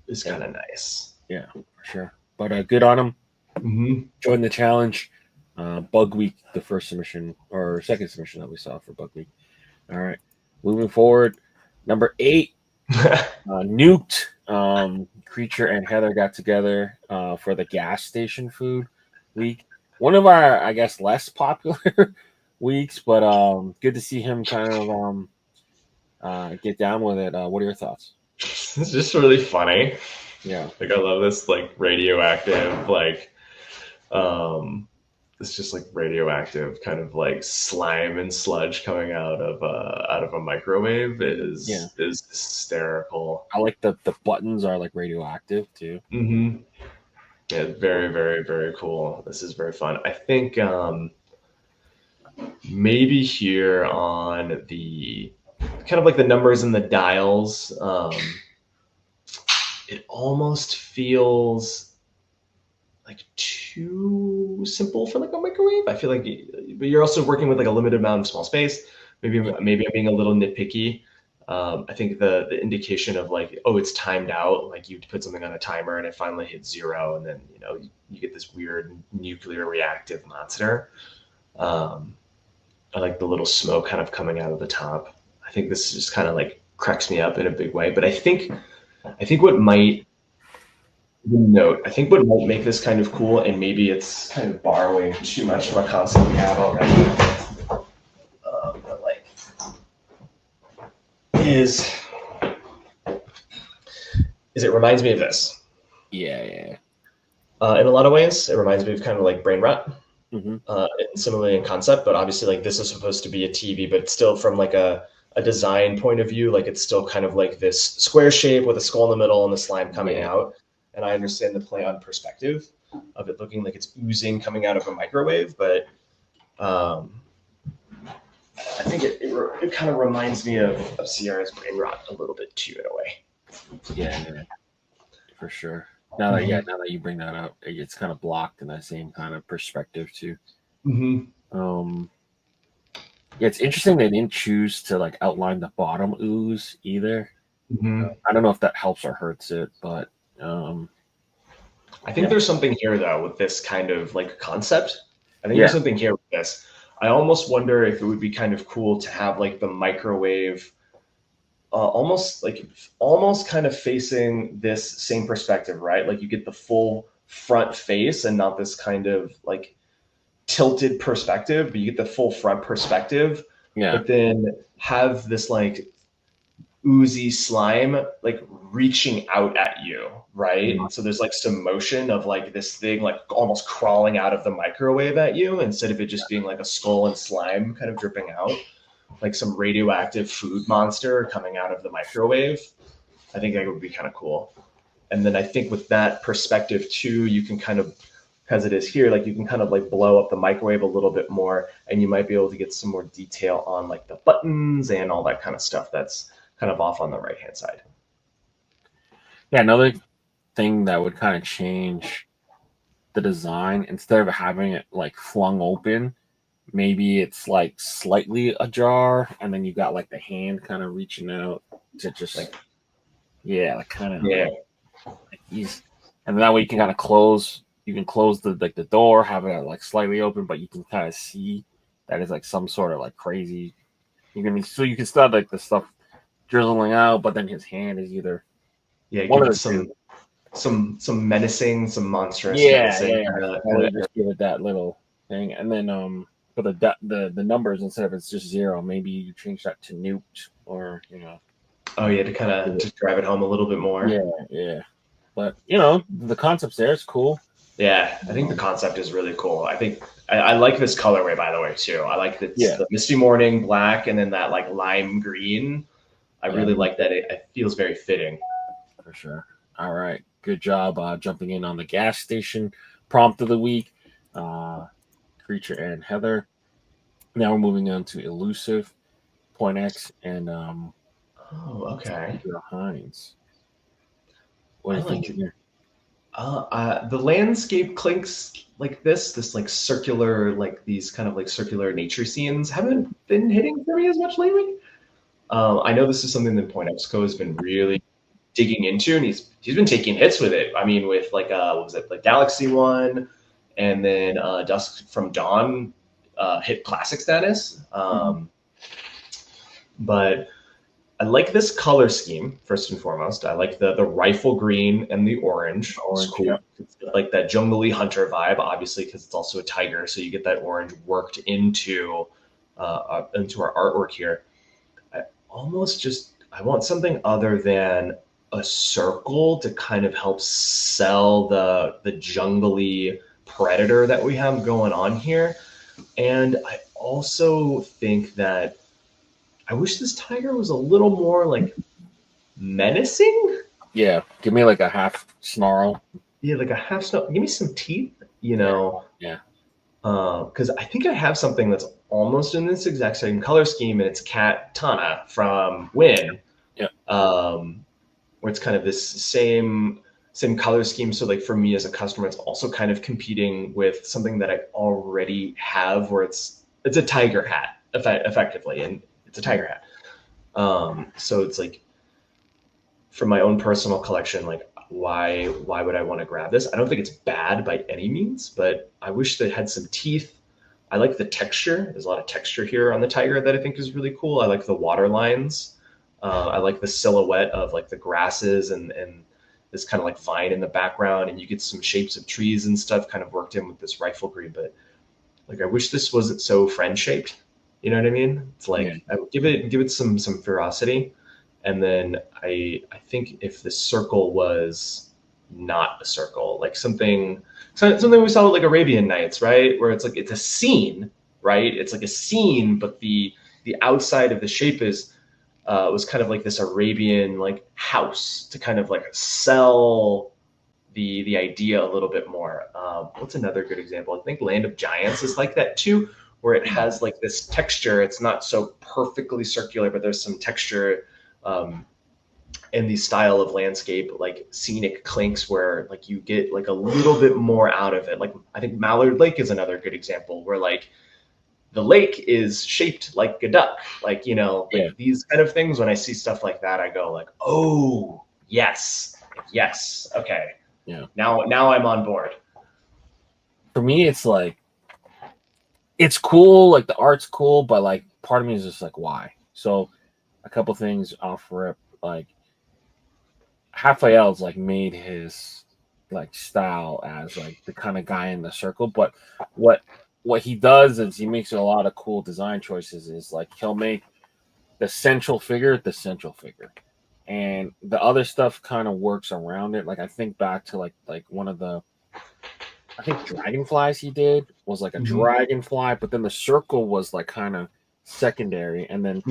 is yeah, kind of nice. yeah, for sure. But good on him. Mm-hmm. Join the challenge. Bug Week, the first submission or second submission that we saw for Bug Week. All right, moving forward, number 8, Nuked. Creature and Heather got together for the gas station food week. One of our, I guess, less popular weeks, but good to see him kind of get down with it. What are your thoughts? It's just really funny. Yeah, Like I love this like radioactive like um it's just like radioactive kind of like slime and sludge coming out of a microwave Yeah, is hysterical. I like the buttons are like radioactive too. Hmm. Yeah, very, very, very cool. This is very fun. I think maybe here on the kind of like the numbers and the dials, it almost feels like too simple for like a microwave. I feel like, but you're also working with like a limited amount of small space. Yeah, Maybe I'm being a little nitpicky. I think the indication of like, oh, it's timed out, like you put something on a timer and it finally hits zero, and then you get this weird nuclear reactive monster. Um, I like the little smoke kind of coming out of the top. I think this just kind of like cracks me up in a big way. But I think what might note, I think what might make this kind of cool, and maybe it's kind of borrowing too much from a concept we have already, but like is it reminds me of this. yeah, yeah. In a lot of ways, it reminds me of kind of like brain rot, Mm-hmm. similarly in concept, but obviously like this is supposed to be a TV, but it's still from like a design point of view, like it's still kind of like this square shape with a skull in the middle and the slime coming Yeah, out. And I understand the play on perspective of it looking like it's oozing coming out of a microwave, but um, I think it kind of reminds me of Sierra's brain rot a little bit too in a way. yeah, yeah, for sure. Mm-hmm. Now that you bring that up, it's kind of blocked in that same kind of perspective too. Mm-hmm. Um, yeah, it's interesting they didn't choose to like outline the bottom ooze either. Mm-hmm. I don't know if that helps or hurts it, but um, I think yeah, there's something here though with this kind of like concept. I think there's yeah, something here with this. I almost wonder if it would be kind of cool to have like the microwave almost kind of facing this same perspective, right? Like you get the full front face and not this kind of like tilted perspective, but you get the full front perspective, yeah, but then have this like oozy slime like reaching out at you, right? mhm, And so there's like some motion of like this thing like almost crawling out of the microwave at you instead of it just being like a skull and slime kind of dripping out, like some radioactive food monster coming out of the microwave. I think that would be kind of cool. And then I think with that perspective too, you can kind of, as it is here, like you can kind of like blow up the microwave a little bit more, and you might be able to get some more detail on like the buttons and all that kind of stuff that's kind of off on the right hand side. yeah. Another thing that would kind of change the design instead of having it like flung open, maybe it's like slightly ajar, and then you got like the hand kind of reaching out to just Like, yeah, like kind of yeah, like ease, and that way you can kind of close. You can close the like the door, have it like slightly open, but you can kind of see that is like some sort of like crazy. You can so you can still have like the stuff drizzling out, but then his hand is either yeah, one give of it the two. some menacing, some monstrous Yeah, menacing yeah, yeah. Or you just give it that little thing, and then for the numbers instead of it's just zero, maybe you change that to nuked, or oh yeah, to kind of to drive it home a little bit more. yeah, yeah. But the concept's there. It's cool. Yeah, I think the concept is really cool. I think I like this colorway, by the way, too. I like that Yeah, the misty morning black and then that like lime green. I yeah, really like that. It feels very fitting. for sure. All right, good job jumping in on the gas station prompt of the week, uh, creature and Heather. Now we're moving on to elusive, Point X, and Oh, okay. Peter Hines. What do I you think like it. here? The landscape clinks like this like circular, like these kind of like circular nature scenes haven't been hitting for me as much lately. I know this is something that Point Exco has been really digging into, and he's been taking hits with it. I mean, with like what was it like Galaxy One, and then Dusk from Dawn hit classic status. Mhm. But I like this color scheme first and foremost. I like the rifle green and the orange. It's Orange, cool. yeah. It's got like that jungly hunter vibe, obviously, because it's also a tiger, so you get that orange worked into our artwork here. I almost just I want something other than a circle to kind of help sell the jungly predator that we have going on here. And I also think that I wish this tiger was a little more like menacing. Yeah, give me like a half snarl. Yeah, like a half snarl. Give me some teeth, you know. Yeah. Because I think I have something that's almost in this exact same color scheme, and it's Cat Tana from Win. Yeah. Where it's kind of this same color scheme. So like for me as a customer, it's also kind of competing with something that I already have, where it's a tiger hat effectively, and it's a tiger hat. So it's like for my own personal collection, like why would I want to grab this? I don't think it's bad by any means, but I wish they had some teeth. I like the texture. There's a lot of texture here on the tiger that I think is really cool. I like the water lines. I like the silhouette of like the grasses and this kind of like vine in the background, and you get some shapes of trees and stuff kind of worked in with this rifle green. But like I wish this wasn't so friend shaped. You know what I mean? It's like I would give it some ferocity. And then I think if the circle was not a circle, like something we saw with like Arabian Nights, right? Where it's like it's a scene, right? It's like a scene, but the outside of the shape is was kind of like this Arabian like house to kind of like sell the idea a little bit more. What's another good example? I think Land of Giants is like that too, where it has like this texture. It's not so perfectly circular, but there's some texture in the style of landscape, like scenic clinks, where like you get like a little bit more out of it. Like I think Mallard Lake is another good example, where like the lake is shaped like a duck, like, you know, like these kind of things. When I see stuff like that, I go like, oh yes, okay, now I'm on board. For me, it's like it's cool, like the art's cool, but like part of me is just like, why? So a couple things off rip, like Raphael's like made his like style as like the kind of guy in the circle, but what he does is he makes a lot of cool design choices. Is like he'll make the central figure, and the other stuff kind of works around it. Like I think back to like one of the, I think dragonflies he did was like a dragonfly, but then the circle was like kind of secondary, and then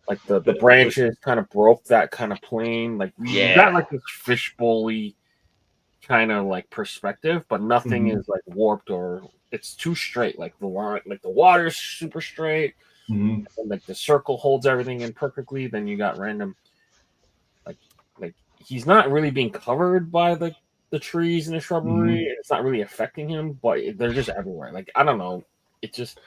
like the branches kind of broke that kind of plane. Like you got like this fishbowl-y kind of like perspective, but nothing is like warped or it's too straight. Like the line, like the water's super straight, and like the circle holds everything in perfectly. Then you got random, like he's not really being covered by the trees and the shrubbery. It's not really affecting him, but they're just everywhere. Like I don't know, it just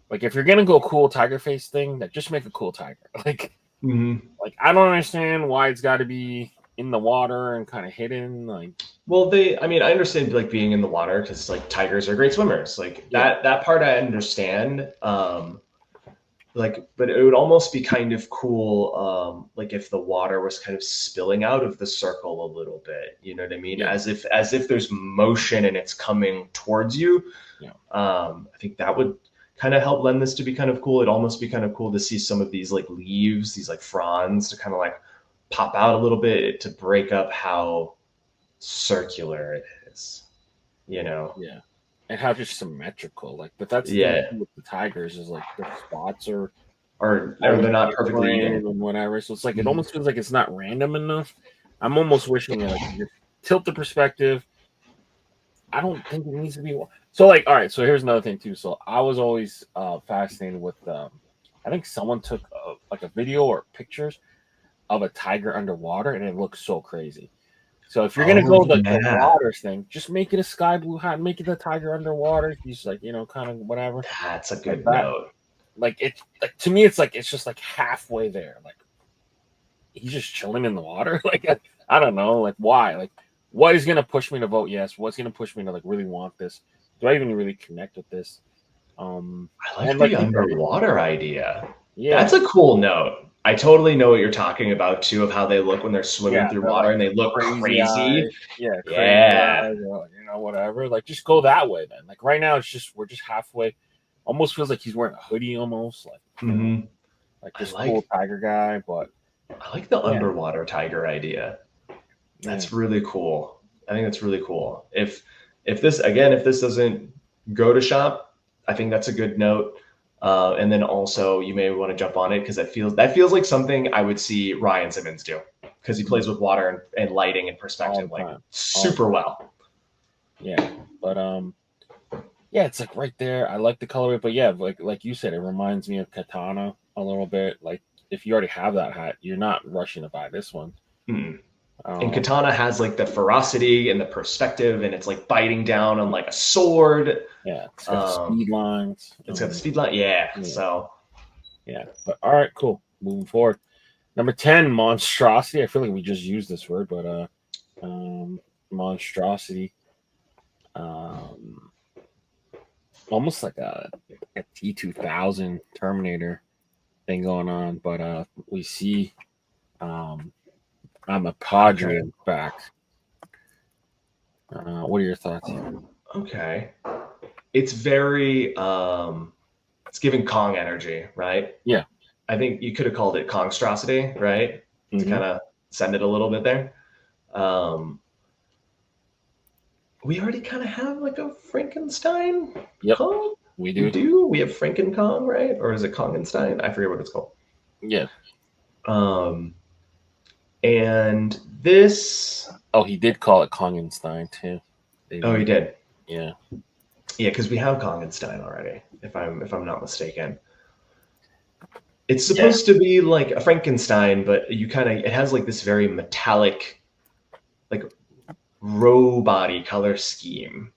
like if you're gonna go cool tiger face thing, like just make a cool tiger. Like I don't understand why it's got to be in the water and kind of hidden. Like, well, I understand like being in the water because like tigers are great swimmers. Like that part I understand. Like, but it would almost be kind of cool, like if the water was kind of spilling out of the circle a little bit. You know what I mean? As if there's motion and it's coming towards you. I think that would kind of help lend this to be kind of cool. It'd almost be kind of cool to see some of these like leaves, these like fronds to kind of like pop out a little bit to break up how circular it is, you know? Yeah. And how just symmetrical. Like, but that's the thing with the tigers is like the spots are they're not perfectly even and whatever. So it's like it almost feels like it's not random enough. I'm almost wishing like you just tilt the perspective. I don't think it needs to be so like all right. So here's another thing too. So I was always fascinated with I think someone took like a video or pictures of a tiger underwater, and it looks so crazy. So if you're gonna go the waters thing, just make it a sky blue hat, make it a tiger underwater. He's like, you know, kind of whatever. That's a good note. Like it's like to me, it's like it's just like halfway there. Like he's just chilling in the water. Like I don't know, like why? Like what is gonna push me to vote yes? What's gonna push me to like really want this? Do I even really connect with this? I like the underwater idea. Yeah, that's a cool note. I totally know what you're talking about too, of how they look when they're swimming through water and they look crazy. Eyes. Eyes, or, you know, whatever. Like just go that way then. Like right now, it's just we're just halfway. Almost feels like he's wearing a hoodie, almost like you know, like this cool tiger guy. But I like the underwater tiger idea. That's really cool. I think that's really cool. If if this doesn't go to shop, I think that's a good note. And then also you may want to jump on it because that feels like something I would see Ryan Simmons do, because he plays with water and lighting and perspective like super well. Yeah, but yeah, it's like right there. I like the colorway, but yeah, like you said, it reminds me of Katana a little bit. Like if you already have that hat, you're not rushing to buy this one. Mm. And Katana has like the ferocity and the perspective, and it's like biting down on like a sword. Yeah, it's got the speed lines. It's got the speed line. Yeah. So. Yeah. But all right, cool. Moving forward. Number 10, monstrosity. I feel like we just used this word, but monstrosity. Almost like a T2000 Terminator thing going on, but we see I'm a Padre back. What are your thoughts here? Okay. It's very it's giving Kong energy, right? Yeah. I think you could have called it Kongstrosity, right? To kind of send it a little bit there. We already kind of have like a Frankenstein Kong. We do. We have Franken Kong, right? Or is it Kongenstein? I forget what it's called. Yeah. And this. Oh, he did call it Kongenstein too. Oh, he did. Yeah. Yeah, because we have Kongenstein already, if I'm not mistaken. It's supposed to be like a Frankenstein, but it has like this very metallic, like row body color scheme.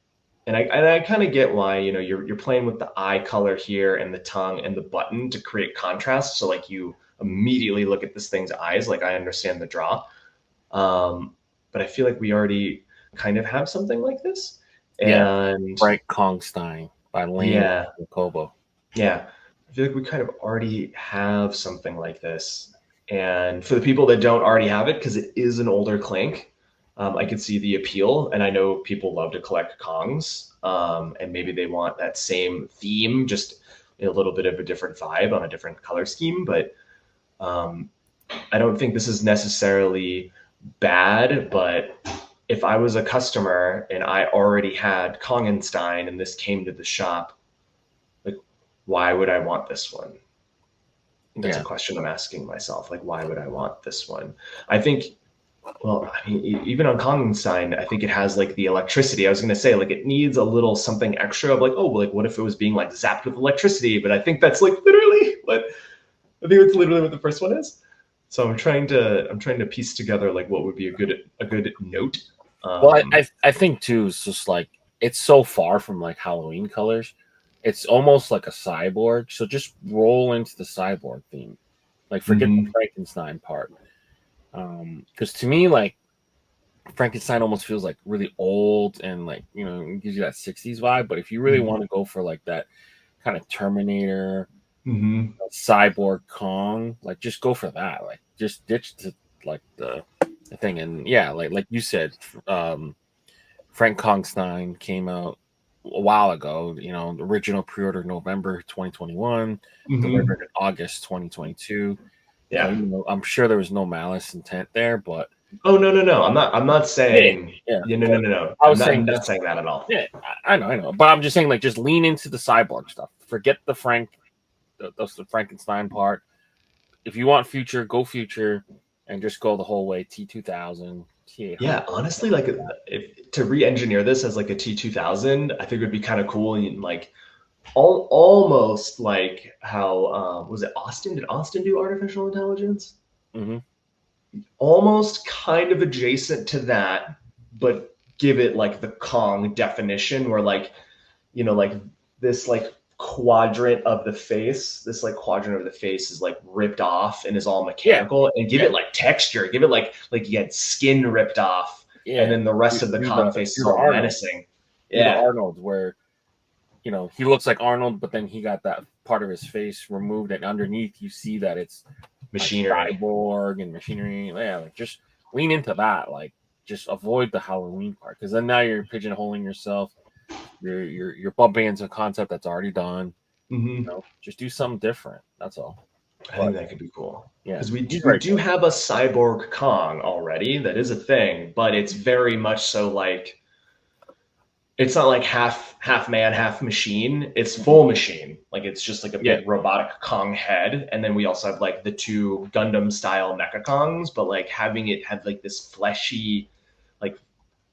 And I kind of get why, you're playing with the eye color here and the tongue and the button to create contrast. So like you immediately look at this thing's eyes. Like I understand the draw. But I feel like we already kind of have something like this. And Frank Kongstein by Lane Kobo. Yeah. I feel like we kind of already have something like this. And for the people that don't already have it, because it is an older Clink, I could see the appeal. And I know people love to collect Kongs, and maybe they want that same theme, just a little bit of a different vibe on a different color scheme. But I don't think this is necessarily bad. But if I was a customer and I already had Kongenstein and this came to the shop, why would I want this one? That's a question I'm asking myself. Like, why would I want this one? I think, well, I mean, even on Kongenstein, I think it has like the electricity. I was going to say, like, it needs a little something extra of like, oh, like, what if it was being like zapped with electricity? But I think that's like literally what, I think it's literally what the first one is. So I'm trying to piece together like what would be a good note. Well, I think too, it's just like, it's so far from like Halloween colors. It's almost like a cyborg, so just roll into the cyborg theme. Like, forget the Frankenstein part. Because to me, like, Frankenstein almost feels like really old and like, it gives you that 60s vibe. But if you really want to go for like that kind of Terminator, cyborg Kong, like, just go for that. Like, just ditch like the thing. And yeah, like you said, Frank Kongstein came out a while ago, the original pre-order November 2021, delivered in August 2022. Yeah. I'm sure there was no malice intent there, but no. I'm not saying no. I'm not saying that at all. Yeah, I know. But I'm just saying, like, just lean into the cyborg stuff. Forget the the Frankenstein part. If you want future, go future, and just go the whole way. T2000. Yeah, honestly, like to re-engineer this as like a T2000, I think it would be kind of cool, and like almost like how was it Austin? Did Austin do artificial intelligence? Almost kind of adjacent to that, but give it like the Kong definition, where like like this like quadrant of the face is like ripped off and is all mechanical, and give it like texture, give it like you had skin ripped off, and then the rest of the Kong face is all menacing. Arnold, where he looks like Arnold, but then he got that part of his face removed, and underneath you see that it's machinery, like cyborg and machinery. Yeah, like just lean into that. Like, just avoid the Halloween part, because then now you're pigeonholing yourself. You're bumping into a concept that's already done. Just do something different. That's all. I think that could be cool. Yeah, because we do have a cyborg Kong already. That is a thing, but it's very much so like it's not like half man, half machine. It's full machine. Like it's just like a big robotic Kong head. And then we also have like the two Gundam style Mecha Kongs, but like having it have like this fleshy like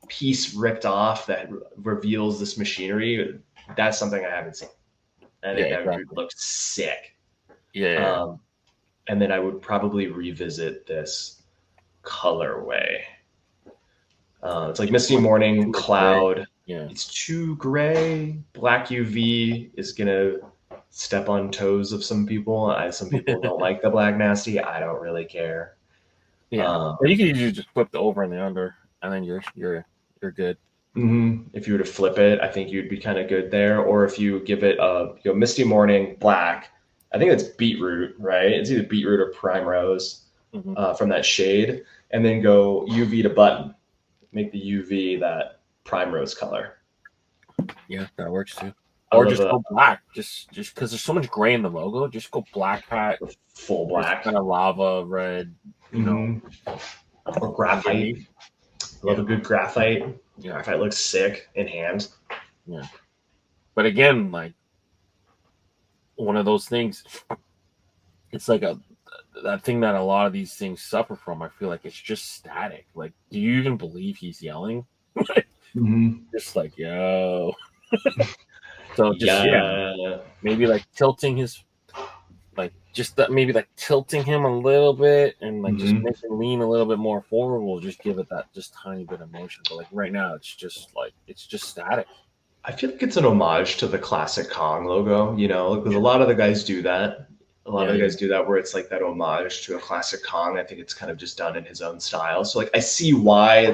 piece ripped off that reveals this machinery. That's something I haven't seen. I think that would look sick. Yeah. And then I would probably revisit this colorway. It's like Misty Morning, Cloud. Yeah. It's too gray. Black UV is gonna step on toes of some people. Some people don't like the black nasty. I don't really care. Yeah, or you can usually just flip the over and the under, and then you're good. Mm-hmm. If you were to flip it, I think you'd be kind of good there. Or if you give it Misty Morning, black. I think it's beetroot, right? It's either beetroot or primrose from that shade, and then go UV to button. Make the UV that primrose color. Yeah, that works too. Or just go black, just because there's so much gray in the logo. Just go black hat, full black, kind of lava red, you know, or graphite. Love a good graphite. Yeah, graphite looks sick in hand. Yeah, but again, like one of those things. It's like that thing that a lot of these things suffer from. I feel like it's just static. Like, do you even believe he's yelling? Just like, yo. So just maybe like tilting his, like just that, maybe like tilting him a little bit and like just make him lean a little bit more forward will just give it that just tiny bit of motion. But like right now, it's just static. I feel like it's an homage to the classic Kong logo, you know, because a lot of the guys do that. A lot of the guys do that where it's like that homage to a classic Kong. I think it's kind of just done in his own style. So like I see why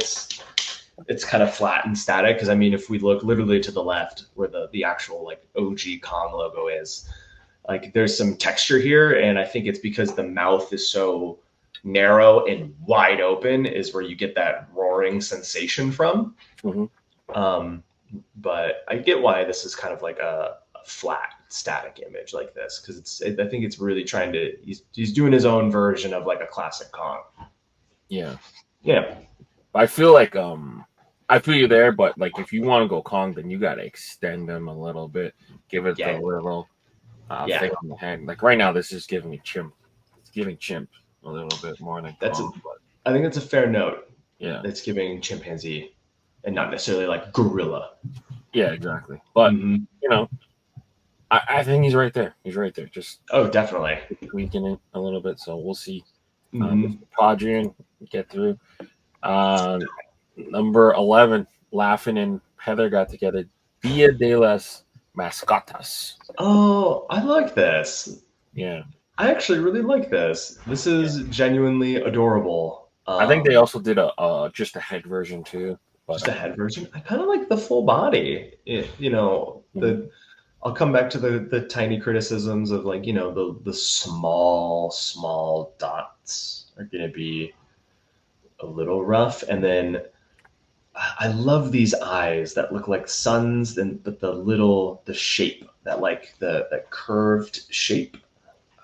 it's kind of flat and static, because I mean if we look literally to the left where the actual like OG Kong logo is, like there's some texture here, and I think it's because the mouth is so narrow and wide open is where you get that roaring sensation from. But I get why this is kind of like a flat static image like this, because I think it's really trying to he's doing his own version of like a classic Kong. Yeah I feel like I feel you there, but like if you want to go Kong, then you got to extend them a little bit, give it the little thing on the head. Like right now this is giving me chimp. It's giving chimp a little bit more than Kong, I think that's a fair note. It's giving chimpanzee and not necessarily like gorilla. Yeah, exactly. But you know, I think he's right there. He's right there. Just definitely tweaking it a little bit. So we'll see. Padrian get through. Number 11, Laughing and Heather got together. Dia de las Mascotas. Oh, I like this. Yeah, I actually really like this. This is genuinely adorable. I think they also did a just a head version too. But, just a head version. I kind of like the full body. You know, I'll come back to the tiny criticisms of like, you know, the small dots are going to be a little rough. And then I love these eyes that look like suns, but the shape, that curved shape.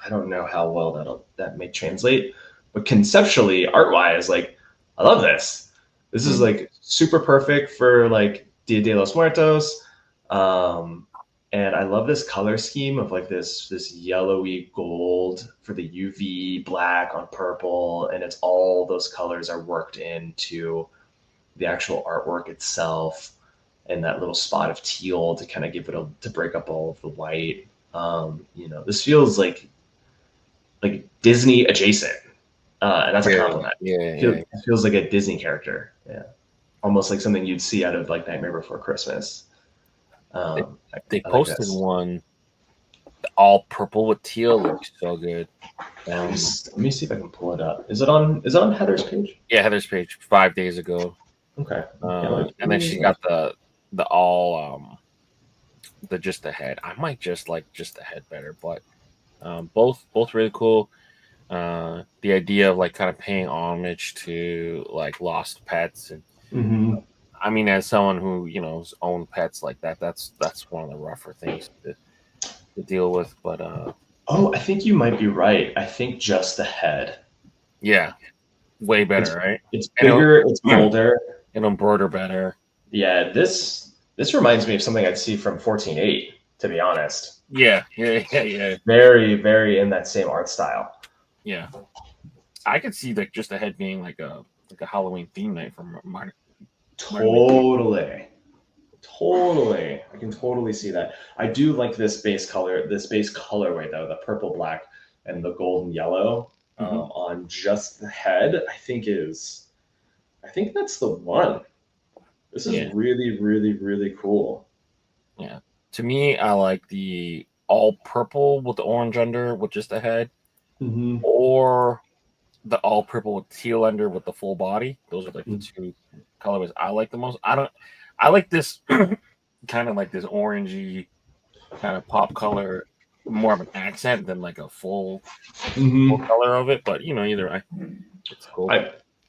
I don't know how well that may translate, but conceptually, art-wise, like I love this. This is like super perfect for like Dia de los Muertos. And I love this color scheme of like this yellowy gold for the UV, black on purple, and it's all those colors are worked into the actual artwork itself, and that little spot of teal to kind of give it to break up all of the white. You know, this feels like Disney adjacent. And that's a compliment. It feels like a Disney character. Yeah. Almost like something you'd see out of like Nightmare Before Christmas. They posted one all purple with teal. Looks so good. Let me see if I can pull it up. Is it on Heather's page? Yeah, Heather's page 5 days ago. Okay. And then she got the all just the head. I might just like just the head better, but both really cool. The idea of like kind of paying homage to like lost pets, and I mean, as someone who has owned pets like that, that's one of the rougher things to deal with. But I think you might be right. I think just the head. Yeah, way better, right? It's bigger. It's bolder. And embroider better. Yeah, this This reminds me of something I'd see from 14.8, to be honest. Yeah. Very, very in that same art style. Yeah. I could see like just the head being like a Halloween theme night from Monday. Totally. I can totally see that. I do like this base colorway though, the purple, black, and the gold and yellow on just the head. I think that's the one. This is really, really, really cool. Yeah. To me, I like the all purple with the orange under with just the head, or the all purple with teal under with the full body. Those are like the two colorways I like the most. I like this kind of like this orangey kind of pop color, more of an accent than like a full color of it. But either way, it's cool.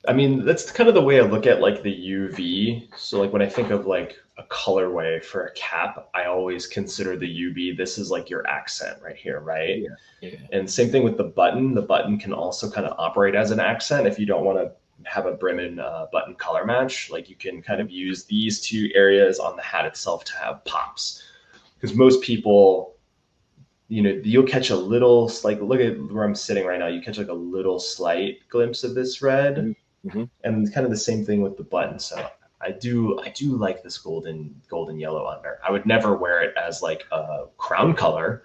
I mean, that's kind of the way I look at like the UV. So like when I think of like a colorway for a cap, I always consider the UV. This is like your accent right here, right? Yeah. And same thing with the button. The button can also kind of operate as an accent if you don't want to have a brim and button color match. Like you can kind of use these two areas on the hat itself to have pops. Because most people, you'll catch a little, like look at where I'm sitting right now. You catch like a little slight glimpse of this red. And kind of the same thing with the button. So I do like this golden yellow under. I would never wear it as like a crown color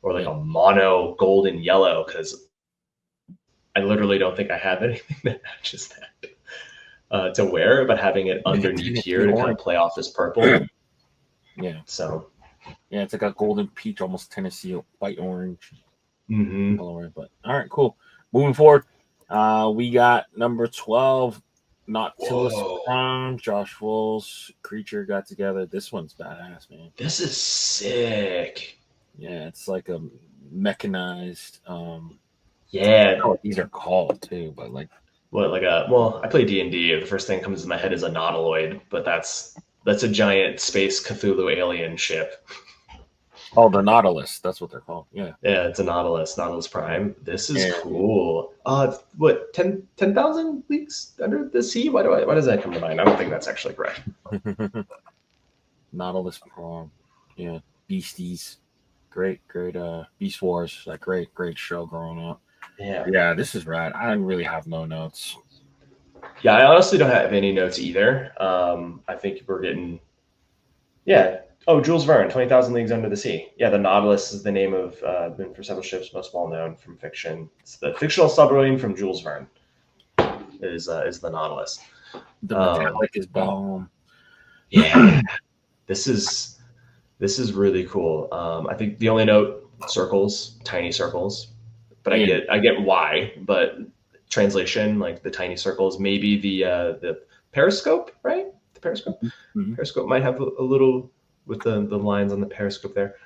or like a mono golden yellow because I literally don't think I have anything that matches that to wear. But having it underneath here to kind of play off this purple. Yeah. So. Yeah, it's like a golden peach, almost Tennessee white orange color. But all right, cool. Moving forward. We got number 12, Nautilus Prime, Josh Wolf's Creature got together. This one's badass, man. This is sick. Yeah, it's like a mechanized. Yeah, I don't know what these are called too, but like what, like I play D&D. The first thing that comes to my head is a Nautiloid, but that's a giant space Cthulhu alien ship. Oh, the Nautilus. That's what they're called. Yeah. Yeah, it's a Nautilus Prime. This is cool. What, 10,000 leagues under the sea? Why does that come to mind? I don't think that's actually correct. Nautilus Prime. Yeah. Beasties. Great. Beast Wars. Like great show growing up. Yeah. Yeah, this is rad. I don't really have no notes. Yeah, I honestly don't have any notes either. I think we're getting. Yeah. Oh, Jules Verne, 20,000 Leagues Under the Sea. Yeah, the Nautilus is the name of been for several ships, most well known from fiction. It's the fictional submarine from Jules Verne. Is the Nautilus. The metallic is bomb. Yeah, this is really cool. I think the only note, circles, tiny circles, but I get why. But translation, like the tiny circles, maybe the periscope, right? The periscope. Periscope might have a little. With the lines on the periscope there,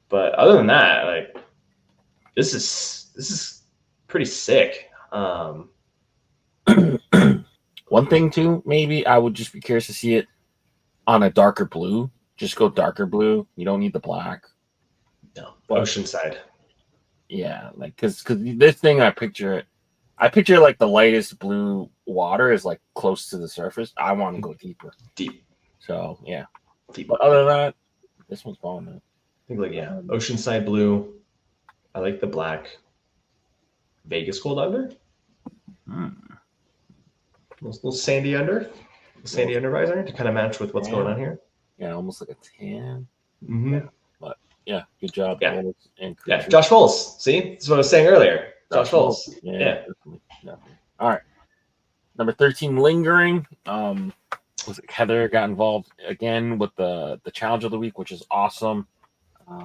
but other than that, like this is pretty sick. One thing too, maybe I would just be curious to see it on a darker blue. Just go darker blue. You don't need the black. No, Oceanside. Yeah, like because this thing I picture like the lightest blue water is like close to the surface. I want to go deeper. Deep. So yeah. But other than that, this one's fun, man. I think Oceanside blue. I like the black. Vegas gold under. Little sandy under. Sandy undervisor to kind of match with what's going on here. Yeah, almost like a tan. Yeah. But yeah, good job. Yeah. Josh Foles. See, that's what I was saying earlier. Josh Foles. Yeah. Definitely. All right. Number 13, Lingering. Was it Heather got involved again with the challenge of the week, which is awesome. I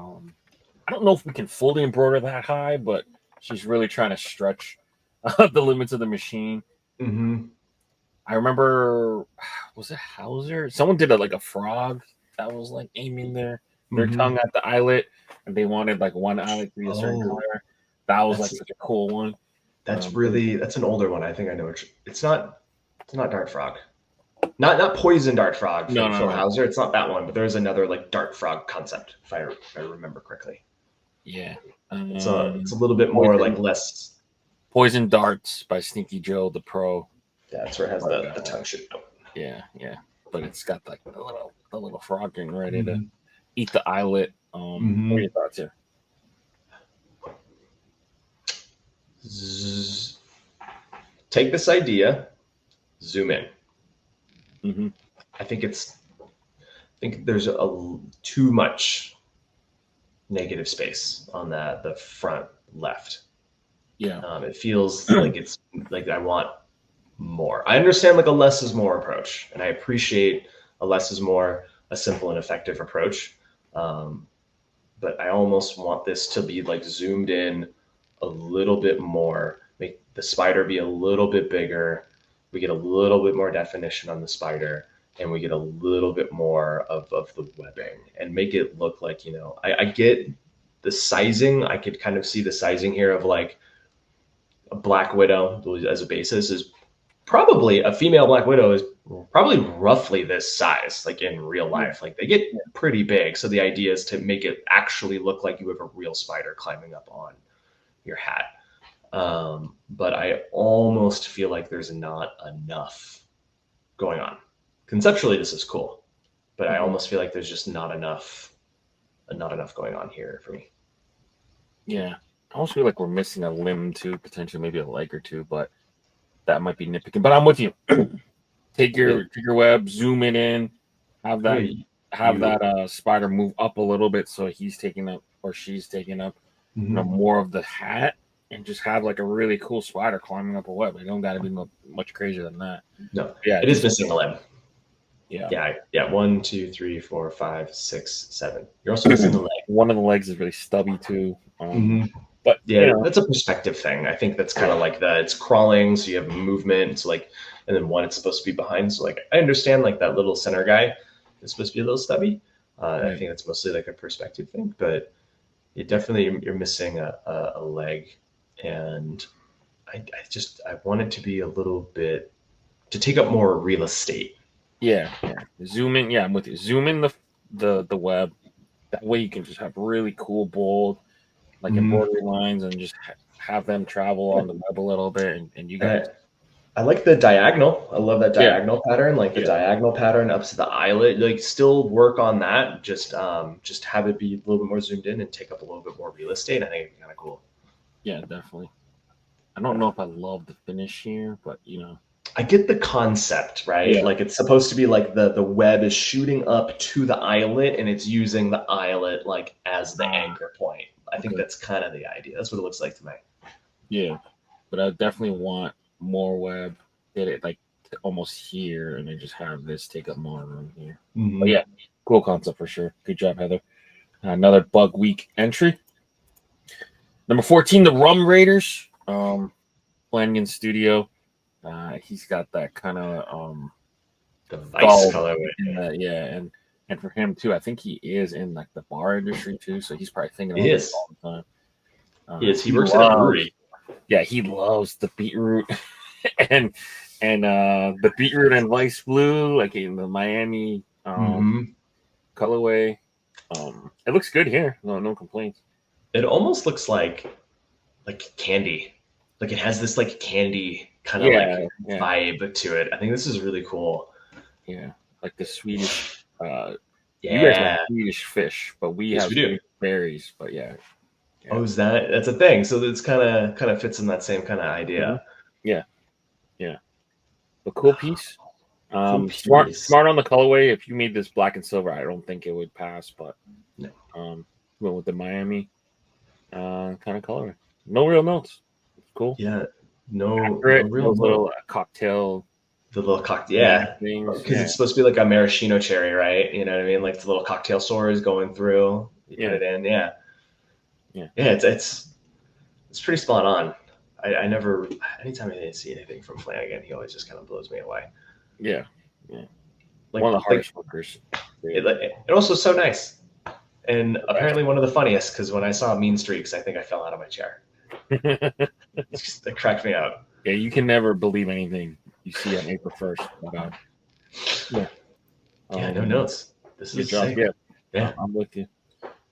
don't know if we can fully embroider that high, but she's really trying to stretch the limits of the machine. I remember, was it Hauser? Someone did a frog that was like aiming their tongue at the eyelet, and they wanted like one eyelet to be a certain color. That was like such a cool one. That's an older one. I think I know it's not Dart Frog. Not Poison Dart Frog from Phil Hauser. It's not that one, but there's another like Dart Frog concept, if I remember correctly. Yeah. It's a little bit more like less. Poison Darts by Sneaky Joe, the pro. Yeah, that's where it has the tongue shoot. Yeah. but it's got like the little frog getting ready to eat the eyelet. What are your thoughts here? Take this idea, zoom in. Mm-hmm. I think there's too much negative space on the front left. Yeah. It feels like it's like I want more. I understand like a less is more approach, and I appreciate a less is more, a simple and effective approach. But I almost want this to be like zoomed in a little bit more, make the spider be a little bit bigger. We get a little bit more definition on the spider, and we get a little bit more of the webbing, and make it look like, I get the sizing. I could kind of see the sizing here of like a Black Widow as a basis is probably a female Black Widow is probably roughly this size, like in real life. Like they get pretty big. So the idea is to make it actually look like you have a real spider climbing up on your hat. But I almost feel like there's not enough going on. Conceptually, this is cool, but I almost feel like there's just not enough going on here for me. Yeah. I almost feel like we're missing a limb too, potentially maybe a leg or two, but that might be nitpicking. But I'm with you. Take your web, zoom it in, have that spider move up a little bit so he's taking up or she's taking up more of the hat, and just have like a really cool spider climbing up a web. It don't got to be much crazier than that. No, yeah, it is missing a limb. Yeah. 1, 2, 3, 4, 5, 6, 7. You're also missing the leg. One of the legs is really stubby too. But yeah, that's a perspective thing. I think that's kind of like it's crawling, so you have movement. It's like, and then one, it's supposed to be behind. So like, I understand like that little center guy is supposed to be a little stubby. I think that's mostly like a perspective thing, but you're missing a leg, and I want it to be a little bit to take up more real estate. Yeah. Zoom in. Yeah, I'm with you. Zoom in the web. That way you can just have really cool, bold, like embroidery lines, and just have them travel on the web a little bit, and you got it. I like the diagonal. I love that diagonal pattern, like the diagonal pattern up to the eyelet. Like, still work on that. Just have it be a little bit more zoomed in and take up a little bit more real estate. I think it's kind of cool. Yeah, definitely. I don't know if I love the finish here, but I get the concept, right? Yeah. Like, it's supposed to be like the web is shooting up to the eyelet, and it's using the eyelet like as the anchor point. I think that's kind of the idea. That's what it looks like to me. Yeah, but I definitely want more web. Get it like almost here, and then just have this take up more room here. But yeah, cool concept for sure. Good job, Heather. Another bug week entry. Number 14, the Rum Raiders. Flanagan Studio. He's got that kind of the vice color. And for him too, I think he is in like the bar industry too, so he's probably thinking about this all the time. Yes, he works at a brewery. Yeah, he loves the beetroot and the beetroot and vice blue, like in the Miami colorway. It looks good here. No complaints. It almost looks like candy. Like, it has this like candy kind of vibe to it. I think this is really cool. Yeah, like the Swedish. You guys have Swedish fish, but we have berries. But yeah. Oh, that's a thing? So it's kind of fits in that same kind of idea. Yeah. A cool piece. Smart on the colorway. If you made this black and silver, I don't think it would pass. But went with the Miami kind of color. No real notes. It's cool. Yeah. No real little cocktail. The little cocktail, because it's supposed to be like a maraschino cherry, right? You know what I mean? Like the little cocktail sword going through. You put it in, yeah. It's pretty spot on. Anytime I see anything from Flanagan, he always just kind of blows me away. Yeah. Like, one of the hardest workers. It also so nice, and apparently one of the funniest. Because when I saw Mean Streaks, I think I fell out of my chair. It cracked me up. Yeah, you can never believe anything you see on April 1st. No notes. This is good job. Yeah, I'm with you.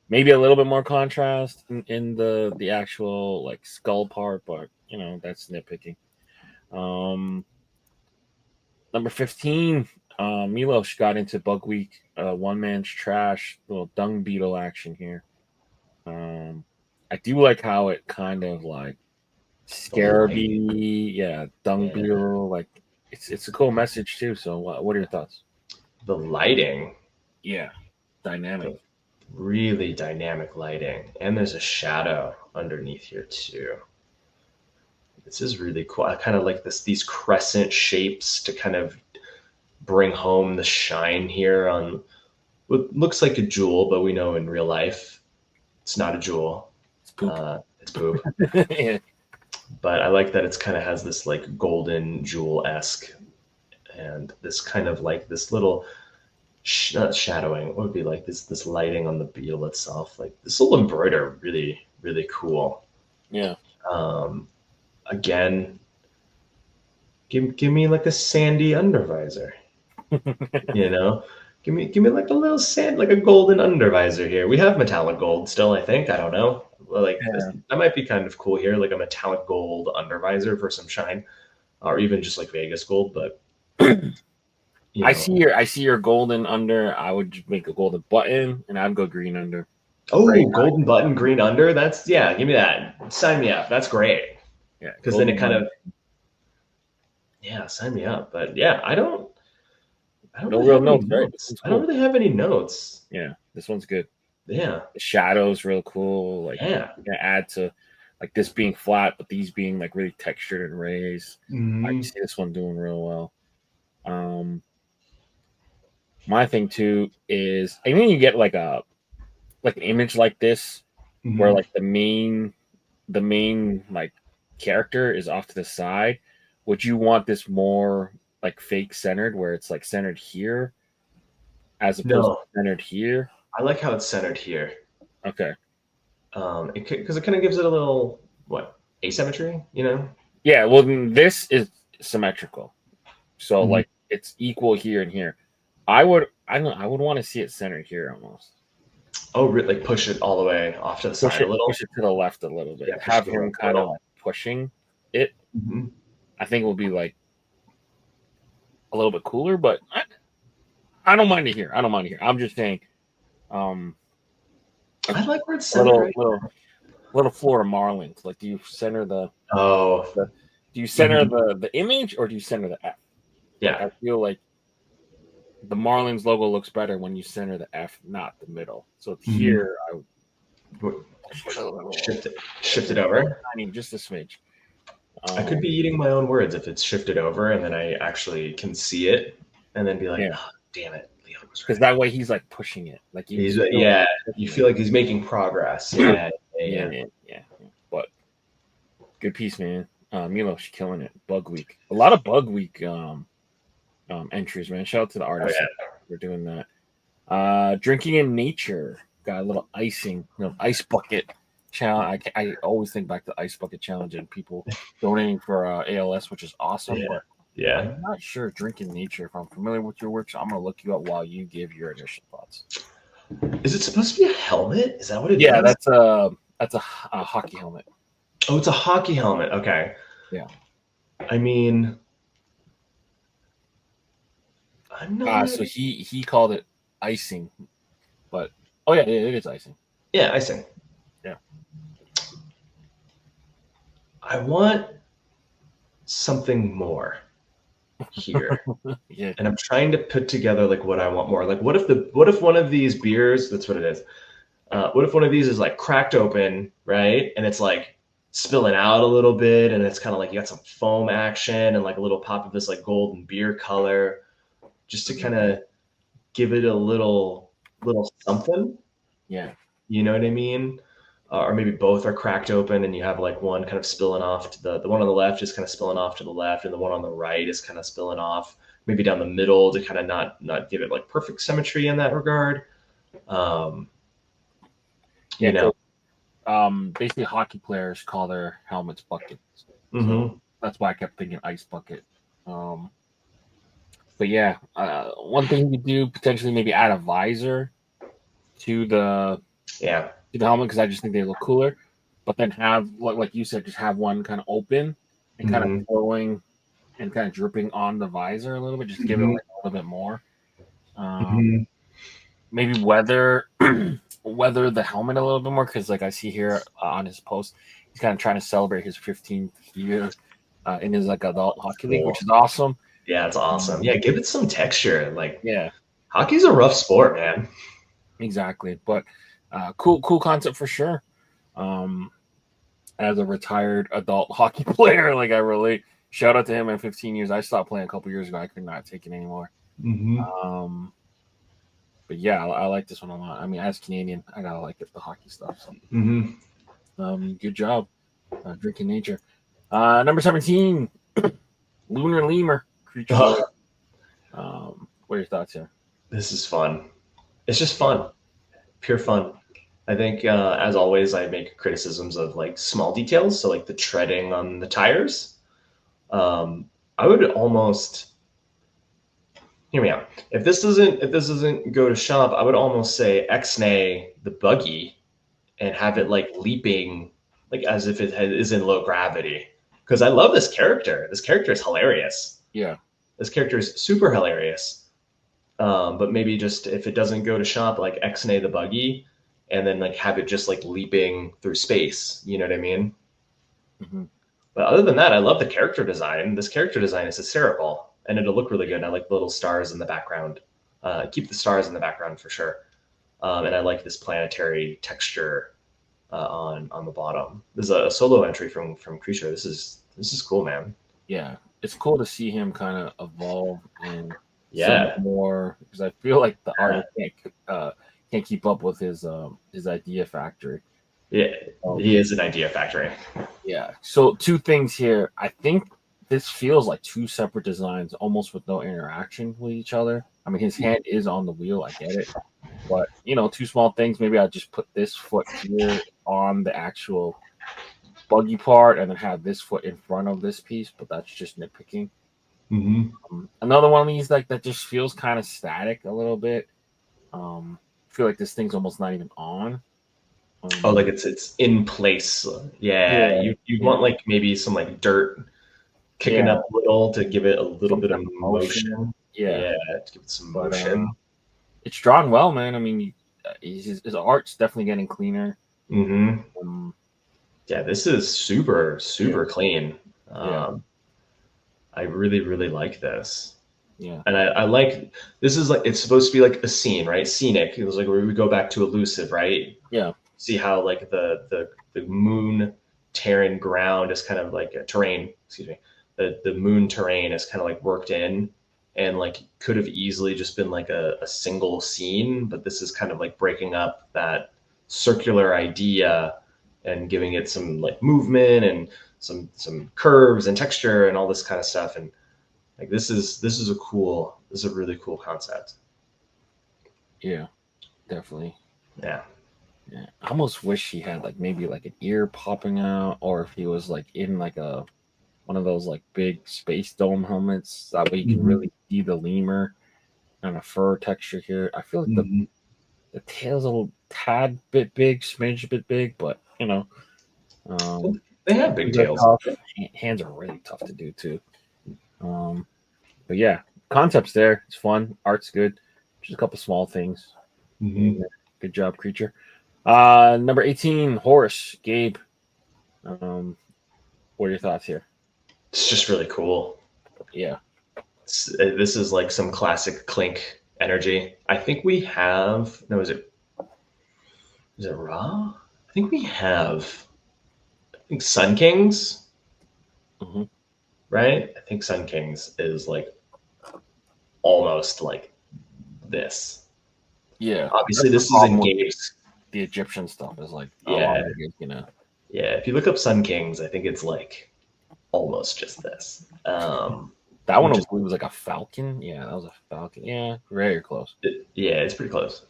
Maybe a little bit more contrast in the actual like skull part, but that's nitpicking. Number 15, Milos got into Bug Week, one man's trash, little dung beetle action here. I do like how it kind of like Scaraby, yeah, dung beetle, like it's a cool message too. So, what are your thoughts? The lighting, Yeah, dynamic. the really dynamic lighting, and there's a shadow underneath here too. This is really cool. I kind of like these crescent shapes to kind of bring home the shine here on what looks like a jewel, but we know in real life it's not a jewel. It's poop. It's poop. Yeah. But I like that it's kind of has this like golden jewel-esque, and this kind of like this little not shadowing. What would be like this lighting on the beetle itself? Like this little embroider, really cool. Yeah. Again, give me like a sandy undervisor. You know, give me like a little sand, like a golden undervisor here. We have metallic gold still, I think. I don't know. Like that might be kind of cool here, like a metallic gold undervisor for some shine, or even just like Vegas gold. But I see your golden under. I would make a golden button, and I'd go green under. Oh, great. Golden button, green under. That's give me that. Sign me up. That's great. Yeah, because then it kind of sign me up. But yeah, I don't no really real have any notes, right? notes. I don't really have any notes. Yeah, this one's good. Yeah, the shadows real cool. Like gonna add to like this being flat, but these being like really textured and raised. I see this one doing real well. My thing too is I mean you get like an image like this where like the main like character is off to the side. Would you want this more like fake centered where it's like centered here as opposed to centered here? I like how it's centered here. Okay. Because it kind of gives it a little asymmetry, you know? Yeah, well this is symmetrical. So like it's equal here and here. I would want to see it centered here almost. Oh, like push it all the way off to the side a little? Push it to the left a little bit. Yeah, have him kind of like pushing it. I think it will be like a little bit cooler, but I don't mind it here. I'm just saying. I like where it's centered. Little Florida Marlins. Like, do you center the image or do you center the F? Yeah, like, I feel like the Marlins logo looks better when you center the F, not the middle. So here, I would shift it over. I mean, just a smidge. I could be eating my own words if it's shifted over, and then I actually can see it, and then be like, oh, "Damn it, Leon was right." Because that way he's like pushing it, like you feel like he's making progress. Yeah. But good piece, man. Milos killing it. Bug Week, a lot of Bug Week entries, man. Shout out to the artists for doing that. Drinking in nature, got a little icing, ice bucket challenge. I always think back to the ice bucket challenge and people donating for ALS, which is awesome. Yeah. I'm not sure drinking nature. If I'm familiar with your work, so I'm gonna look you up while you give your initial thoughts. Is it supposed to be a helmet? Is that what it is? Yeah, that's a hockey helmet. Oh, it's a hockey helmet. Okay. Yeah. I mean, I'm not. So he called it icing, but it is icing. Yeah, icing. Yeah. I want something more here. Yeah. And I'm trying to put together like what I want more. Like what if one of these beers, that's what it is. What if one of these is like cracked open, right? And it's like spilling out a little bit, and it's kind of like you got some foam action and like a little pop of this like golden beer color, just to kind of give it a little something. Yeah. You know what I mean? Or maybe both are cracked open and you have like one kind of spilling off to the one on the left is kind of spilling off to the left, and the one on the right is kind of spilling off maybe down the middle to kind of not give it like perfect symmetry in that regard. Basically hockey players call their helmets buckets. So that's why I kept thinking ice bucket. But yeah, one thing you could do potentially maybe add a visor to the helmet, because I just think they look cooler. But then have like you said, just have one kind of open and kind of flowing and kind of dripping on the visor a little bit, just to give it Mhm. like a little bit more. Mhm. Maybe weather weather the helmet a little bit more, because like I see here on his post, he's kind of trying to celebrate his 15th year in his like adult hockey league, which Cool. is awesome. Yeah, it's awesome. Um, Yeah, give it some texture. Like yeah, hockey's a rough sport, man. exactly. But cool concept for sure. Um, as a retired adult hockey player, like I relate. Shout out to him in 15 years. I stopped playing a couple years ago. I could not take it anymore. Hmm. Um, but yeah, I like this one a lot. I mean, as Canadian, I gotta like it, the hockey stuff. So, Hmm. good job, drinking nature. Number 17, lunar lemur creature lore. What are your thoughts here? This is fun. It's just Yeah, fun, pure fun. I think, as always, I make criticisms of like small details. So like the treading on the tires. I would almost hear me out. If this doesn't go to shop, I would almost say X-nay the buggy and have it like leaping, like as if is in low gravity. Because I love this character. This character is hilarious. yeah, This character is super hilarious. But maybe just if it doesn't go to shop, like X-nay the buggy, and then like have it just like leaping through space. You know what I mean? hmm But other than that, I love the character design. This character design is hysterical, and it'll look really good. And I like the little stars in the background. Keep the stars in the background for sure. And I like this planetary texture on the bottom. There's a solo entry from Creature. This is cool, man. yeah. It's cool to see him kind of evolve in some Yeah, more, because I feel like the yeah, artist can't keep up with his idea factory. yeah. Um, He is an idea factory. Yeah. So two things here. I think this feels like two separate designs, almost with no interaction with each other. I mean, his hand is on the wheel. I get it, but two small things. Maybe I'll just put this foot here on the actual buggy part, and then have this foot in front of this piece. But that's just nitpicking. Hmm. Another one of these like that just feels kind of static a little bit. I feel like this thing's almost not even on. Oh, like Um, it's in place. Yeah, yeah, you want yeah, like maybe some like dirt kicking yeah. up a little to give it a little Some bit of type of motion. motion. Yeah, Yeah, to give it some but motion. it's drawn well, man. I mean, his art's definitely getting cleaner. Hmm. Um, Yeah, this is super yeah, super clean. yeah, Um, I really really like this. yeah, And I like this is like it's supposed to be like a scene, right? Scenic. It was like where we go back to elusive, right? yeah. See how like the moon terran ground is kind of like a terrain, excuse me. The moon terrain is kind of like worked in and like could have easily just been like a single scene, but this is kind of like breaking up that circular idea and giving it some like movement and some curves and texture and all this kind of stuff. And like this is a really cool concept. Yeah, definitely. Yeah. Yeah, I almost wish he had like maybe like an ear popping out, or if he was like in like a one of those like big space dome helmets. That way you can Hmm. really see the lemur and a fur texture here. I feel like Hmm. the tail's a little tad bit big, smidge bit big, but Well, um, they have big hands are tails. tough. Hands are really tough to do too. Um, but yeah, concept's there. It's fun. Art's good. Just a couple small things. Hmm. And good job, creature. Number 18, Horse, Gabe. Um, what are your thoughts here? It's just really cool. Yeah. This is like some classic Clink energy. I think we have. No, is it Raw? I think we have. I think Sun Kings, hmm right? I think Sun Kings is like almost like this. Yeah. Obviously, That's the this is problem in with games. the Egyptian stuff is like a lot Yeah, of it is. yeah. If you look up Sun Kings, I think it's like almost just this. That one Which I is believe was like a falcon. Yeah, that was a falcon. Yeah, very close. yeah, it's pretty close.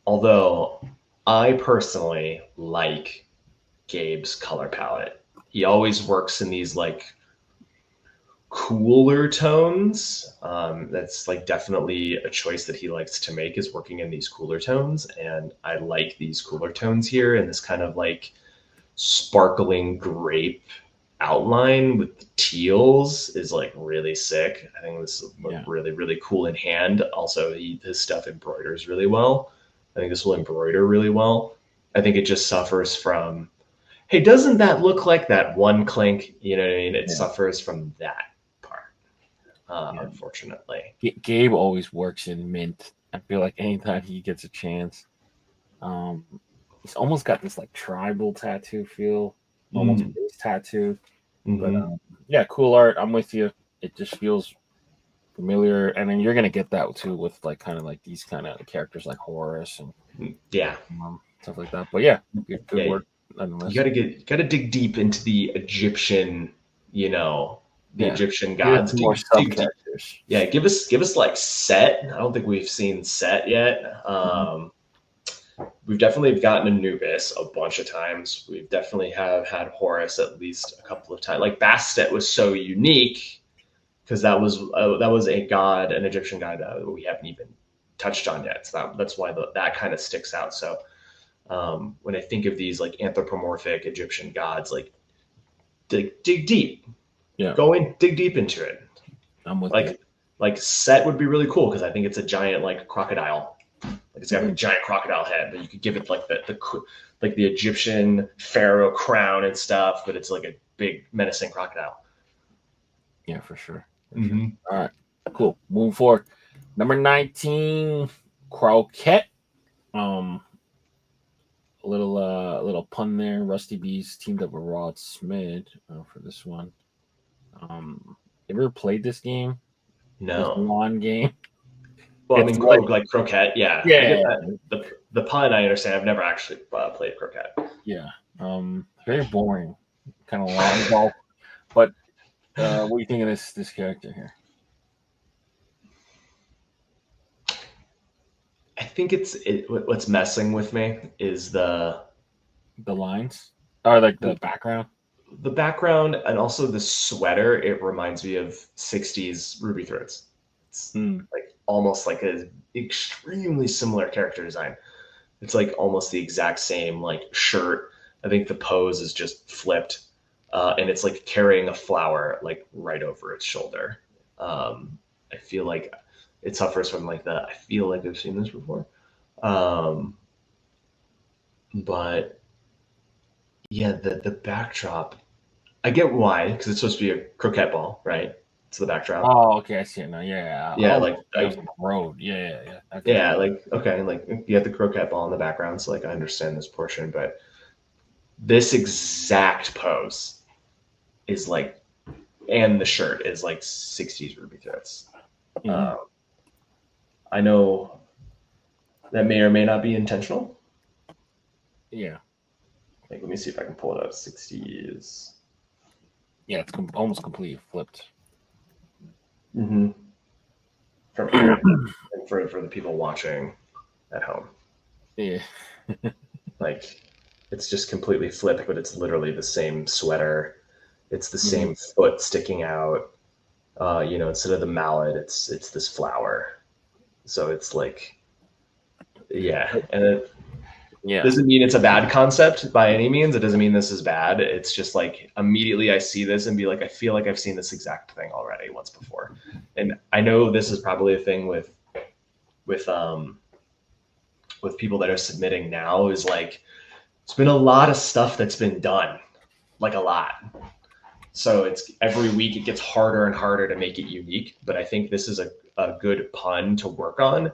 Although I personally like Gabe's color palette. He always works in these like cooler tones. That's like definitely a choice that he likes to make is working in these cooler tones. And I like these cooler tones here and this kind of like sparkling grape outline with the teals is like really sick. I think this will look really, really cool in hand. Also, his stuff embroiders really well. I think this will embroider really well. I think it just suffers from, hey, doesn't that look like that one Clink? You know what I mean? It suffers from that part, unfortunately. Gabe always works in mint. I feel like anytime he gets a chance, he's almost got this like tribal tattoo feel, almost face tattoo. But yeah, cool art. I'm with you. It just feels familiar, and then you're gonna get that too with like kind of like these kind of characters like Horus and stuff like that. But yeah, good work. You gotta dig deep into the Egyptian, Egyptian gods. More sub characters. Yeah, give us like Set. I don't think we've seen Set yet. We've definitely gotten Anubis a bunch of times. We've definitely have had Horus at least a couple of times. Like Bastet was so unique because that was a god, an Egyptian god that we haven't even touched on yet. So that's why that kind of sticks out. So when I think of these like anthropomorphic Egyptian gods, like dig deep, dig deep into it. I'm with you. Like Set would be really cool because I think it's a giant like crocodile. Like it's got a giant crocodile head, but you could give it like the Egyptian pharaoh crown and stuff, but it's like a big menacing crocodile. Yeah, for sure. All right, cool. Moving forward, number 19, Croquette. A little pun there. Rusty Bees teamed up with Rod Smith for this one. You ever played this game? No. This lawn game. Well, I mean, like Croquette, yeah. The pun, I understand. I've never actually played Croquette. Yeah. Very boring, kind of long golf. But what do you think of this character here? I think what's messing with me is the lines, or like the background. The background and also the sweater. It reminds me of 60s Ruby Threads. It's like almost like an extremely similar character design. It's like almost the exact same like shirt. I think the pose is just flipped, and it's like carrying a flower like right over its shoulder. I feel like it suffers from like I feel like I've seen this before, but yeah, the backdrop. I get why, because it's supposed to be a croquette ball, right? It's the backdrop. Oh, okay, I see it now. Yeah. Yeah, like road. Yeah. Yeah, like okay, like you have the croquette ball in the background, so like I understand this portion, but this exact pose is like, and the shirt is like 60s Ruby Threads. I know that may or may not be intentional. Yeah. Like, let me see if I can pull it up. 60s. Yeah, it's almost completely flipped. From here, and for the people watching at home. Yeah. Like, it's just completely flipped, but it's literally the same sweater. It's the same foot sticking out. Instead of the mallet, it's this flower. So it's like, yeah, and it doesn't mean it's a bad concept by any means. It doesn't mean this is bad. It's just like immediately I see this and be like, I feel like I've seen this exact thing already once before. And I know this is probably a thing with people that are submitting now is like, there's been a lot of stuff that's been done, like a lot. So it's every week it gets harder and harder to make it unique. But I think this is a good pun to work on.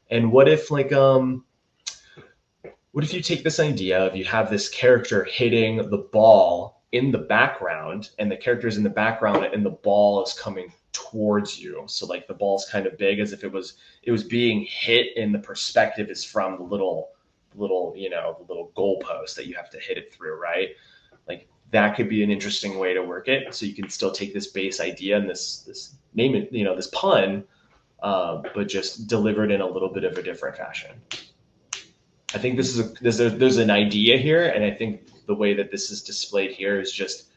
And what if you take this idea of you have this character hitting the ball in the background and the character's in the background and the ball is coming towards you. So like the ball's kind of big as if it was being hit and the perspective is from the little goalpost that you have to hit it through, right? Like that could be an interesting way to work it. So you can still take this base idea and this name it, this pun, but just delivered in a little bit of a different fashion. I think there's an idea here, and I think the way that this is displayed here is just,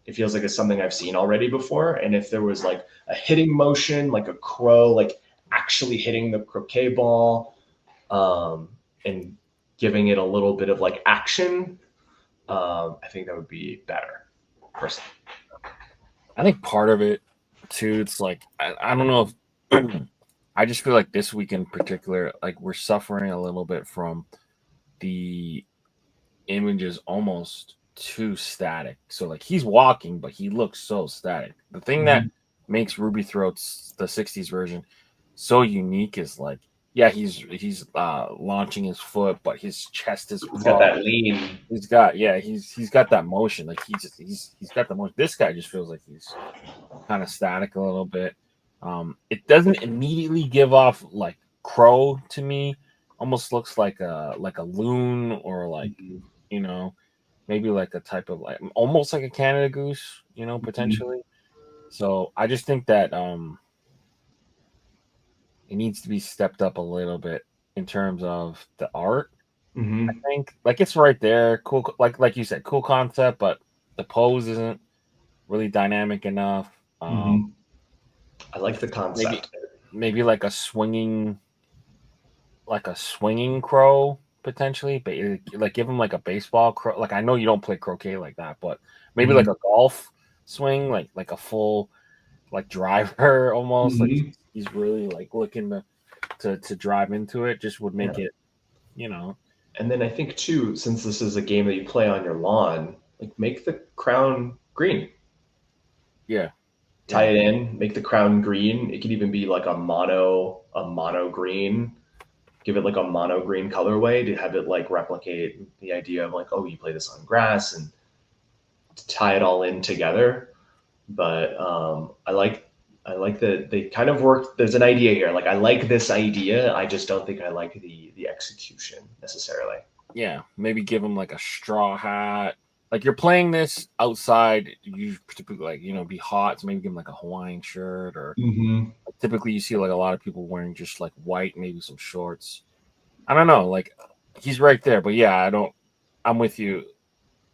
it feels like it's something I've seen already before. And if there was like a hitting motion, like a crow, like actually hitting the croquet ball, and giving it a little bit of like action, I think that would be better, personally. I think part of it too, it's like I don't know if I just feel like this week in particular, like we're suffering a little bit from the images almost too static. So like he's walking, but he looks so static. The thing that Mhm. makes Ruby Throat's the '60s version so unique is like, yeah, he's launching his foot, but his chest is He's got up. that lean. He's got that motion. Like he's got the motion. This guy just feels like he's kind of static a little bit. It doesn't immediately give off like crow to me. Almost looks like a loon or like, Mhm. you know, maybe like a type of like almost like a Canada goose, Mhm. potentially. So I just think that it needs to be stepped up a little bit in terms of the art. I Mhm. think like it's right there, cool, like you said, cool concept, but the pose isn't really dynamic enough. Mhm. I like Just the maybe concept. maybe like a swinging crow potentially, but like give him like a baseball crow. Like I know you don't play croquet like that, but maybe like Mhm. a golf swing, like a full like driver almost. Like Mhm. he's really like looking to drive into it. Just would Yeah. make it, you know, And then I think too, since this is a game that you play on your lawn, like make the crown green. yeah, Tie yeah, it in, make the crown green. It could even be like a mono green. Give it like a mono green colorway to have it like replicate the idea of like, oh, you play this on grass and tie it all in together. But I like that they kind of work. There's an idea here. Like I like this idea. I just don't think I like the execution necessarily. yeah. Maybe give him like a straw hat. Like you're playing this outside, you typically like be hot, so maybe give him like a Hawaiian shirt or Mm-hmm. typically you see like a lot of people wearing just like white, maybe some shorts. I don't know, like he's right there, but yeah, I don't. I'm with you.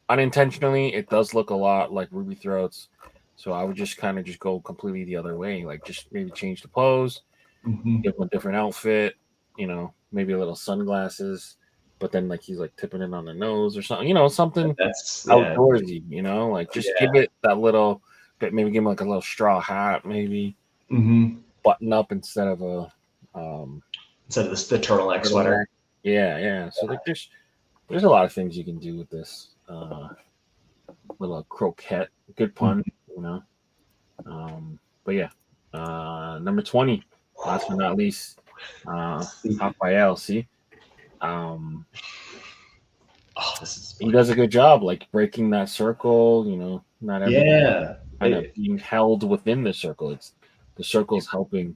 Unintentionally, it does look a lot like Ruby Throats, so I would just kind of just go completely the other way, like just maybe change the pose, Mm-hmm. give him a different outfit, maybe a little sunglasses, but then like he's like tipping it on the nose or something, something That's yeah, outdoorsy, like just give yeah. it that little bit, maybe give him like a little straw hat, maybe Mm-hmm. button up instead of a um Instead of this, the turtleneck turtleneck. sweater. Yeah, yeah. So like there's a lot of things you can do with this little croquette. Good pun, you know. But yeah, number 20, last but not least, Raphael. See, um, Oh, this is he fun. does a good job, like breaking that circle. Not everything Yeah. kind of being held within the circle. It's the circle's helping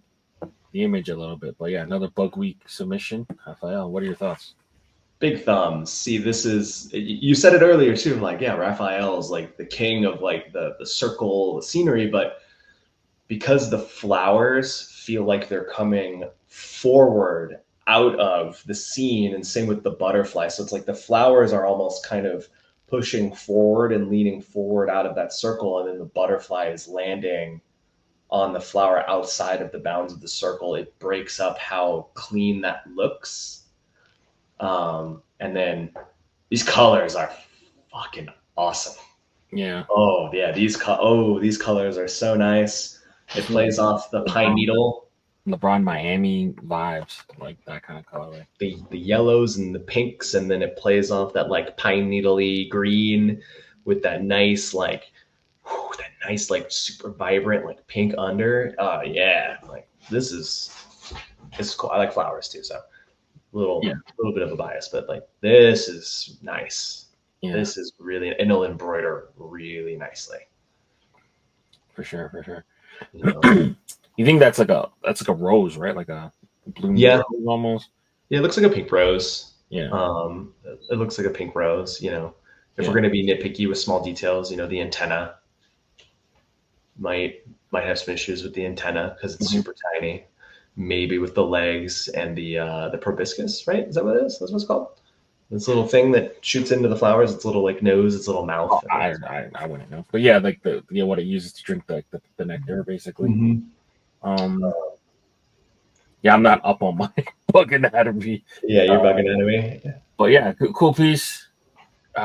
the image a little bit. But yeah, another bug week submission. Raphael, what are your thoughts? Big thumbs. See, this is you said it earlier too. Like, yeah, Raphael is like the king of like the circle, the scenery, but because the flowers feel like they're coming forward out of the scene, and same with the butterfly. So it's like the flowers are almost kind of pushing forward and leaning forward out of that circle, and then the butterfly is landing on the flower outside of the bounds of the circle. It breaks up how clean that looks. And then these colors are fucking awesome. Yeah, Oh yeah, these colors are so nice. It just plays off the pine LeBron, needle, LeBron Miami vibes, like that kind of colorway. the yellows and the pinks, and then it plays off that like pine needly green with that nice like that nice super vibrant like pink under. Yeah, like this is cool. I like flowers too, so Yeah, little bit of a bias, but like this is nice. yeah, This is really, and it'll embroider really nicely. for sure, for sure. You know, You think that's like a rose, right? Like a bloomed yeah, rose almost. yeah, it looks like a pink rose. Yeah, It looks like a pink rose. If we're yeah. gonna be nitpicky with small details, the antenna might have some issues with the antenna because it's Mhm. super tiny. Maybe with the legs and the proboscis, right? Is that what it is? That's what it's called. This little thing that shoots into the flowers. Its little like nose, its little Oh, mouth. I think. I wouldn't know, but yeah, like what it uses to drink the nectar, basically. Mm-hmm. Um, yeah, I'm not up on my bug anatomy, Yeah, uh, you're bugging out of me. but yeah, cool piece.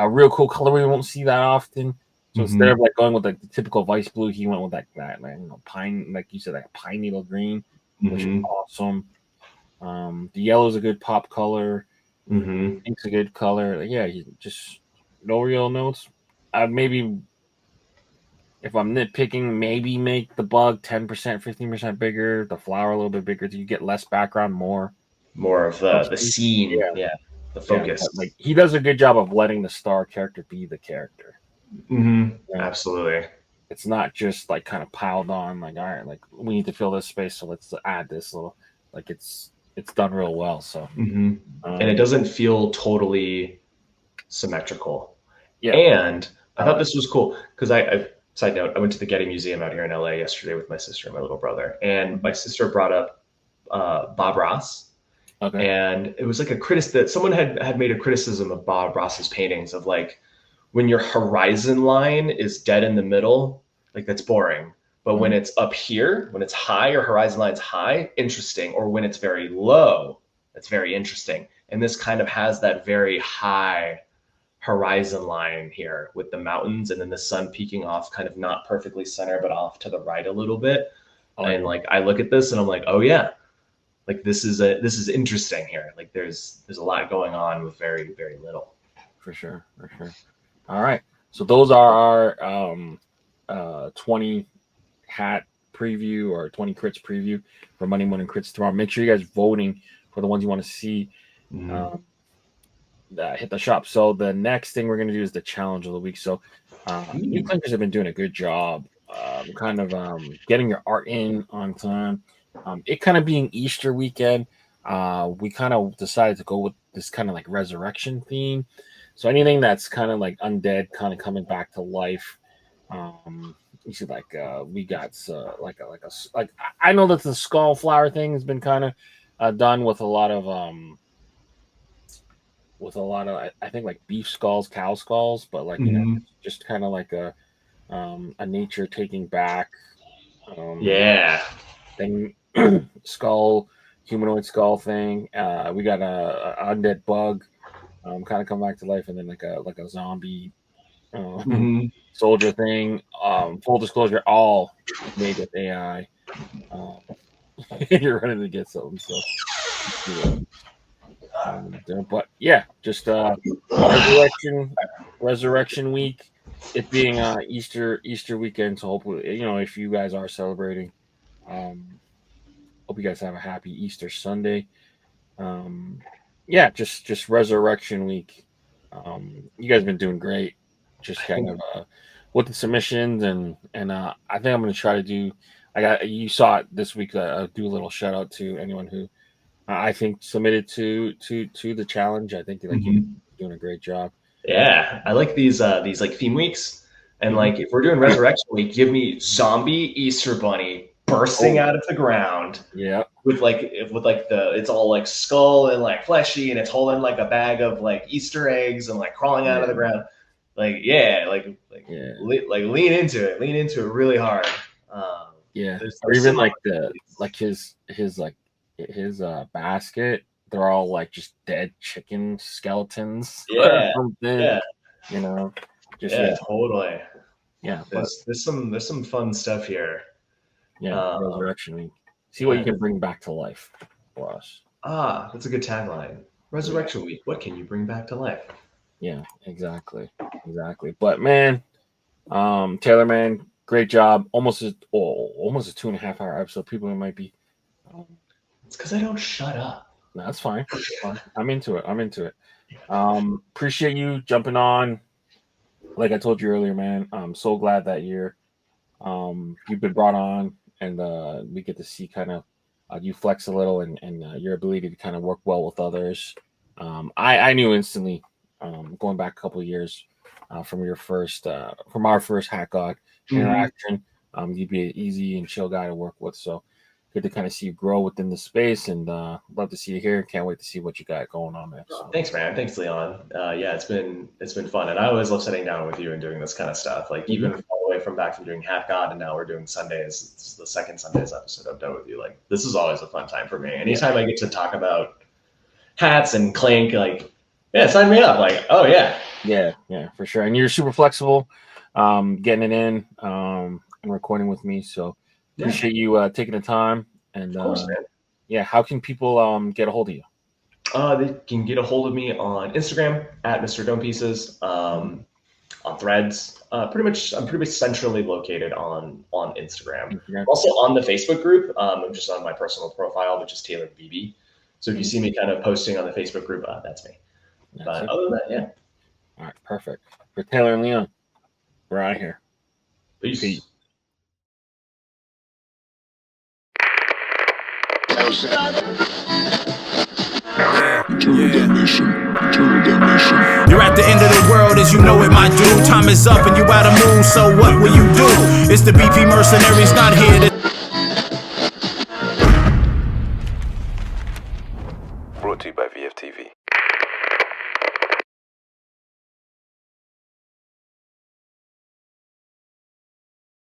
Real cool color. We won't see that often. So instead of like going with like the typical Vice blue, he went with that like, pine, like you said, that pine needle green, which is awesome. The yellow's a good pop color. Pink's a good color. Like, yeah, just no real notes. Maybe if I'm nitpicking, maybe make the bug 10%, 15% bigger, the flower a little bit bigger, so you get less background, more of the scene. Yeah, the focus. Yeah, like he does a good job of letting the star character be the character. Absolutely. It's not just like kind of piled on. Like, all right, like we need to fill this space, so let's add this little. Like it's done real well. So, and it doesn't feel totally symmetrical. Yeah, and I thought this was cool because I side note, I went to the Getty Museum out here in LA yesterday with my sister and my little brother, and my sister brought up Bob Ross. Okay. And it was like that someone had made a criticism of Bob Ross's paintings of like when your horizon line is dead in the middle, like that's boring. But when it's up here, when it's high or horizon line's high, interesting. Or when it's very low, that's very interesting. And this kind of has that very high horizon line here with the mountains and then the sun peeking off, kind of not perfectly center, but off to the right a little bit. And like I look at this and I'm like, oh yeah, like this is interesting here. Like there's a lot going on with very, very little. For sure. All right. So those are our 20 hat preview or 20 crits preview for Monday Morning Critz tomorrow. Make sure you guys voting for the ones you want to see. Hit the shop. So the next thing we're going to do is the challenge of the week. So new clinkers have been doing a good job getting your art in on time. It kind of being Easter weekend, we kind of decided to go with this kind of like resurrection theme. So anything that's kind of like undead, kind of coming back to life. You see, like we got like I know that the skull flower thing has been kind of done with a lot of I think like beef skulls, cow skulls, but like you know, just kind of like a nature taking back thing. Skull, humanoid skull thing. We got a undead bug kind of come back to life, and then like a zombie soldier thing. Full disclosure, all made with AI. You're running to get something, so but yeah, just resurrection week, it being Easter weekend, so hopefully, you know, if you guys are celebrating, hope you guys have a happy Easter Sunday. Yeah, just resurrection week. You guys have been doing great. Just kind of with the submissions and I think I'm gonna try to do. You saw it this week. Do a little shout out to anyone who I think submitted to the challenge. I think you're doing a great job. Yeah, I like these like theme weeks, and like if we're doing Resurrection Week, give me zombie Easter bunny bursting out of the ground. Yeah, with it's all like skull and like fleshy, and it's holding like a bag of like Easter eggs and like crawling out of the ground. Like lean into it really hard. Or even like his basket, they're all like just dead chicken skeletons. Yeah. You know. Totally. Yeah. There's some fun stuff here. Yeah, Resurrection Week. See what you can bring back to life for us. That's a good tagline. Resurrection Week. What can you bring back to life? Yeah, exactly. But man, Taylor, man, great job. Almost a 2.5 hour episode. People might be. It's because I don't shut up. No, that's fine. I'm into it. Appreciate you jumping on. Like I told you earlier, man, I'm so glad that you've been brought on, and we get to see kind of you flex a little and your ability to kind of work well with others. I knew instantly, going back a couple of years from our first Hack God interaction, you'd be an easy and chill guy to work with. So good to kind of see you grow within the space, and love to see you here. Can't wait to see what you got going on there. So. Thanks, man. Thanks, Leon. Yeah, it's been fun, and I always love sitting down with you and doing this kind of stuff. Like even all the way from doing Hack God, and now we're doing Sundaze. It's the second Sundaze episode I've done with you. Like this is always a fun time for me. Anytime I get to talk about hats and Clink, like sign me up. Like oh yeah, Yeah, for sure. And you're super flexible, getting it in, and recording with me. So appreciate you taking the time. And Of course, man. yeah, how can people get a hold of you? They can get a hold of me on Instagram at Mr. Dome Pieces, on Threads. Pretty much, I'm pretty much centrally located on Instagram. Instagram. Also on the Facebook group. I'm just on my personal profile, which is Taylor Beebe. So if you see me kind of posting on the Facebook group, that's me. But other than that, yeah. All right, perfect. For Taylor and Leon, we're out of here. Peace. Peace. You're at the end of the world as you know it, my dude. Time is up and you out of mood, so what will you do? It's the BP mercenaries not here to... Brought to you by VFTV.